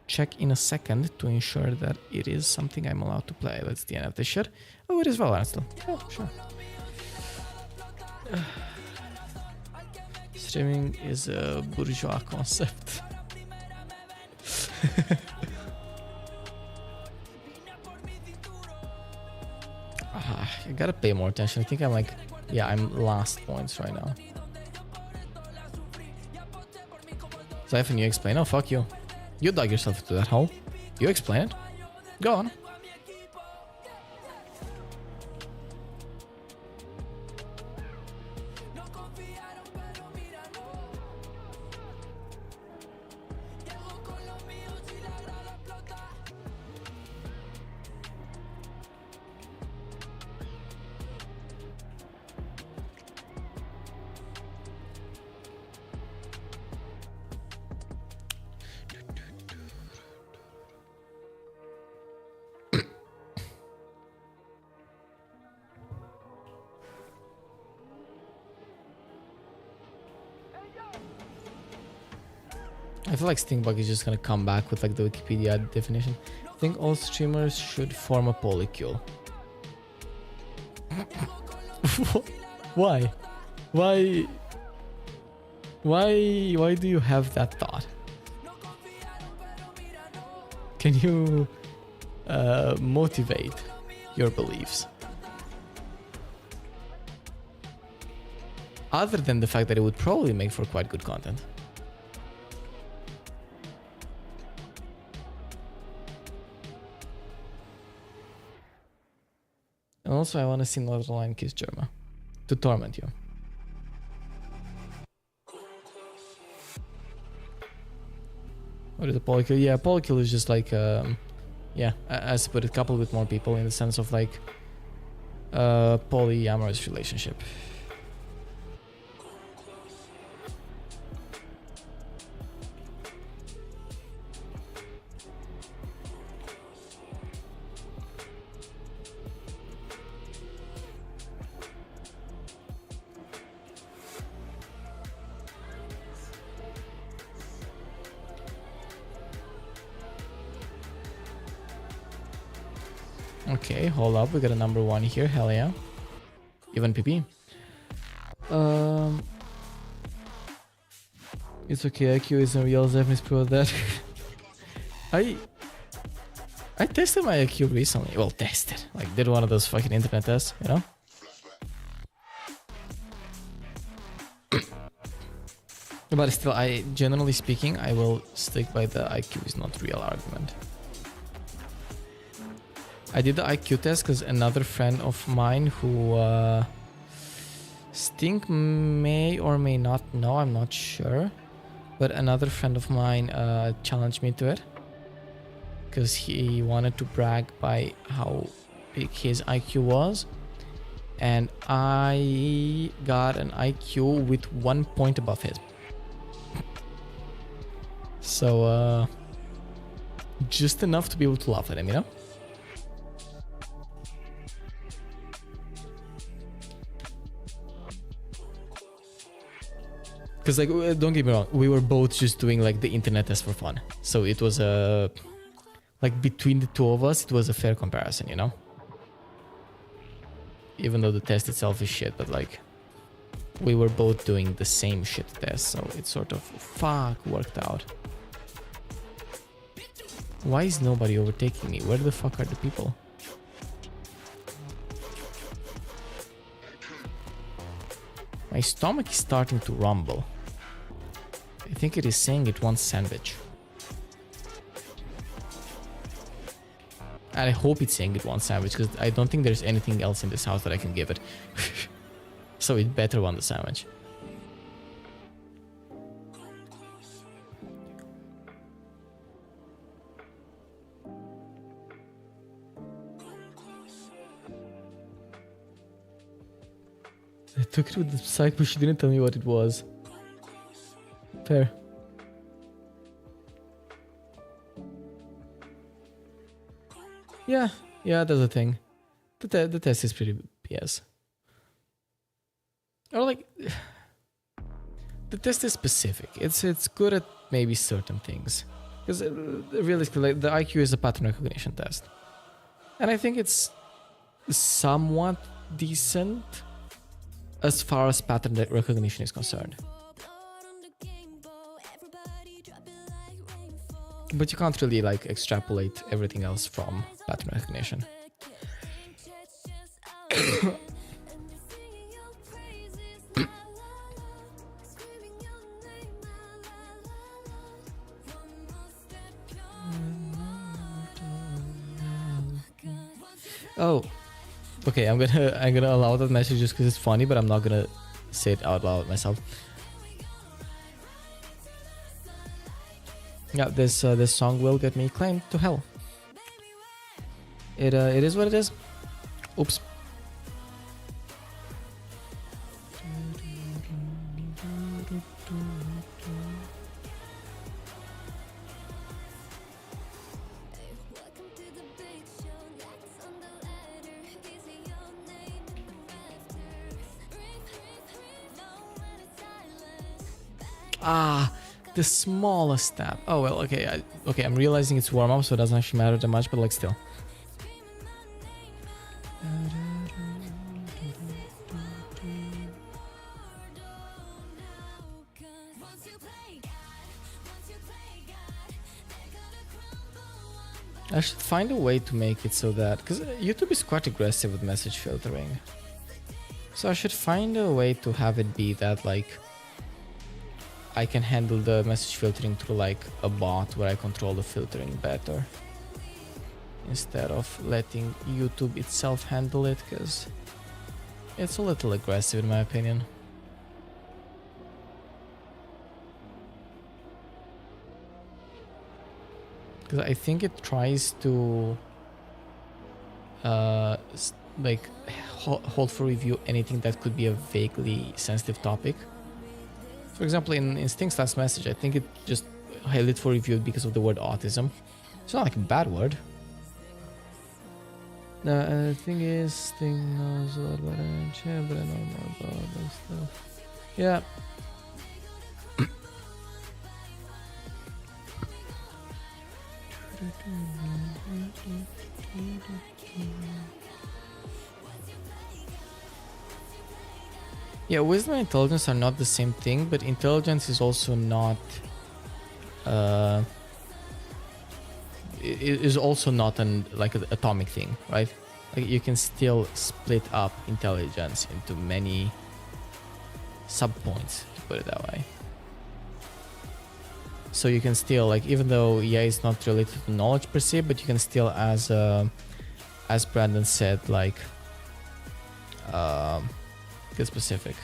check in a second to ensure that it is something I'm allowed to play. That's the end of this shit. Oh, it is Valorant still. Yeah, sure. Streaming is a bourgeois concept. I gotta pay more attention. I think I'm like, yeah, I'm last points right now. Zyphen, you explain? Oh, fuck you. You dug yourself into that hole. You explain it. Go on. I feel like Stingbug is just gonna come back with like the Wikipedia definition. I think all streamers should form a polycule. Why? Why do you have that thought? Can you motivate your beliefs? Other than the fact that it would probably make for quite good content. And also I want to see Northern kiss Germa to torment you. What is a polycule? Yeah, polycule is just like, yeah, as I put it, coupled with more people in the sense of like polyamorous relationship. Okay, hold up, we got a number 1 here, hell yeah. Even PP. It's okay, IQ isn't real, Zyphen is pro that. I tested my IQ recently. Well, tested. Like, did one of those fucking internet tests, you know? But still, generally speaking, I will stick by the IQ is not real argument. I did the IQ test because another friend of mine who Stink may or may not know, I'm not sure, but another friend of mine challenged me to it because he wanted to brag by how big his IQ was, and I got an IQ with 1 point above his. So just enough to be able to laugh at him, you know? Because, like, don't get me wrong, we were both just doing, like, the internet test for fun. So it was a... like, between the two of us, it was a fair comparison, you know? Even though the test itself is shit, but, like, we were both doing the same shit test, so it sort of, worked out. Why is nobody overtaking me? Where the fuck are the people? My stomach is starting to rumble. I think it is saying it wants sandwich. And I hope it's saying it wants sandwich, because I don't think there's anything else in this house that I can give it. So it better want the sandwich. I took it with the psych, but she didn't tell me what it was. Fair. Yeah, that's a thing. The test is pretty BS. Or like, the test is specific. It's good at maybe certain things. Because realistically, the IQ is a pattern recognition test. And I think it's somewhat decent as far as pattern recognition is concerned. But you can't really like extrapolate everything else from pattern recognition. Oh, okay. I'm gonna allow that message just because it's funny, but I'm not gonna say it out loud myself. Yeah, this song will get me claimed to hell. It is what it is. Oops. Ah, the smallest step. Oh well, okay. Okay, I'm realizing it's warm up, so it doesn't actually matter that much, but like still. I should find a way to make it so that, because YouTube is quite aggressive with message filtering. So I should find a way to have it be that like I can handle the message filtering through like a bot where I control the filtering better instead of letting YouTube itself handle it, because it's a little aggressive in my opinion. Because I think it tries to like hold for review anything that could be a vaguely sensitive topic. For example, in Sting's last message, I think it just held it for review because of the word autism. It's not like a bad word. The thing is, Sting knows a lot about NHL, but I know more about other stuff. Yeah. Yeah, wisdom and intelligence are not the same thing, but intelligence is also not is also not an like an atomic thing, right? Like you can still split up intelligence into many subpoints, to put it that way. So you can still like, even though yeah, it's not related to knowledge per se, but you can still, as Brandon said, like get specific.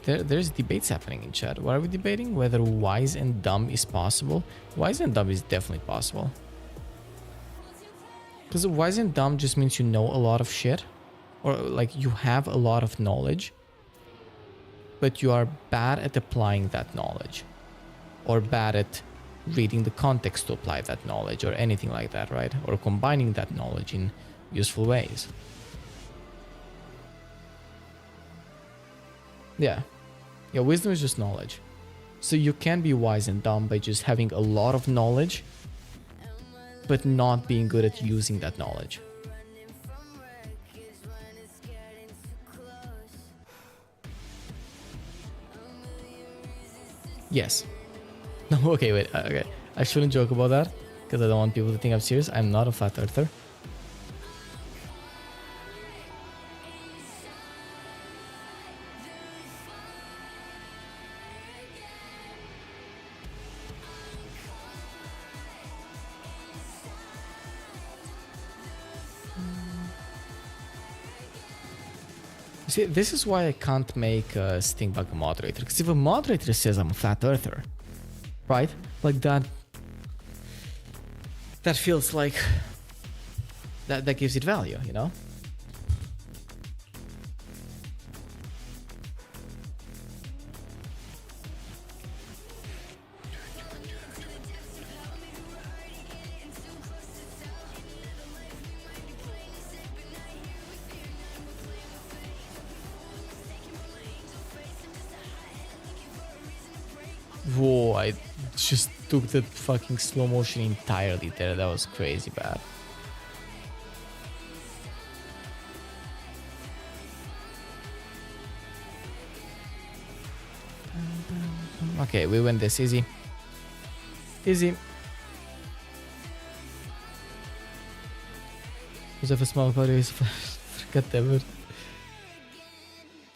There's debates happening in chat. What are we debating? Whether wise and dumb is possible? Wise and dumb is definitely possible. Because wise and dumb just means you know a lot of shit, or like you have a lot of knowledge, but you are bad at applying that knowledge, or bad at reading the context to apply that knowledge, or anything like that, right? Or combining that knowledge in useful ways. Yeah. Yeah, wisdom is just knowledge. So you can be wise and dumb by just having a lot of knowledge, but not being good at using that knowledge. Yes. No, okay, wait. Okay. I shouldn't joke about that because I don't want people to think I'm serious. I'm not a flat earther. See, this is why I can't make Stingbug a moderator. Because if a moderator says I'm a flat earther, right? Like that feels like that gives it value, you know? Whoa, I just took the fucking slow motion entirely there. That was crazy bad. Okay, we win this easy. Easy. Joseph a small body is whatever.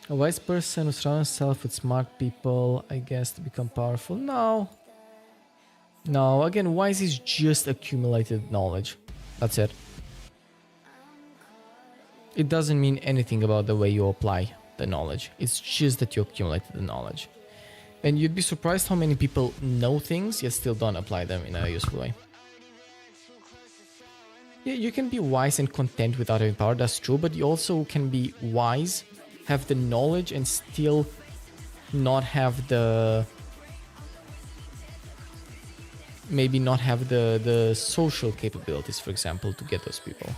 A wise person who surrounds himself with smart people, I guess, to become powerful. No. No, again, wise is just accumulated knowledge. That's it. It doesn't mean anything about the way you apply the knowledge. It's just that you accumulated the knowledge. And you'd be surprised how many people know things yet still don't apply them in a useful way. Yeah, you can be wise and content without having power, that's true, but you also can be wise, have the knowledge, and still not have the... maybe not have the social capabilities, for example, to get those people.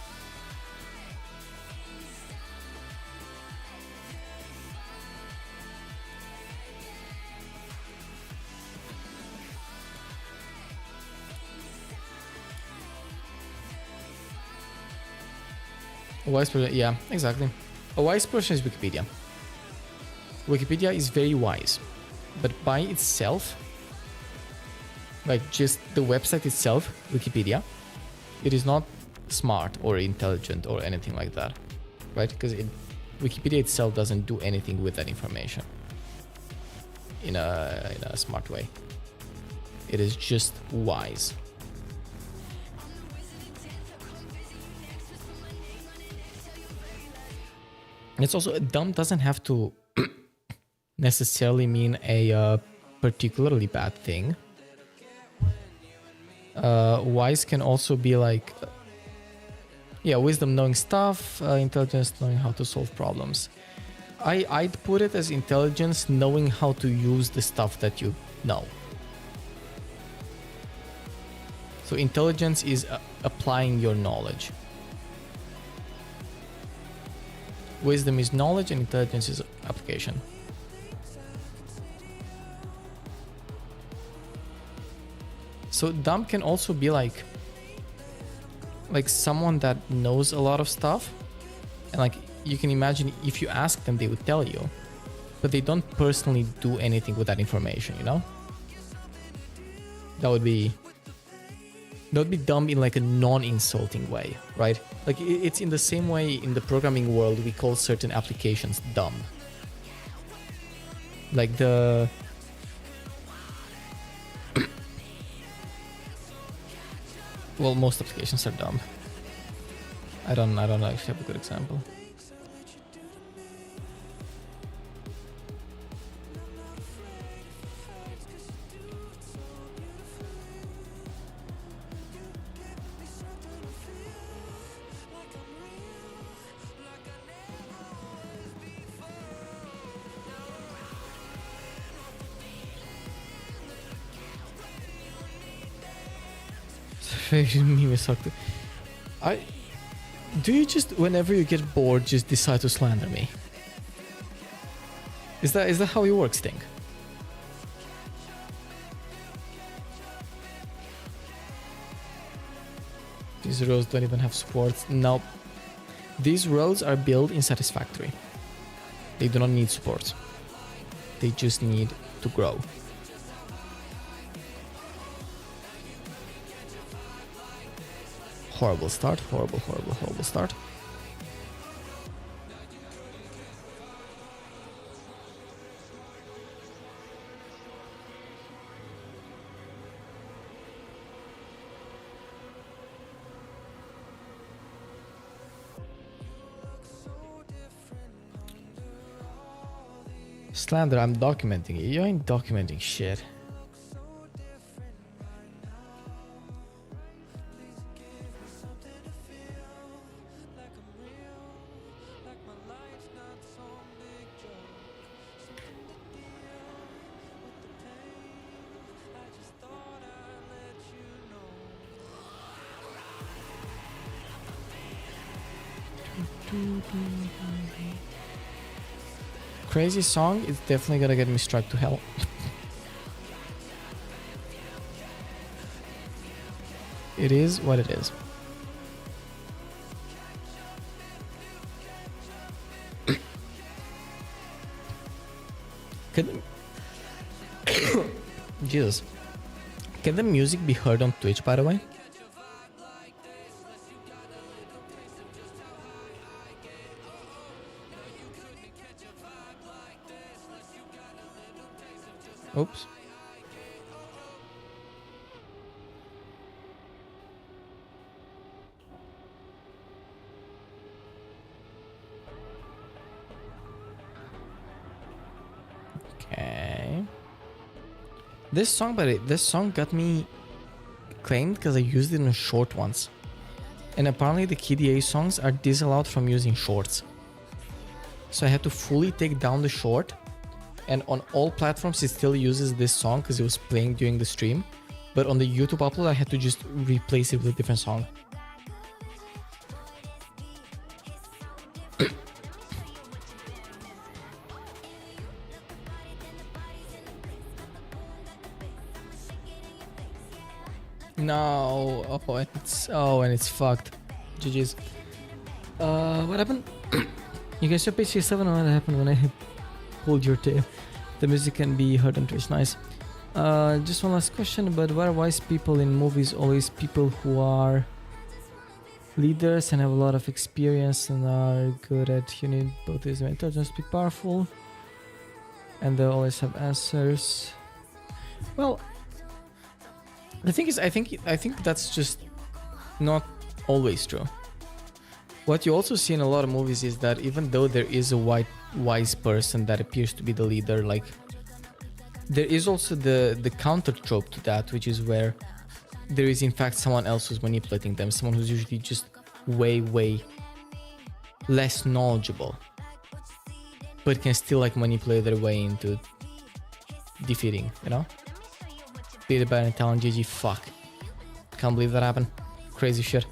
A wise person, yeah, exactly. A wise person is Wikipedia. Wikipedia is very wise, but by itself, like just the website itself, Wikipedia, it is not smart or intelligent or anything like that, right? Because Wikipedia itself doesn't do anything with that information in a smart way. It is just wise. It's also, dumb doesn't have to necessarily mean a particularly bad thing. Wise can also be like, yeah, wisdom knowing stuff, intelligence knowing how to solve problems. I'd put it as intelligence knowing how to use the stuff that you know. So intelligence is applying your knowledge. Wisdom is knowledge and intelligence is application. So dumb can also be like someone that knows a lot of stuff, and like you can imagine if you ask them they would tell you, but they don't personally do anything with that information, you know? That would be dumb in like a non-insulting way, right? Like it's in the same way in the programming world we call certain applications dumb. Like the well, most applications are dumb. I don't actually have a good example. Do you just, whenever you get bored, just decide to slander me? Is that how it works, Sting? These roads don't even have supports. No. These roads are built in Satisfactory. They do not need support. They just need to grow. Horrible start, horrible start. Slander, I'm documenting it. You ain't documenting shit. Crazy song is definitely gonna get me struck to hell. It is what it is. Can Jesus. Can the music be heard on Twitch, by the way? Oops. Okay. This song got me claimed because I used it in a short once. And apparently the KDA songs are disallowed from using shorts. So I had to fully take down the short, and on all platforms it still uses this song because it was playing during the stream. But on the YouTube upload I had to just replace it with a different song. No, and it's fucked. GG's. What happened? You guys said page 7. What happened when I pulled your tail? The music can be heard on Twitch. Nice. Just one last question. But why are wise people in movies always people who are leaders and have a lot of experience and are good at? You need both these intelligence to be powerful, and they always have answers. Well, the thing is, I think that's just not always true. What you also see in a lot of movies is that even though there is a wise person that appears to be the leader, like there is also the counter trope to that, which is where there is in fact someone else who's manipulating them, someone who's usually just way less knowledgeable, but can still like manipulate their way into defeating, you know? Beat by an Italian GG, fuck. Can't believe that happened. Crazy shit.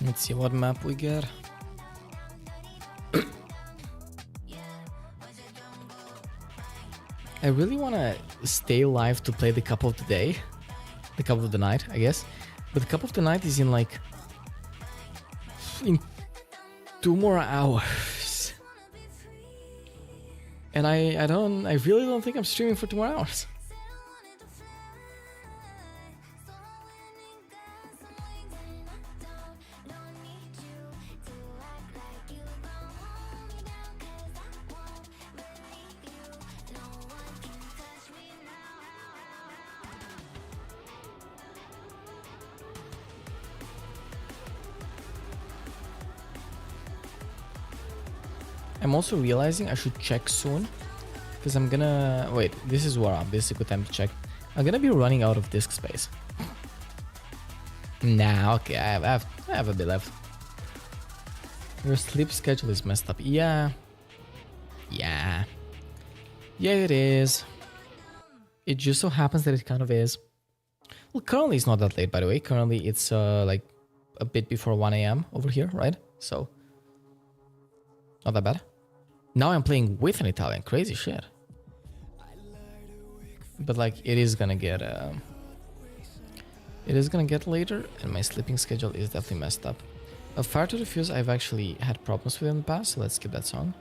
Let's see what map we get. I really want to stay live to play the cup of the day. The cup of the night, I guess. But the cup of the night is in like... in 2 more hours. And I really don't think I'm streaming for 2 more hours. I'm also realizing I should check soon, because I'm gonna... Wait, this is war up. This is a good time to check. I'm gonna be running out of disk space. Nah, okay, I have a bit left. Your sleep schedule is messed up. Yeah, it is. It just so happens that it kind of is. Well, currently it's not that late, by the way. Currently it's like a bit before 1 a.m. over here, right? So, not that bad. Now I'm playing with an Italian. Crazy shit. But like, it is gonna get later, and my sleeping schedule is definitely messed up. Fire to the Fuse, I've actually had problems with in the past, so let's skip that song.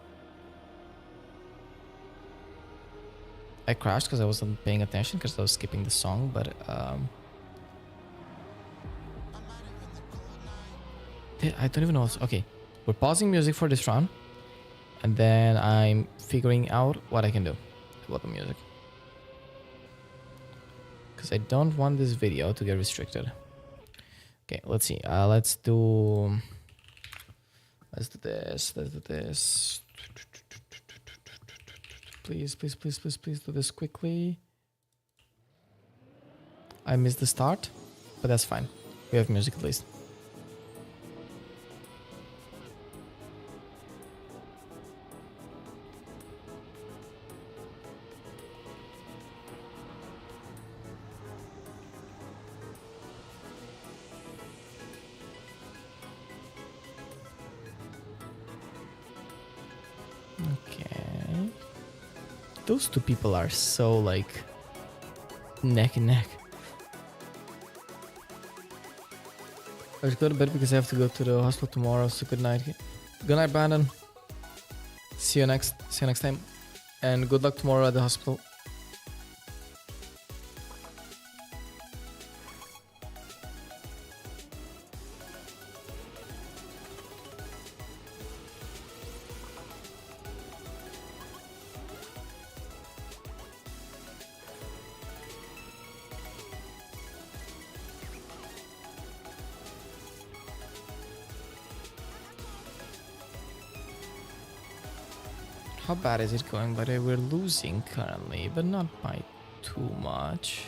I crashed because I wasn't paying attention because I was skipping the song, but I don't even know. Okay, we're pausing music for this round, and then I'm figuring out what I can do about the music, because I don't want this video to get restricted. Okay, let's see. Let's do this. Please do this quickly. I missed the start, but that's fine. We have music at least. Those two people are so like neck and neck. I should go to bed because I have to go to the hospital tomorrow. So good night. Good night, Brandon. See you next time, and good luck tomorrow at the hospital. How bad is it going? By the way, we're losing currently, but not by too much.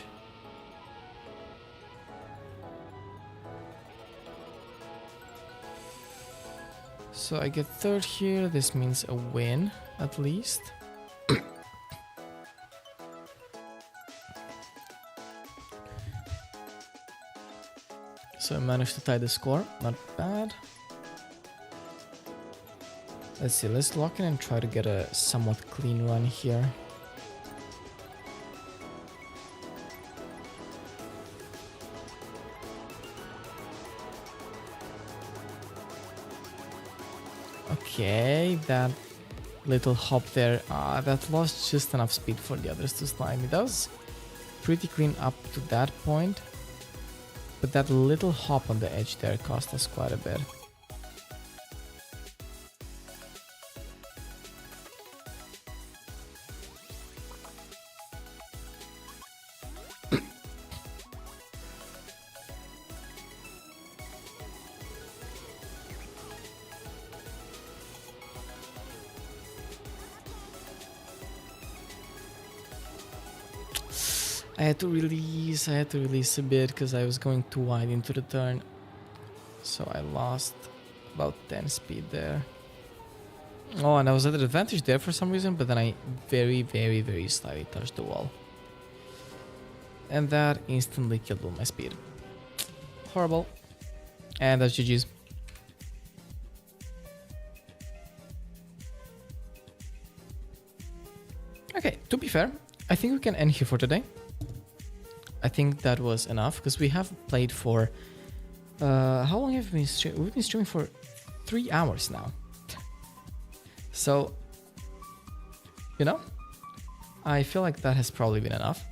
So I get third here. This means a win, at least. So I managed to tie the score. Not bad. Let's see, let's lock in and try to get a somewhat clean run here. Okay, that little hop there, that lost just enough speed for the others to slide me. That was pretty clean up to that point, but that little hop on the edge there cost us quite a bit. I had to release a bit because I was going too wide into the turn. So I lost about 10 speed there. Oh, and I was at an advantage there for some reason, but then I very slightly touched the wall. And that instantly killed all my speed. Horrible. And that's GG's. Okay, to be fair, I think we can end here for today. I think that was enough because we have played for how long have we been streaming? We've been streaming for 3 hours now. So, you know, I feel like that has probably been enough.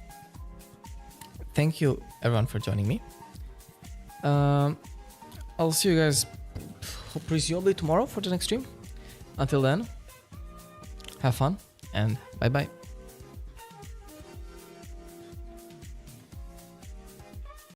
Thank you everyone for joining me. I'll see you guys presumably tomorrow for the next stream. Until then, have fun and bye bye.